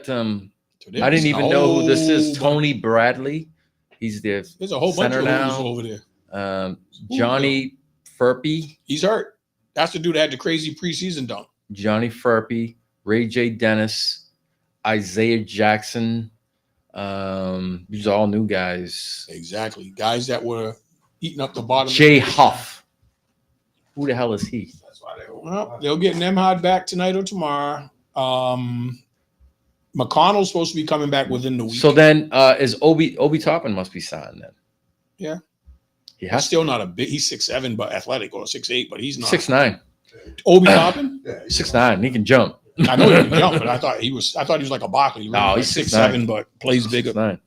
I didn't even know who this is. Tony Bradley. He's their There's a whole bunch center of now. over there. Johnny Furpey. He's hurt. That's the dude that had the crazy preseason dunk. Johnny Furpey, Ray J. Dennis, Isaiah Jackson. These are all new guys. Exactly. Guys that were eating up the bottom. Jay Huff. Who the hell is he? They'll get Nemhard back tonight or tomorrow. McConnell's supposed to be coming back within the week. So then is Obi Toppin must be signed then. Yeah. He He's still not a big. He's 6'7", but athletic, or 6'8", but he's not 6'9". Obi Toppin? 6'9". He can jump. I know he can jump, but I thought he was like a Barkley. No, he's he's 6'7", but plays bigger. 6'9".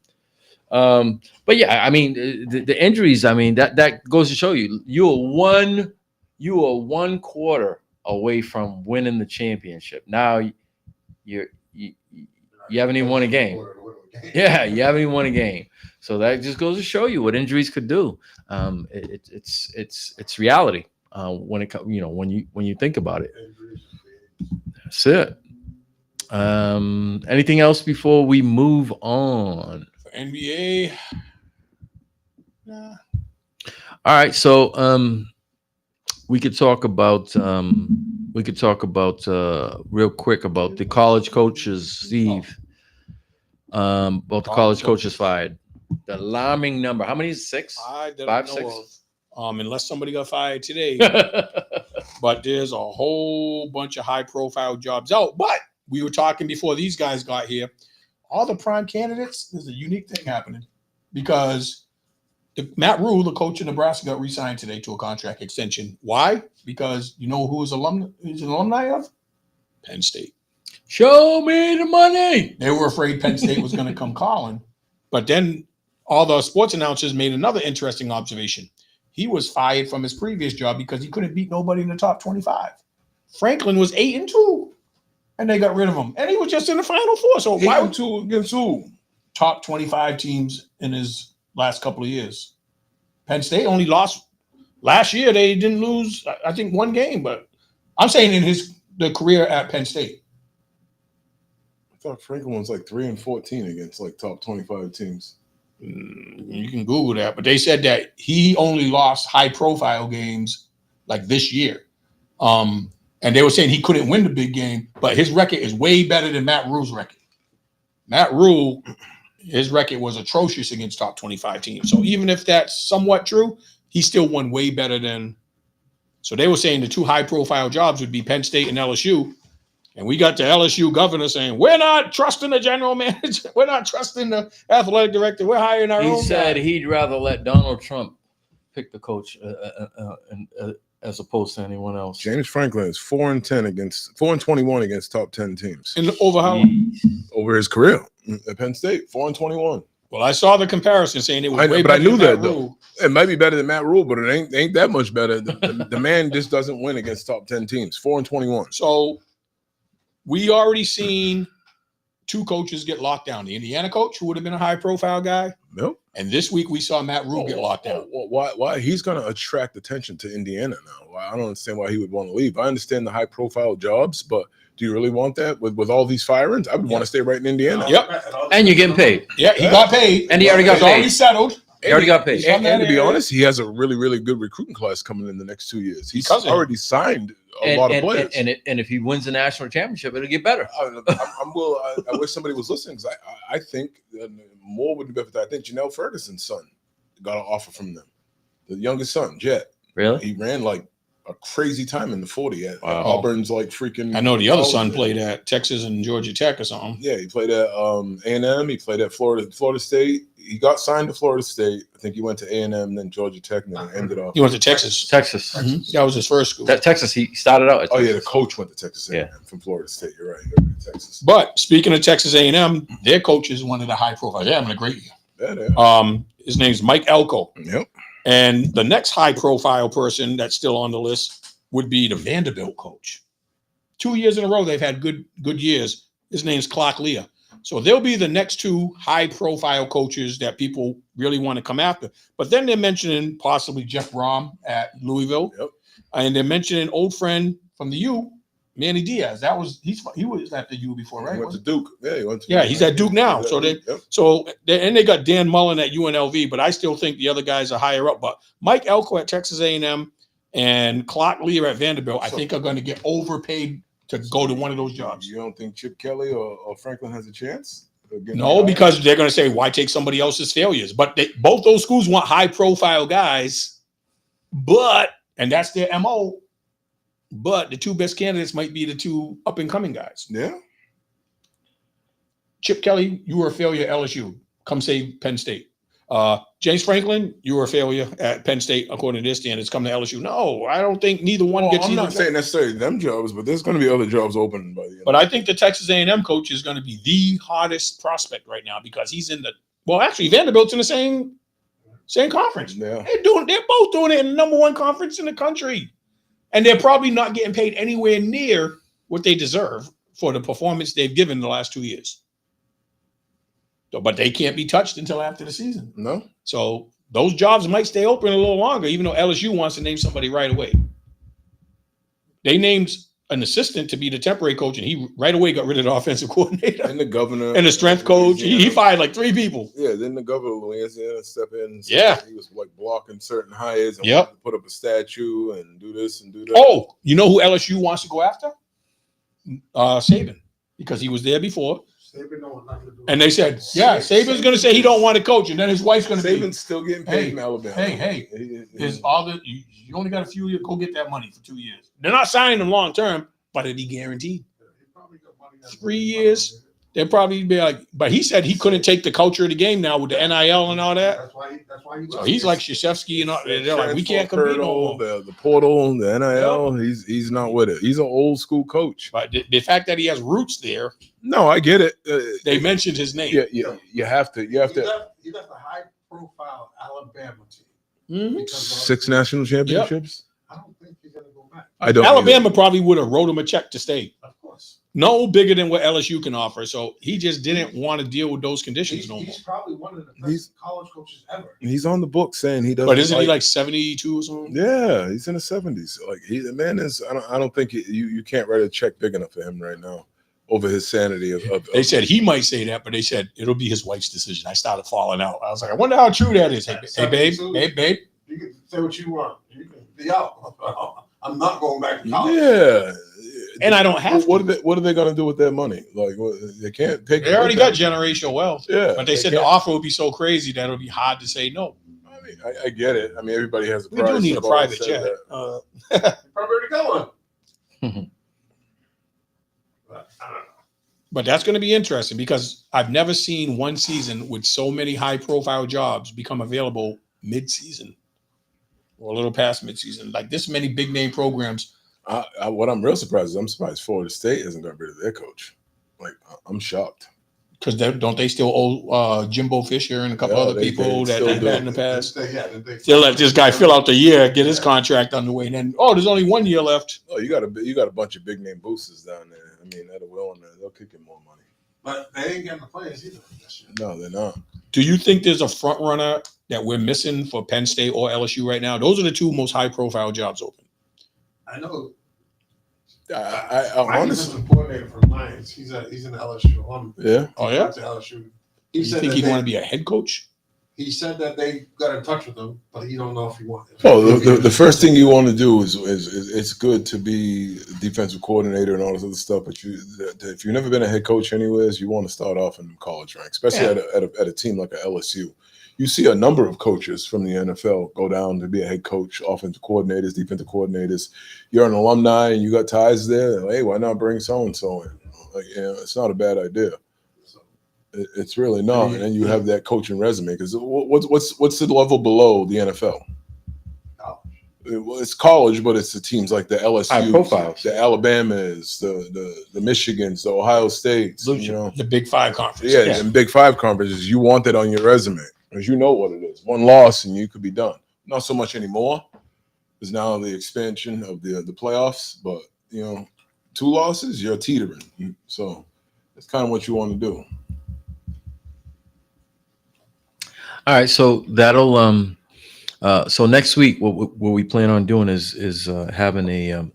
But yeah, I mean the injuries. I mean that goes to show you are one quarter away from winning the championship. Now you haven't even won a game. Yeah, you haven't even won a game. So that just goes to show you what injuries could do. It's reality when it comes. When you think about it. That's it. Anything else before we move on? For NBA. Nah. All right, so we could talk about real quick about the college coaches, Steve. About the college coaches fired. The alarming number. How many is 6? 5, 5, 6? unless somebody got fired today. But there's a whole bunch of high-profile jobs out. But we were talking before these guys got here. All the prime candidates, there's a unique thing happening because Matt Rule, the coach of Nebraska, got re-signed today to a contract extension. Why? Because you know who is an alumni of? Penn State. Show me the money. They were afraid Penn State was going to come calling. But then all the sports announcers made another interesting observation. He was fired from his previous job because he couldn't beat nobody in the top 25. Franklin was 8-2, and they got rid of him. And he was just in the Final Four. So 8-2 against who? Top 25 teams in his last couple of years. Penn State only lost last year. They didn't lose, I think, one game. But I'm saying in the career at Penn State. I thought Franklin was like 3-14 against like top 25 teams. You can Google that, but they said that he only lost high-profile games like this year. And they were saying he couldn't win the big game, but his record is way better than Matt Rule's record. Matt Rule, his record was atrocious against top 25 teams. So even if that's somewhat true, he still won way better than. So they were saying the two high-profile jobs would be Penn State and LSU. And we got the LSU governor saying, we're not trusting the general manager. We're not trusting the athletic director. We're hiring our own He said guy. he'd rather let Donald Trump pick the coach as opposed to anyone else. James Franklin is 4-21 against top 10 teams. And over how long? Over his career at Penn State, 4-21. Well, I saw the comparison saying it was way but I better knew than that Matt though. Rule. It might be better than Matt Rule, but it ain't that much better. The man just doesn't win against top 10 teams. 4-21. So we already seen two coaches get locked down. The Indiana coach, who would have been a high-profile guy. Nope. And this week we saw Matt Rule get locked down. Why? He's going to attract attention to Indiana now. I don't understand why he would want to leave. I understand the high-profile jobs, but do you really want that with all these firings? I would want to stay right in Indiana. Yep. And you're getting paid. Yeah, he got paid. And he already got He's paid. already settled. He already got paid. And to be honest, he has a really, really good recruiting class coming in the next 2 years. He's already signed a lot of players. And if he wins the national championship, it'll get better. I wish somebody was listening because I think more would be better. I think Janelle Ferguson's son got an offer from them. The youngest son, Jet. Really? He ran like a crazy time in the 40 at Wow. Auburn's like freaking. I know the other son played at Texas and Georgia Tech or something. Yeah, he played at A&M. He played at Florida State. He got signed to Florida State. I think he went to A&M, then Georgia Tech, and then ended off. He went to Texas. Texas. Mhm. That was his first school. Texas, he started out at Oh Texas. yeah, the coach went to Texas A&M from Florida State. You're right. He went to Texas. But speaking of Texas A&M, their coach is one of the high profile. They're having a great year. Yeah. His name's Mike Elko. Yep. And the next high profile person that's still on the list would be the Vanderbilt coach. 2 years in a row, they've had good years. His name's Clark Leah. So they'll be the next two high profile coaches that people really want to come after. But then they're mentioning possibly Jeff Brom at Louisville. Yep. And they're mentioning old friend from the U, Manny Diaz. He was at the U before, right? He went to Duke. Yeah, he went to Yeah, he's at Duke now. He's So at they, Duke, yep. and they got Dan Mullen at UNLV, but I still think the other guys are higher up. But Mike Elko at Texas A&M and Clark Leah at Vanderbilt, I think are going to get overpaid to go to one of those jobs. You don't think Chip Kelly or Franklin has a chance? No, because they're going to say, why take somebody else's failures? But both those schools want high-profile guys, and that's their MO. But the two best candidates might be the two up-and-coming guys. Yeah. Chip Kelly, you were a failure at LSU. Come save Penn State. James Franklin, you were a failure at Penn State, according to this standards. Come to LSU. No, I don't think neither one gets I'm either. not saying necessarily them jobs, but there's going to be other jobs open by the end. But I think the Texas A&M coach is going to be the hottest prospect right now because he's in actually Vanderbilt's in the same conference. Yeah. They're both doing it in the number one conference in the country. And they're probably not getting paid anywhere near what they deserve for the performance they've given the last 2 years. But they can't be touched until after the season. No. So those jobs might stay open a little longer, even though LSU wants to name somebody right away. They named an assistant to be the temporary coach, and he right away got rid of the offensive coordinator. And the governor. And the strength coach. He fired like 3 people. Yeah, then the governor of Louisiana step in. And Yeah. He was like blocking certain hires and Yep. wanted to put up a statue and do this and do that. Oh, you know who LSU wants to go after? Saban, because he was there before. Saban don't want nothing to do with And they said, yeah, Saban's going to say he don't want to coach, and then his wife's going to be. Saban's still getting paid from Alabama. Hey, is all the you only got a few years? Go get that money for 2 years. They're not signing him long term, but it'd be guaranteed. 3 years. They'd probably be like, but he said he couldn't take the culture of the game now with the NIL and all that. That's why So he's like Krzyzewski and all. They're like, we can't compete no more. The portal, the NIL. He's not with it. He's an old school coach. But the fact that he has roots there. No, I get it. They mentioned his name. Yeah, you have to. He left a high profile Alabama team. 6 national championships. I don't think he's gonna go back. I don't. Alabama probably would have wrote him a check to stay. Of course. No bigger than what LSU can offer. So he just didn't want to deal with those conditions no more. He's probably one of the best college coaches ever. He's on the book saying he doesn't. But isn't he like 72 or something? Yeah, he's in the 70s. Like the man is. I don't think you can't write a check big enough for him right now over his sanity. They said he might say that, but they said it'll be his wife's decision. I started falling out. I was like, I wonder how true that is. Hey, babe. You can say what you want. You can be out. I'm not going back to college. Yeah. And I don't have what are they going to do with their money? Like, they can't pick. They already got generational wealth. Yeah, but they said the offer would be so crazy that it'll be hard to say no. I mean, I get it. I mean, everybody has a we do need a private jet. Probably going. But that's going to be interesting because I've never seen one season with so many high-profile jobs become available mid-season or a little past mid-season. Like this many big-name programs. What I'm real surprised is I'm surprised Florida State hasn't got rid of their coach. Like, I'm shocked. Because don't they still owe Jimbo Fisher and a couple other people that they've had in the past? They'll let this guy fill out the year, get his contract underway, and then there's only 1 year left. Oh, you got a bunch of big name boosters down there. I mean, that are willing they'll kick in more money. But they ain't getting the players either. No, they're not. Do you think there's a front runner that we're missing for Penn State or LSU right now? Those are the two most high profile jobs open. I know. I honestly, coordinator for Lions. He's an LSU alum. Yeah. Oh yeah. To LSU. You think he'd want to be a head coach? He said that they got in touch with him, but he don't know if he wants. Oh, the first thing you want to do is it's good to be defensive coordinator and all this other stuff, but if you've never been a head coach anyways, you want to start off in college ranks, especially at a team like a LSU. You see a number of coaches from the NFL go down to be a head coach, offensive coordinators, defensive coordinators. You're an alumni and you got ties there. Hey, why not bring so-and-so in? Like, it's not a bad idea. It's really not. And then you have that coaching resume because what's the level below the NFL? Well, it's college, but it's the teams like the LSU, high profiles, the Alabamas, the Michigans, the Ohio States, the Big Five conferences. Yeah, and Big Five conferences. You want that on your resume because you know what it is. One loss and you could be done. Not so much anymore. There's now the expansion of the playoffs, but 2 losses, you're teetering. So that's kind of what you want to do. All right, so that'll so next week what we plan on doing is having a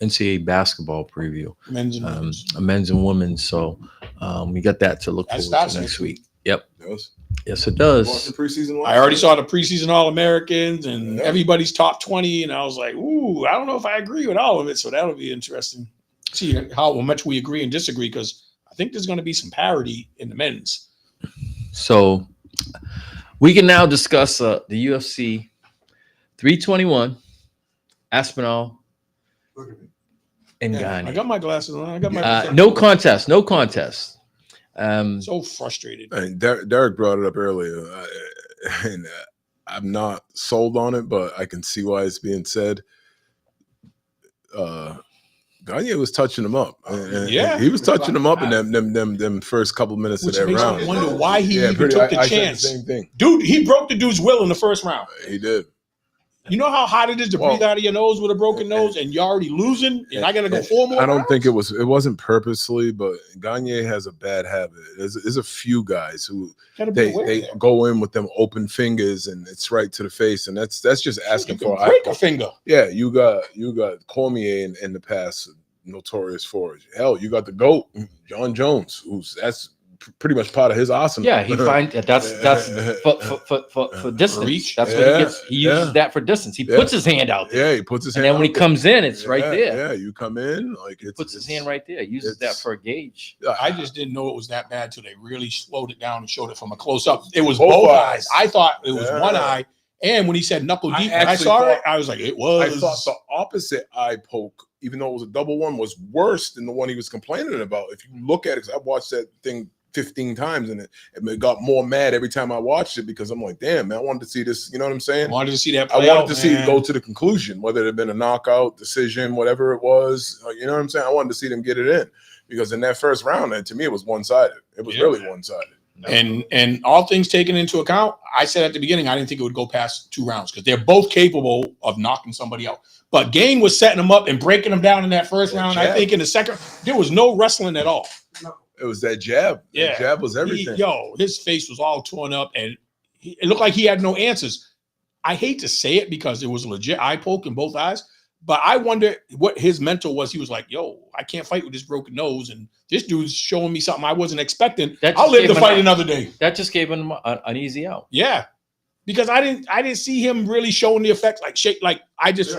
NCAA basketball preview, men's and women's. Men's and women's. So we got that to look forward to next week. Yep. Yes, it does. The preseason I already saw the preseason All-Americans and everybody's top 20, and I was like, ooh, I don't know if I agree with all of it. So that'll be interesting. See how much we agree and disagree, because I think there's going to be some parity in the men's. So we can now discuss the UFC 321, Aspinall, and Gane. I got my glasses on. I got my no contest. So frustrated. And Derek brought it up earlier, and I'm not sold on it, but I can see why it's being said. Gagne was touching him up. And he was touching him up in them first couple minutes of that round. Makes me wonder why he even took the chance. Same thing. Dude, he broke the dude's will in the first round. He did. You know how hard it is to breathe out of your nose with a broken nose, and you're already losing, and I got to go 4 more I don't rounds? think it wasn't purposely, but Gagne has a bad habit. There's a few guys who they go in with them open fingers, and it's right to the face, and that's just asking for break a finger. Yeah, you got Cormier in the past, notorious for it. Hell, you got the GOAT, John Jones, that's pretty much part of his awesome. Yeah, he finds that's for distance. Reach. That's what he gets. He uses that for distance. He puts his hand out there. Yeah, he puts his and hand. then when he comes in, it's right there. Yeah, you come in like He puts his hand right there. Uses that for a gauge. I just didn't know it was that bad till they really slowed it down and showed it from a close up. It was both eyes. I thought it was one eye. And when he said knuckle deep, when I saw it, I was like, it was. I thought the opposite eye poke, even though it was a double one, was worse than the one he was complaining about. If you look at it, 'cause I watched that thing 15 times and it got more mad every time I watched it because I'm like, damn, man, I wanted to see this. You know what I'm saying? I wanted to see that. I wanted to see it go to the conclusion, whether it had been a knockout decision, whatever it was. You know what I'm saying? I wanted to see them get it in because in that first round, to me, it was one-sided. It was really one-sided. And all things taken into account, I said at the beginning, I didn't think it would go past 2 rounds because they're both capable of knocking somebody out. But Gain was setting them up and breaking them down in that first round. I think in the second, there was no wrestling at all. It was that jab. Yeah, that jab was everything. His face was all torn up, and it looked like he had no answers. I hate to say it because it was a legit eye poke in both eyes, but I wonder what his mental was. He was like, "Yo, I can't fight with this broken nose, and this dude's showing me something I wasn't expecting. I'll live to fight another day." That just gave him an easy out. Yeah, because I didn't see him really showing the effects like shake. Like I just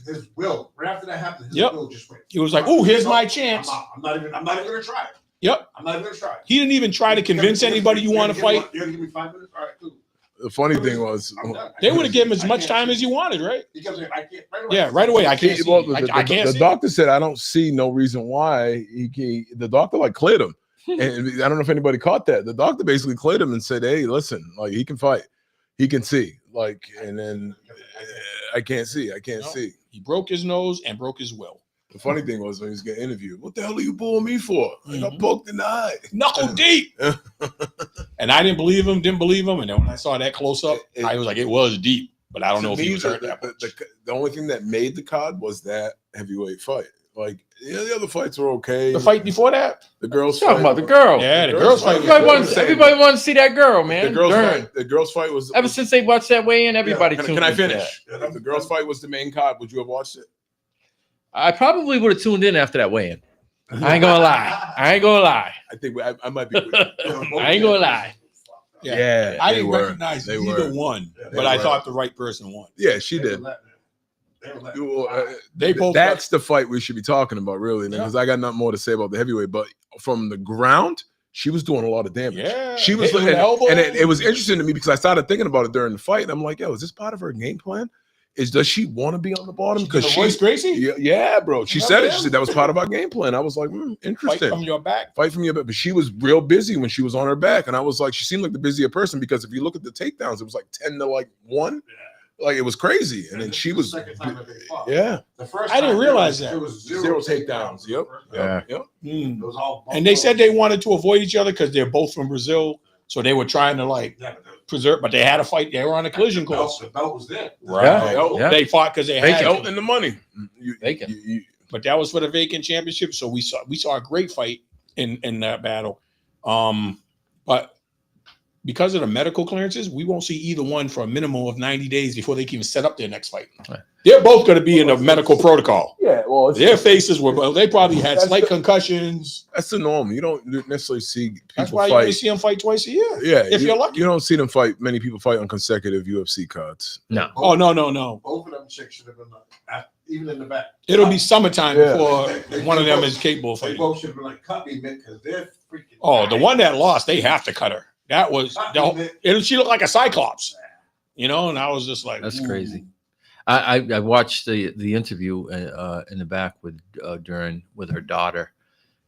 his will right after that happened. His will just went. He was like, "Oh, here's my chance." I'm not even gonna try it. Yep. I'm not even gonna try it. He didn't even try to convince anybody you want to fight. You're gonna give me 5 minutes? All right, cool. The funny thing was, they would have given him as much time as you wanted, right? Because I can't. Right away. I can't. The doctor said, "I don't see no reason why." The doctor like cleared him, and I don't know if anybody caught that. The doctor basically cleared him and said, "Hey, listen, like he can fight, he can see, like, and then I can't see, see." He broke his nose and broke his will. The funny thing was when he was getting interviewed, what the hell are you bulling me for? I got poked in the eye. Knuckle deep. And I didn't believe him. And then when I saw that close up, I was like, it was deep. But I don't know if he was hurt that much. The only thing that made the card was that heavyweight fight. Like, the other fights were okay. The fight before that? The girls talking about the girl. Yeah, the girls fight. Everybody wanted to see that girl, man. The girls fight was ever since they watched that weigh-in, everybody tuned in. Can I finish? If the girls fight was the main card, would you have watched it? I probably would have tuned in after that weigh-in. I ain't gonna lie. I think I might be. I ain't gonna lie. Yeah, I didn't recognize either one, but I thought the right person won. Yeah, she did. They both. That's the fight we should be talking about, really, because I got nothing more to say about the heavyweight. But from the ground, she was doing a lot of damage. Yeah, she was, and it was interesting to me because I started thinking about it during the fight, and I'm like, yo, is this part of her game plan? Does she want to be on the bottom? Because she's Gracie. Yeah, bro. She said it. She said that was part of our game plan. I was like, interesting. Fight from your back. Fight from your back. But she was real busy when she was on her back, and I was like, she seemed like the busier person because if you look at the takedowns, it was like 10 to like 1. Like it was crazy, and then she was. The first I didn't realize that it was zero takedowns. Yep. It was all. And they said they wanted to avoid each other because they're both from Brazil, so they were trying to like preserve. But they had a fight. They were on a collision course. The belt was there. Right. Yeah. They fought because they had belt and the money. But that was for the vacant championship. So we saw a great fight in that battle. But because of the medical clearances, we won't see either one for a minimum of 90 days before they can even set up their next fight. They're both going to be in a medical protocol. Yeah, well, their faces were. They probably had slight concussions. That's the norm. You don't necessarily see people That's why fight. you only see them fight twice a year. Yeah, if you're lucky. You don't see them fight. Many people fight on consecutive UFC cards. No. Oh no. Both of them chicks should have been like, even in the back. It'll be summertime before one of them is capable of fighting. They both should have been like, cut me, man, because they're freaking. Oh, the one that lost, they have to cut her. That was she looked like a cyclops, and I was just like, that's crazy. I watched the interview in the back with with her daughter,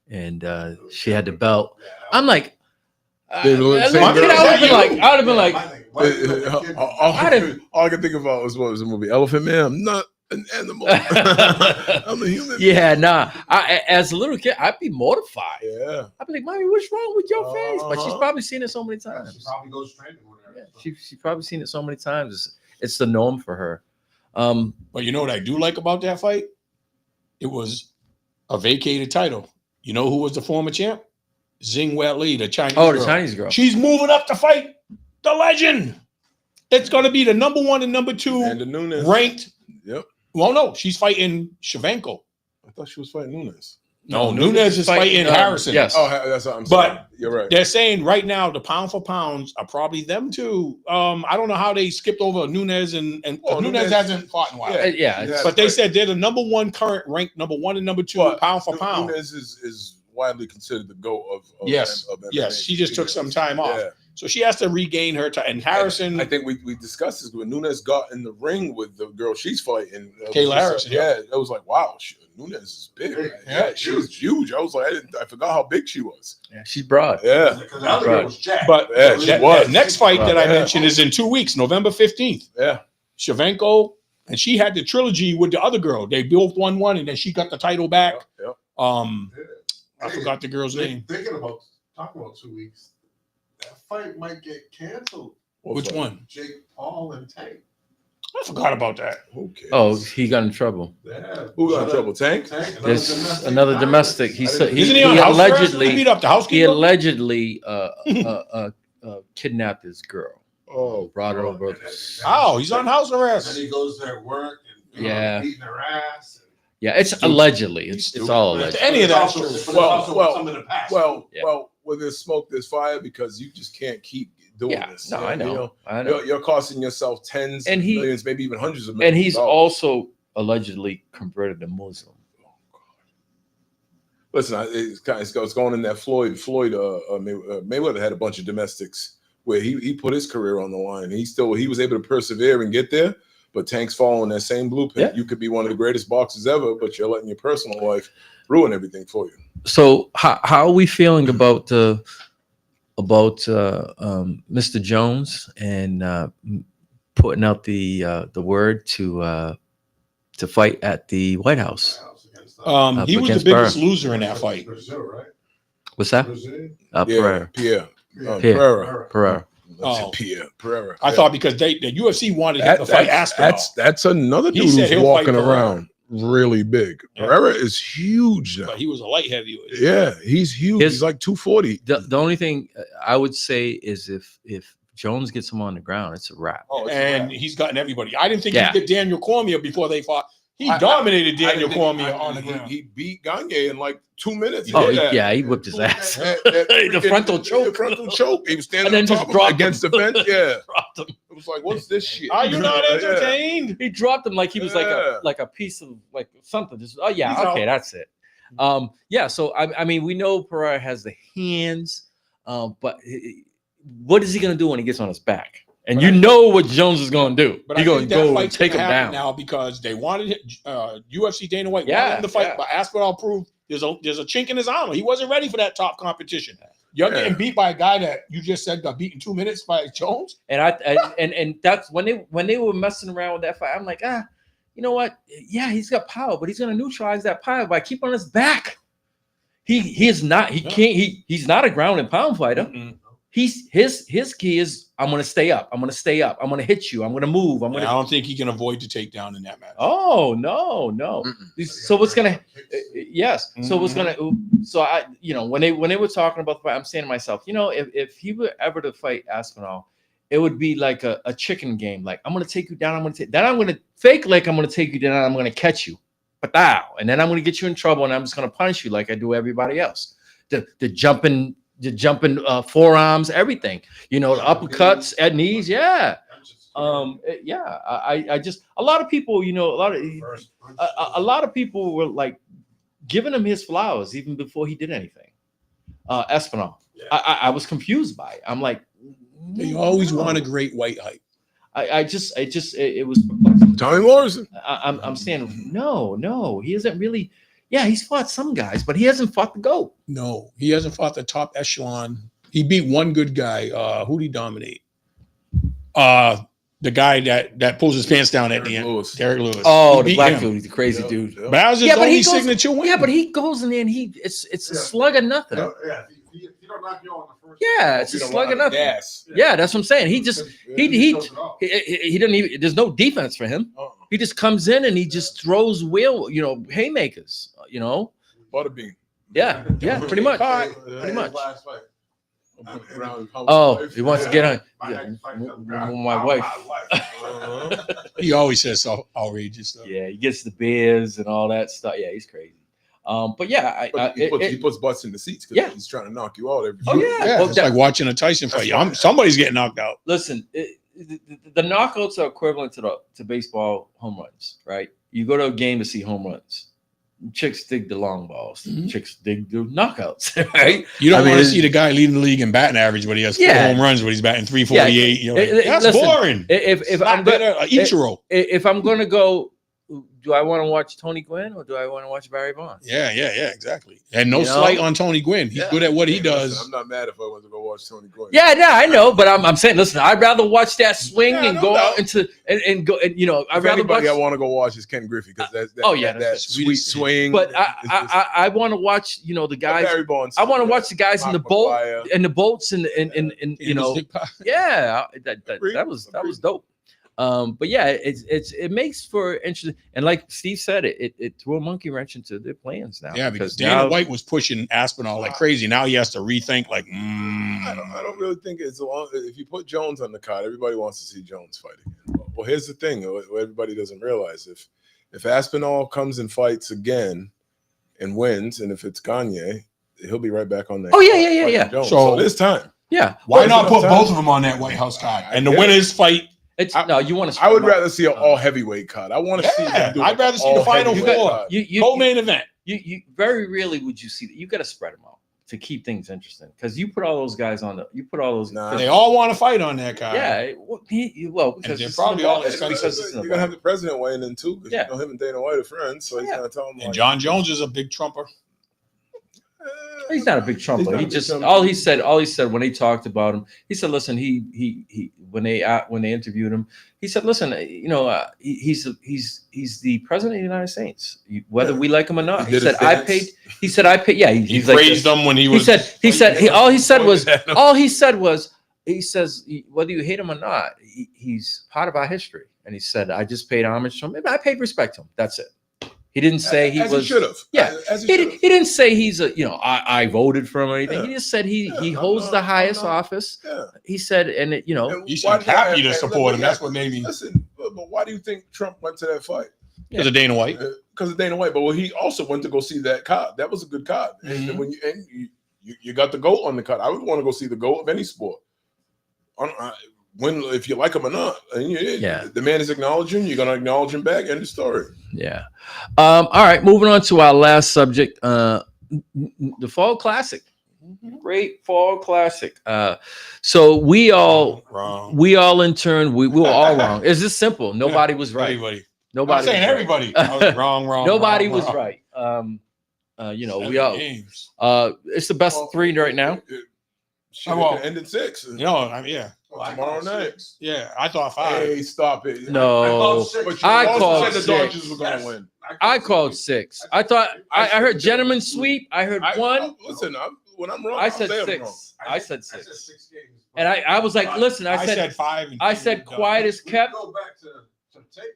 and she had the belt. I'm like, I would have been like, all I could think about was what was the movie Elephant Man. I'm not an animal. I'm a human. Yeah, nah. As a little kid, I'd be mortified. Yeah, I'd be like, "Mommy, what's wrong with your face?" But she's probably seen it so many times. She probably goes training with her. Yeah, she's probably seen it so many times. It's the norm for her. But you know what I do like about that fight? It was a vacated title. You know who was the former champ? Zhang Weili, the Chinese girl. The Chinese girl. She's moving up to fight the legend. It's going to be the number 1 and number 2 and the Nunes ranked. Yep. Well, no, she's fighting Shevchenko. I thought she was fighting Nunes. No, Nunes is fighting Harrison. Yes. Oh, that's what I'm saying. But you're right. they're saying right now the pound for pounds are probably them two. I don't know how they skipped over Nunes and Nunes hasn't fought in a while. But they said they're the number one current ranked number one and number two pound for pound. Nunes is widely considered the GOAT of yes. of MMA. Yes, she just took some time off. Yeah. So she has to regain her time. And Harrison, I think we discussed this when Nunes got in the ring with the girl she's fighting, Kayla Harrison. Yeah, it was like, wow, Nunes is big. Right? Yeah, she was huge. I was like, I forgot how big she was. Yeah, she's broad. Yeah, Because the other girl was jacked. but she was. that next fight that I mentioned is in 2 weeks, November 15th. Yeah, Shevchenko, and she had the trilogy with the other girl. They both won one, and then she got the title back. Yeah. I forgot the girl's name. Talking about 2 weeks, that fight might get canceled. Which one? Jake Paul and Tank. I forgot about that. Okay. Oh, he got in trouble. Yeah. Who got in trouble? Tank? There's another domestic. Isn't he on house arrest? He beat up the housekeeper? He allegedly kidnapped his girl. Oh, brought her over. Oh, he's on house arrest. And then he goes there at work and beating her ass. Yeah, it's allegedly. It's all alleged. Any of that. Well, where there's smoke, there's fire, because you just can't keep doing this. No, I know. You know, I know. You're costing yourself tens of millions, maybe even hundreds of And millions. he's also allegedly converted to Muslim. Listen, it's going in that Floyd Mayweather had a bunch of domestics where he put his career on the line. He was able to persevere and get there. But Tank's following that same blueprint. Yeah. You could be one of the greatest boxers ever, but you're letting your personal life ruin everything for you. So how are we feeling about Mr. Jones and putting out the word to fight at the White House? He was the biggest loser in that fight. What's that? Pereira. Pereira. Pereira. I thought because the UFC wanted him to fight Aspinall. That's another dude who's walking around really big. Pereira is huge now. But he was a light heavyweight. Yeah, he's huge. He's like 240. The only thing I would say is if Jones gets him on the ground, it's a wrap. And he's gotten everybody. I didn't think he'd get Daniel Cormier before they fought. He dominated Daniel Cormier on the ground. He beat Gagne in like 2 minutes. He whipped his ass. The frontal choke. The frontal choke. He was standing and then on top just dropped against the fence. Yeah. Dropped him. It was like, what's this shit? Are you not entertained? He dropped him like he was like a piece of like something. Just that's it. So I mean, we know Pereira has the hands, but what is he gonna do when he gets on his back? And you know what Jones is going to do. But He's going to go and take him down now because they wanted UFC Dana White wanted him to fight. But Aspinall proved there's a chink in his armor. He wasn't ready for that top competition. You're getting beat by a guy that you just said got beat in 2 minutes by Jones. And and that's when they were messing around with that fight. I'm like, you know what? Yeah, he's got power, but he's going to neutralize that power by keeping on his back. He's not a ground and pound fighter. Mm-mm. His key is I'm going to stay up. I'm going to stay up. I'm going to hit you. I'm going to move. I don't think he can avoid the takedown in that match. Oh, no. Mm-mm. So what's going to yes. Mm-hmm. So what's going to so I when they were talking about the fight, I'm saying to myself, if he were ever to fight Aspinall, it would be like a chicken game. Like I'm going to take you down. I'm going to fake like I'm going to take you down. I'm going to catch you. And then I'm going to get you in trouble and I'm just going to punish you like I do everybody else. The jumping forearms, everything, the uppercuts at knees. Yeah. I just, a lot of people, a lot of people were like giving him his flowers even before he did anything. Espinal. Yeah. I was confused by it. I'm like, they always want a great white hype. It was Tommy Morrison. I'm saying, no, he isn't really. Yeah, he's fought some guys, but he hasn't fought the GOAT. No, he hasn't fought the top echelon. He beat one good guy. Who did he dominate? The guy that pulls his pants down at the end. Derek Lewis. Oh, the black dude. He's a crazy dude. But that was his only signature win. Yeah, but he goes in there and it's a slug of nothing. If you don't knock you on the first. Yeah, it's a slug of nothing. Yeah, that's what I'm saying. He just he doesn't even. There's no defense for him. He just comes in and he just throws haymakers. Butterbean. Yeah, pretty much. Pretty much. Oh, he wants to get on my wife. He always says so outrageous stuff. Yeah, he gets the beers and all that stuff. Yeah, he's crazy. But yeah, he puts butts in the seats because he's trying to knock you out every. Oh yeah, It's like watching a Tyson fight. Somebody's getting knocked out. Listen, the knockouts are equivalent to baseball home runs, right? You go to a game to see home runs. Chicks dig the long balls. Chicks dig the knockouts, right? You don't want to see the guy leading the league in batting average, but he has 4 home runs, but he's batting 348. You're like, that's boring. If I'm Ichiro. If I'm going to go, do I want to watch Tony Gwynn or do I want to watch Barry Bonds? Yeah, exactly. And no slight on Tony Gwynn. He's good at what he does. Listen, I'm not mad if I want to go watch Tony Gwynn. Yeah, no, I know, but I'm saying, listen, I'd rather watch that swing and go out into and go and I'd rather watch. I want to go watch is Ken Griffey because that sweet swing. But I want to watch the guys. Barry Bonds. I want to watch the guys in the boat and the boats and that was dope. But yeah, it makes for interesting, and like Steve said, it threw a monkey wrench into their plans now. Yeah, because Dana White was pushing Aspinall like crazy. Now he has to rethink. Like, I don't really think it's long. If you put Jones on the card, everybody wants to see Jones fight again. Well, here's the thing: what everybody doesn't realize if Aspinall comes and fights again and wins, and if it's Gagne, he'll be right back on that. Oh yeah. So this time, why not put both of them on that White House card and the winners fight? You want to. I would rather see an all heavyweight card. I want to see. I'd rather see the final 4. Co-main event. You very rarely would you see that. You got to spread them out to keep things interesting because you put all those guys on the. You put all those. They all want to fight on that card. Yeah. Because they're probably all. You're gonna have the president weighing in too because him and Dana White are friends, so he's gonna tell him. And John Jones is a big trumper. He's not a big trumper. He just all he said when they talked about him. He said, "Listen, he when they interviewed him, he said, listen, he's the president of the United States, whether we like him or not." He said, "I paid." He said, "I paid." Yeah, he praised them when he was. He said all he said was he says whether you hate him or not, he's part of our history. And he said, "I just paid homage to him. I paid respect to him. That's it." He didn't say he was. Should have. Yeah, he didn't say he's a. I voted for him or anything. Yeah. He just said he holds the highest office. Yeah. He said, and you should be happy to support him. That's what made me. Listen, but why do you think Trump went to that fight? Because of Dana White. Because of Dana White, but he also went to go see that card. That was a good card. Mm-hmm. And when you got the GOAT on the card, I would want to go see the GOAT of any sport. If you like him or not, and the man is acknowledging, you're gonna acknowledge him back. End of story. Yeah. All right. Moving on to our last subject, the Fall Classic. Great Fall Classic. So we all in turn we were all wrong. It's just simple. Nobody was right. Everybody. Nobody. I'm saying everybody. I was wrong. Nobody was right. We all. It's the best of 3 right now. It ended 6. Yeah. Tomorrow night. Yeah, I thought 5. Hey, stop it. No, I called 6. The Dodgers were going to win. I called 6. I thought I heard gentleman sweep. I heard 1. Listen, when I'm wrong, I said 6. I said 6. And I was like, listen, I said 5. I said quiet as kept.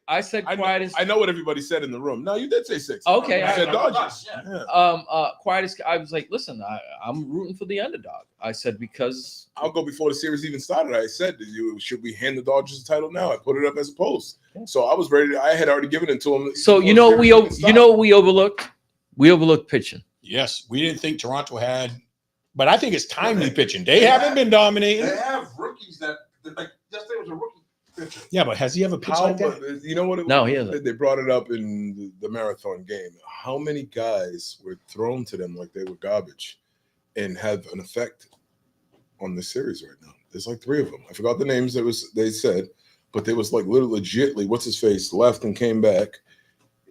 I said quiet as. I know what everybody said in the room. No, you did say 6. Okay, I said Dodgers. Quiet as. I was like, listen, I'm rooting for the underdog. I said because I'll go before the series even started. I said, should we hand the Dodgers the title now? I put it up as a post. So I was ready. I had already given it to him. So we overlooked. We overlooked pitching. Yes, we didn't think Toronto had, but I think it's timely pitching. They haven't been dominating. They have rookies that like yesterday was a rookie. Pitcher. Yeah, but has he ever pitched like that? You know what? No, he hasn't. They brought it up in the marathon game. How many guys were thrown to them like they were garbage and have an effect on the series right now? There's like 3 of them. I forgot the names they said, but there was like legitly, what's his face, left and came back.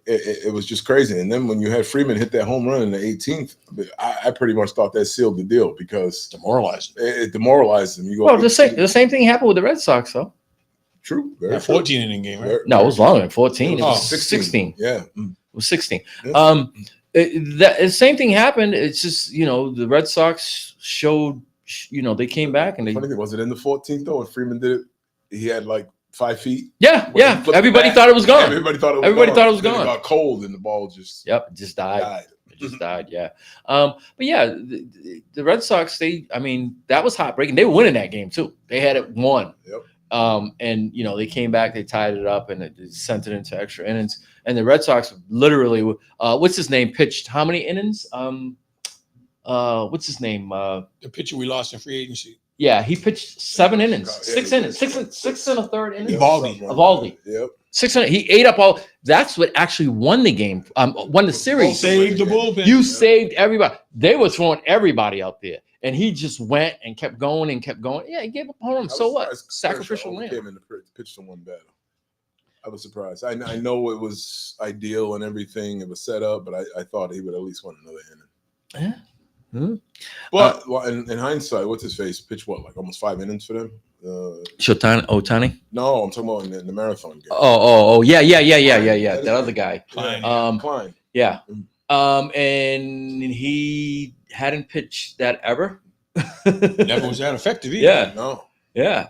It was just crazy. And then when you had Freeman hit that home run in the 18th, I pretty much thought that sealed the deal because it demoralized them. The same thing happened with the Red Sox, though. True. 14 inning game, right? No, it was longer than 14. It was 16. Yeah. It was 16. Yeah. The same thing happened. It's just, the Red Sox showed, they came back and funny thing, was it in the 14th though? When Freeman did it, he had like 5 feet. Yeah. Everybody thought it was gone. Everybody thought it was gone. It got cold and the ball just died. It just died. Yeah. But yeah, the Red Sox, that was heartbreaking. They were winning that game too. They had it won. Yep. And they came back, they tied it up, and it sent it into extra innings. And the Red Sox literally, what's his name, pitched how many innings? What's his name? The pitcher we lost in free agency. Yeah, he pitched 7 innings, 6 innings, six and a third innings. Evaldi. Yep. 6 innings. He ate up all. That's what actually won the game. Won the series. Saved the bullpen. You saved everybody. They were throwing everybody out there, and he just went and kept going and kept going. Yeah, he gave up home. So what? Sacrificial lamb. Came in to pitch to one batter. I was surprised. I know it was ideal and everything. It was set up, but I thought he would at least win another inning. Yeah. Mm-hmm. But in hindsight, what's his face? Pitch what, like almost 5 innings for them? Otani? No, I'm talking about in the marathon game. Oh, yeah. That other guy. Klein. Yeah. And he hadn't pitched that ever. Never was that effective either. Yeah. No. Yeah.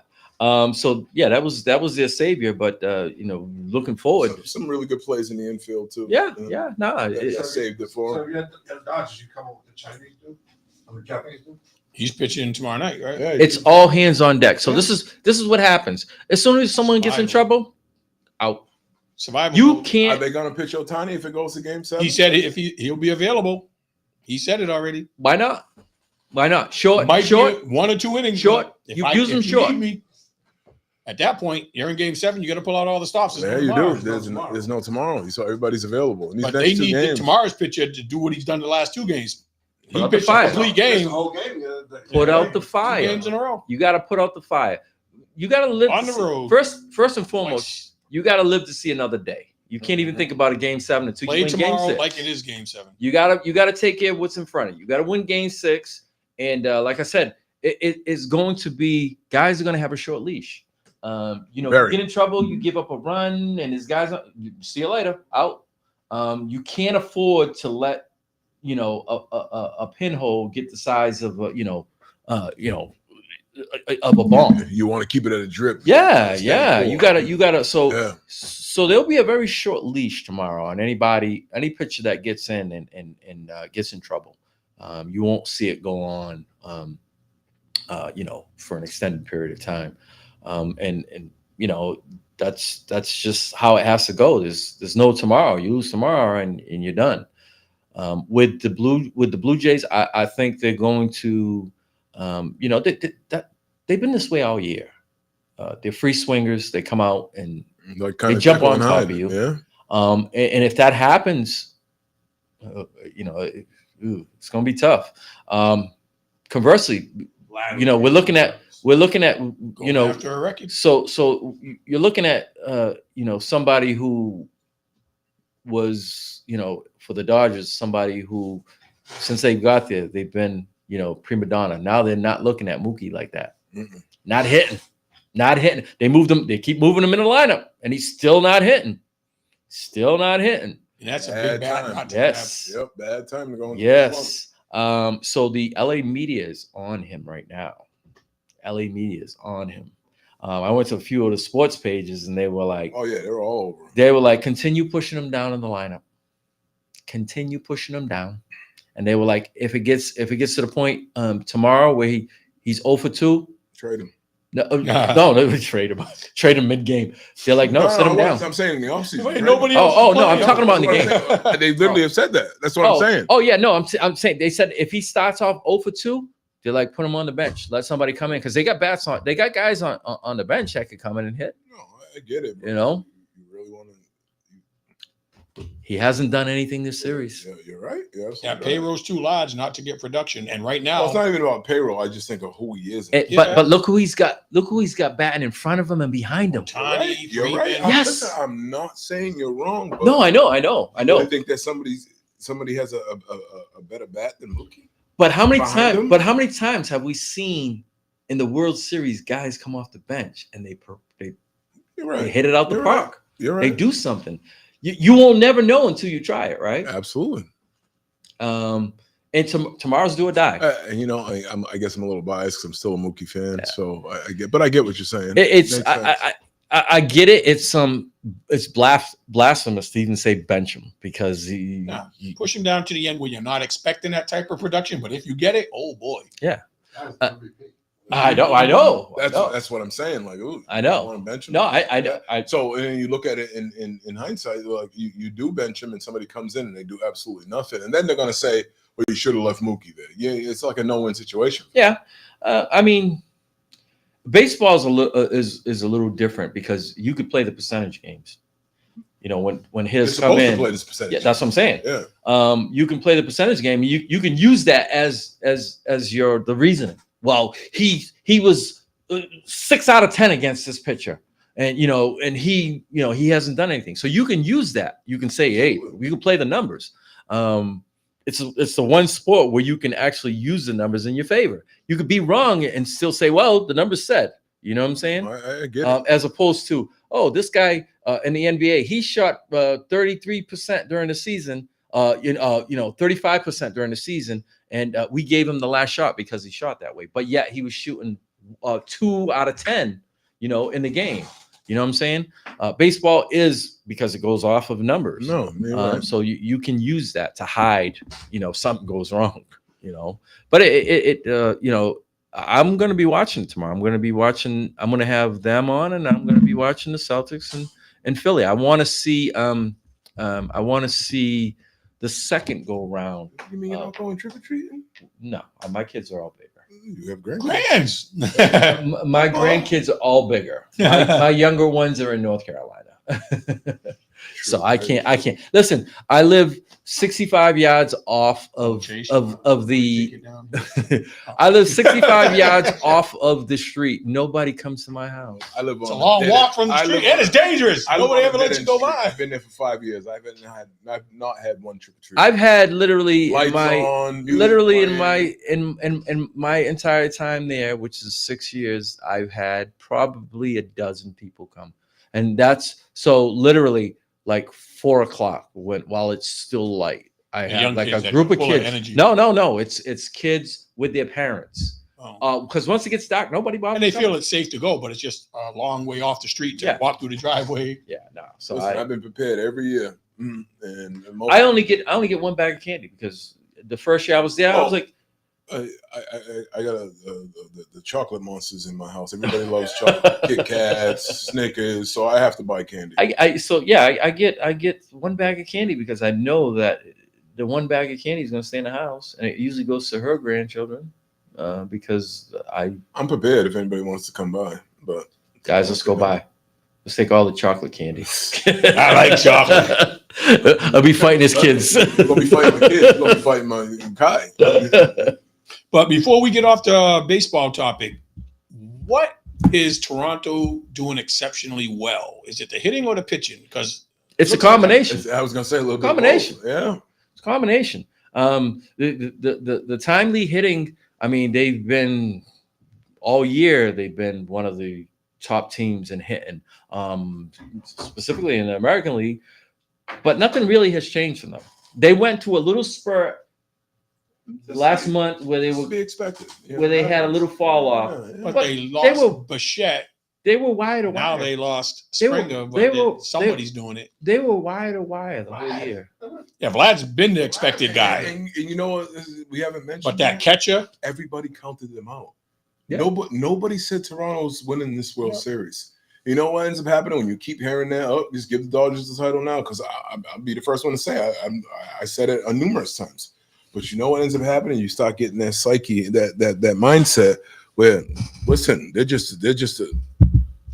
So yeah, that was their savior. But looking forward, some really good plays in the infield too. Yeah. That saved it for So him. you had the Dodgers, you come up with the Chinese dude? Or the Japanese dude? He's pitching tomorrow night, right? Yeah, it's all hands on deck. So this is what happens. As soon as someone gets in trouble, out. Survival. You Are can't. they gonna pitch Otani if it goes to Game 7? He said if he'll be available. He said it already. Why not? Why not? Short. Might Short. be 1 or 2 innings. Short. If You use them short. need me, at that point, you're in Game 7. You got to pull out all the stops. Yeah, you do. There's no tomorrow. So everybody's available. But they need tomorrow's pitcher to do what he's done the last 2 games. He out the pitched a fire. complete That's game. the whole game. Put out the fire. 2 games in a row. You got to put out the fire. You got to live On the road. First and foremost, you got to live to see another day. You can't even think about a Game 7 until Play you win Game tomorrow 6. like it is Game 7. You gotta take care of what's in front of you. You gotta win Game 6, and like I said, it's going to be guys are going to have a short leash. You get in trouble, you give up a run, and his guys see you later, out. You can't afford to let a pinhole get the size of of a bomb. You want to keep it at a drip. Yeah. You gotta. Yeah. So there'll be a very short leash tomorrow on any pitcher that gets in and gets in trouble. You won't see it go on, for an extended period of time. And that's just how it has to go. There's no tomorrow. You lose tomorrow and you're done. With the Blue Jays, I think they're going to, they've been this way all year. They're free swingers. They come out and they jump on top of you. Yeah. And if that happens, it's going to be tough. Conversely, we're looking at after a record. So you're looking at somebody who was for the Dodgers, somebody who since they got there they've been prima donna. Now they're not looking at Mookie like that. Mm-mm. Not hitting. They moved him. They keep moving him in the lineup, and he's still not hitting. And that's a big bad time. Yes. Yep. Bad time to go. Yes. So the LA media is on him right now. LA media is on him. I went to a few of the sports pages, and they were like, "Oh yeah, they're all over." They were like, "Continue pushing him down in the lineup. Continue pushing him down." And they were like, "If it gets to the point tomorrow where he's 0 for 2, trade him." No, trade him. Trade him mid-game. They're like, no, set him down. I'm saying in the offseason. Wait, nobody else. No, I'm talking about in the game. They literally have said that. That's what I'm saying. Oh yeah, no, I'm saying they said if he starts off 0 for 2, they're like, put him on the bench. Let somebody come in because they got bats on. They got guys on the bench that could come in and hit. No, I get it. You know, you really want to. He hasn't done anything this series. Yeah, you're right. Yeah, payroll's too large not to get production, and right now it's not even about payroll. I just think of who he is. But look who he's got. Look who he's got batting in front of him and behind him. You're right. Yes. I'm not saying you're wrong. But no, I know. I think that somebody has a better bat than Mookie. But how many times? But how many times have we seen in the World Series guys come off the bench and they hit it out the park? You're right. They do something. You won't never know until you try it, right? Absolutely. And tomorrow's do or die. I guess I'm a little biased because I'm still a Mookie fan. Yeah. So I get what you're saying. I get it. It's blasphemous to even say bench him because push him down to the end where you're not expecting that type of production. But if you get it, oh boy, yeah. I know. That's what I'm saying. Like, ooh, I know. You want to bench him? No, I So and you look at it in hindsight, like you do bench him, and somebody comes in and they do absolutely nothing, and then they're gonna say, "Well, you should have left Mookie there." Yeah, it's like a no-win situation. Yeah, I mean, baseball is a little different because you could play the percentage games. You know, when his come in, to play this percentage. Yeah, that's what I'm saying. Yeah. You can play the percentage game. You can use that as the reasoning. Well, he was 6 out of 10 against this pitcher, and he hasn't done anything. So you can use that. You can say, hey, we can play the numbers. It's the one sport where you can actually use the numbers in your favor. You could be wrong and still say, well, the numbers said. You know what I'm saying? I get it. As opposed to, this guy in the NBA, he shot 33% during the season. 35% during the season, and we gave him the last shot because he shot that way. But yet he was shooting 2 out of 10, in the game. You know what I'm saying? Baseball is because it goes off of numbers. No, right. So you can use that to hide, something goes wrong. But I'm going to be watching tomorrow. I'm going to have them on, and I'm going to be watching the Celtics and Philly. I want to see the second go round. You mean you're not going trick or treating? No, my kids are all bigger. You have grands. My grandkids are all bigger. My younger ones are in North Carolina. So I can't listen. I live 65 yards off of the. I live 65 yards off of the street. Nobody comes to my house. I live on it's a long walk from the street, and it's dangerous. Nobody ever lets you go by. I've been there for 5 years. I've not had one trick or treat. I've had literally Lights on, music in my entire time there, which is 6 years, I've had probably a dozen people come, and that's so literally. Like 4 o'clock while it's still light. I have like a group of kids. No. It's kids with their parents. Because once it gets dark, nobody bothers. And they feel it's safe to go, but it's just a long way off the street to walk through the driveway. Yeah, no. So listen, I've been prepared every year. And I only get one bag of candy because the first year I was there, I was like, I got the chocolate monsters in my house. Everybody loves chocolate, Kit Kats, Snickers, so I have to buy candy. I get one bag of candy because I know that the one bag of candy is going to stay in the house, and it usually goes to her grandchildren because I'm prepared if anybody wants to come by. But guys, let's go by. Let's take all the chocolate candy. I like chocolate. I'll be fighting his kids. You're gonna be fighting the kids. You're gonna be fighting my Kai. But before we get off the baseball topic, what is Toronto doing exceptionally well? Is it the hitting or the pitching? Because it's a combination. I was gonna say a little combination. Bit. Yeah, it's a combination. The timely hitting. I mean, they've been all year. They've been one of the top teams in hitting, specifically in the American League. But nothing really has changed from them. They went to a little spurt last month where they were be expected, where they had a little fall off. But they lost Bichette. They were wire to wire. Now they lost Springer, but somebody's doing it. They were wire to wire the whole year. Yeah, Vlad's been the expected guy. And you know what? We haven't mentioned. But that catcher, everybody counted them out. Yeah. Nobody said Toronto's winning this World Series. You know what ends up happening when you keep hearing that? Just give the Dodgers the title now, because I'll be the first one to say I said it numerous times. But you know what ends up happening? You start getting that psyche, that mindset where, listen, they're just the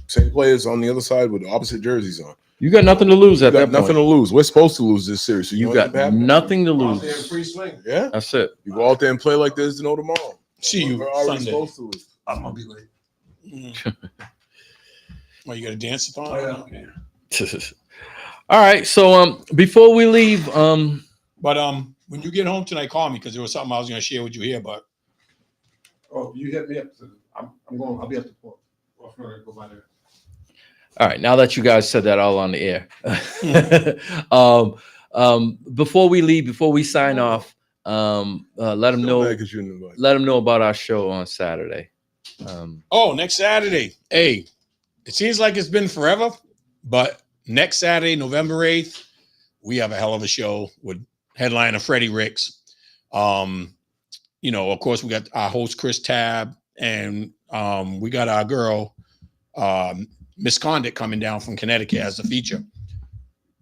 same players on the other side with opposite jerseys on. You got nothing to lose at that point. Nothing to lose. We're supposed to lose this series. So you got nothing to lose. Out there in free swing. Yeah, that's it. You go out there and play like there's no tomorrow. See you We're already Sunday. supposed to lose. I'm gonna be late. Well, you got to dance a thon? Okay. All right. So before we leave, but when you get home tonight, call me because there was something I was going to share with you here. But you hit me up. I'm going. I'll be at the port. I'm going to go by there. All right. Now that you guys said that all on the air, before we leave, before we sign off, let them know. Let them know about our show on Saturday. Next Saturday. Hey, it seems like it's been forever, but next Saturday, November 8th, we have a hell of a show with headliner Freddie Ricks. Of course, we got our host Chris Tabb, and we got our girl Miss Condit coming down from Connecticut as a feature.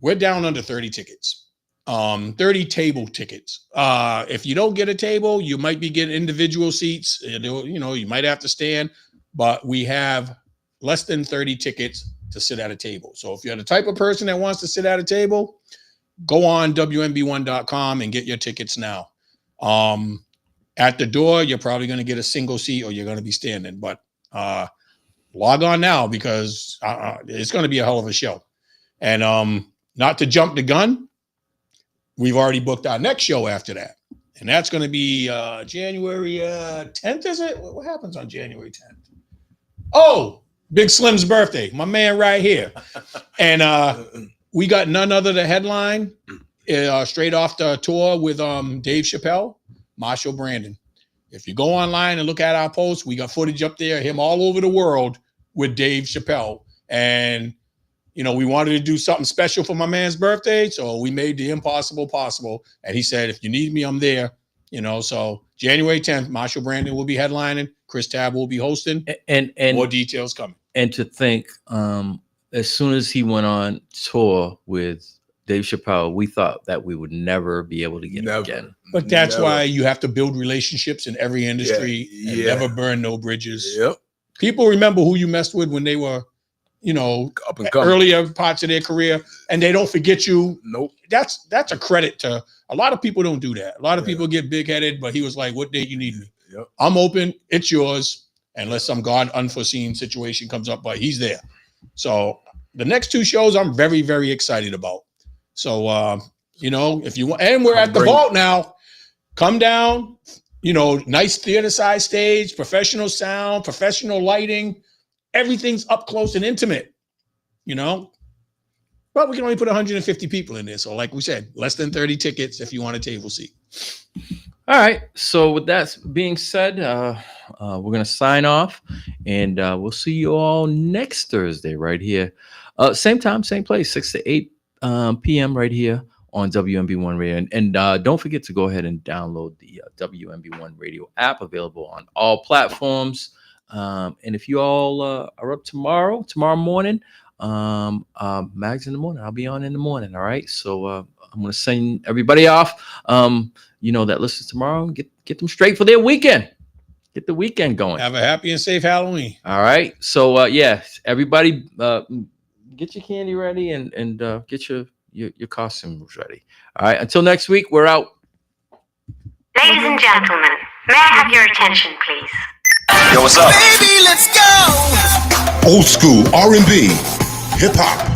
We're down under 30 tickets, 30 table tickets. If you don't get a table, you might be getting individual seats. You know, you might have to stand, but we have less than 30 tickets to sit at a table. So if you're the type of person that wants to sit at a table, go on WNB1.com and get your tickets now. At the door, you're probably going to get a single seat or you're going to be standing, but log on now because it's going to be a hell of a show. And not to jump the gun, we've already booked our next show after that. And that's going to be January 10th, is it? What happens on January 10th? Oh, Big Slim's birthday, my man right here. And we got none other than headline straight off the tour with Dave Chappelle, Marshall Brandon. If you go online and look at our posts, we got footage up there, him all over the world with Dave Chappelle. And, you know, we wanted to do something special for my man's birthday, so we made the impossible possible. And he said, if you need me, I'm there. You know, so January 10th, Marshall Brandon will be headlining. Chris Tabb will be hosting. And more details coming. And to think, as soon as he went on tour with Dave Chappelle, we thought that we would never be able to get him again. But that's why you have to build relationships in every industry and never burn no bridges. Yep. People remember who you messed with when they were, you know, up and coming, earlier parts of their career, and they don't forget you. Nope. That's a credit to a lot of people. Don't do that. A lot of people get big headed, but he was like, "What date you need me? Yep. I'm open. It's yours, unless some God unforeseen situation comes up." But he's there. So the next two shows, I'm very, very excited about. So you know, if you want, and we're at the vault now. Come down. You know, nice theater size stage, professional sound, professional lighting. Everything's up close and intimate, you know, but we can only put 150 people in there. So like we said, less than 30 tickets if you want a table seat. All right. So with that being said, we're going to sign off and we'll see you all next Thursday right here. Same time, same place, 6 to 8 p.m. right here on WNB1 Radio. And don't forget to go ahead and download the WNB1 Radio app, available on all platforms. And if you all are up tomorrow morning, Mags in the morning, I'll be on in the morning. All right. So I'm going to send everybody off, you know, that listens tomorrow, get them straight for their weekend. Get the weekend going. Have a happy and safe Halloween. All right. So, yeah, everybody get your candy ready and get your costumes ready. All right. Until next week, we're out. Ladies and gentlemen, may I have your attention, please? Yo, what's up? Baby, let's go! Old school R&B, hip hop,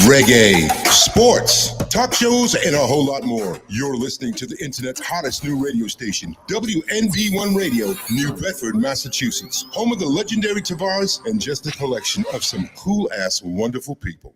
reggae, sports, talk shows, and a whole lot more. You're listening to the internet's hottest new radio station, WNV1 Radio, New Bedford, Massachusetts, home of the legendary Tavares and just a collection of some cool-ass wonderful people.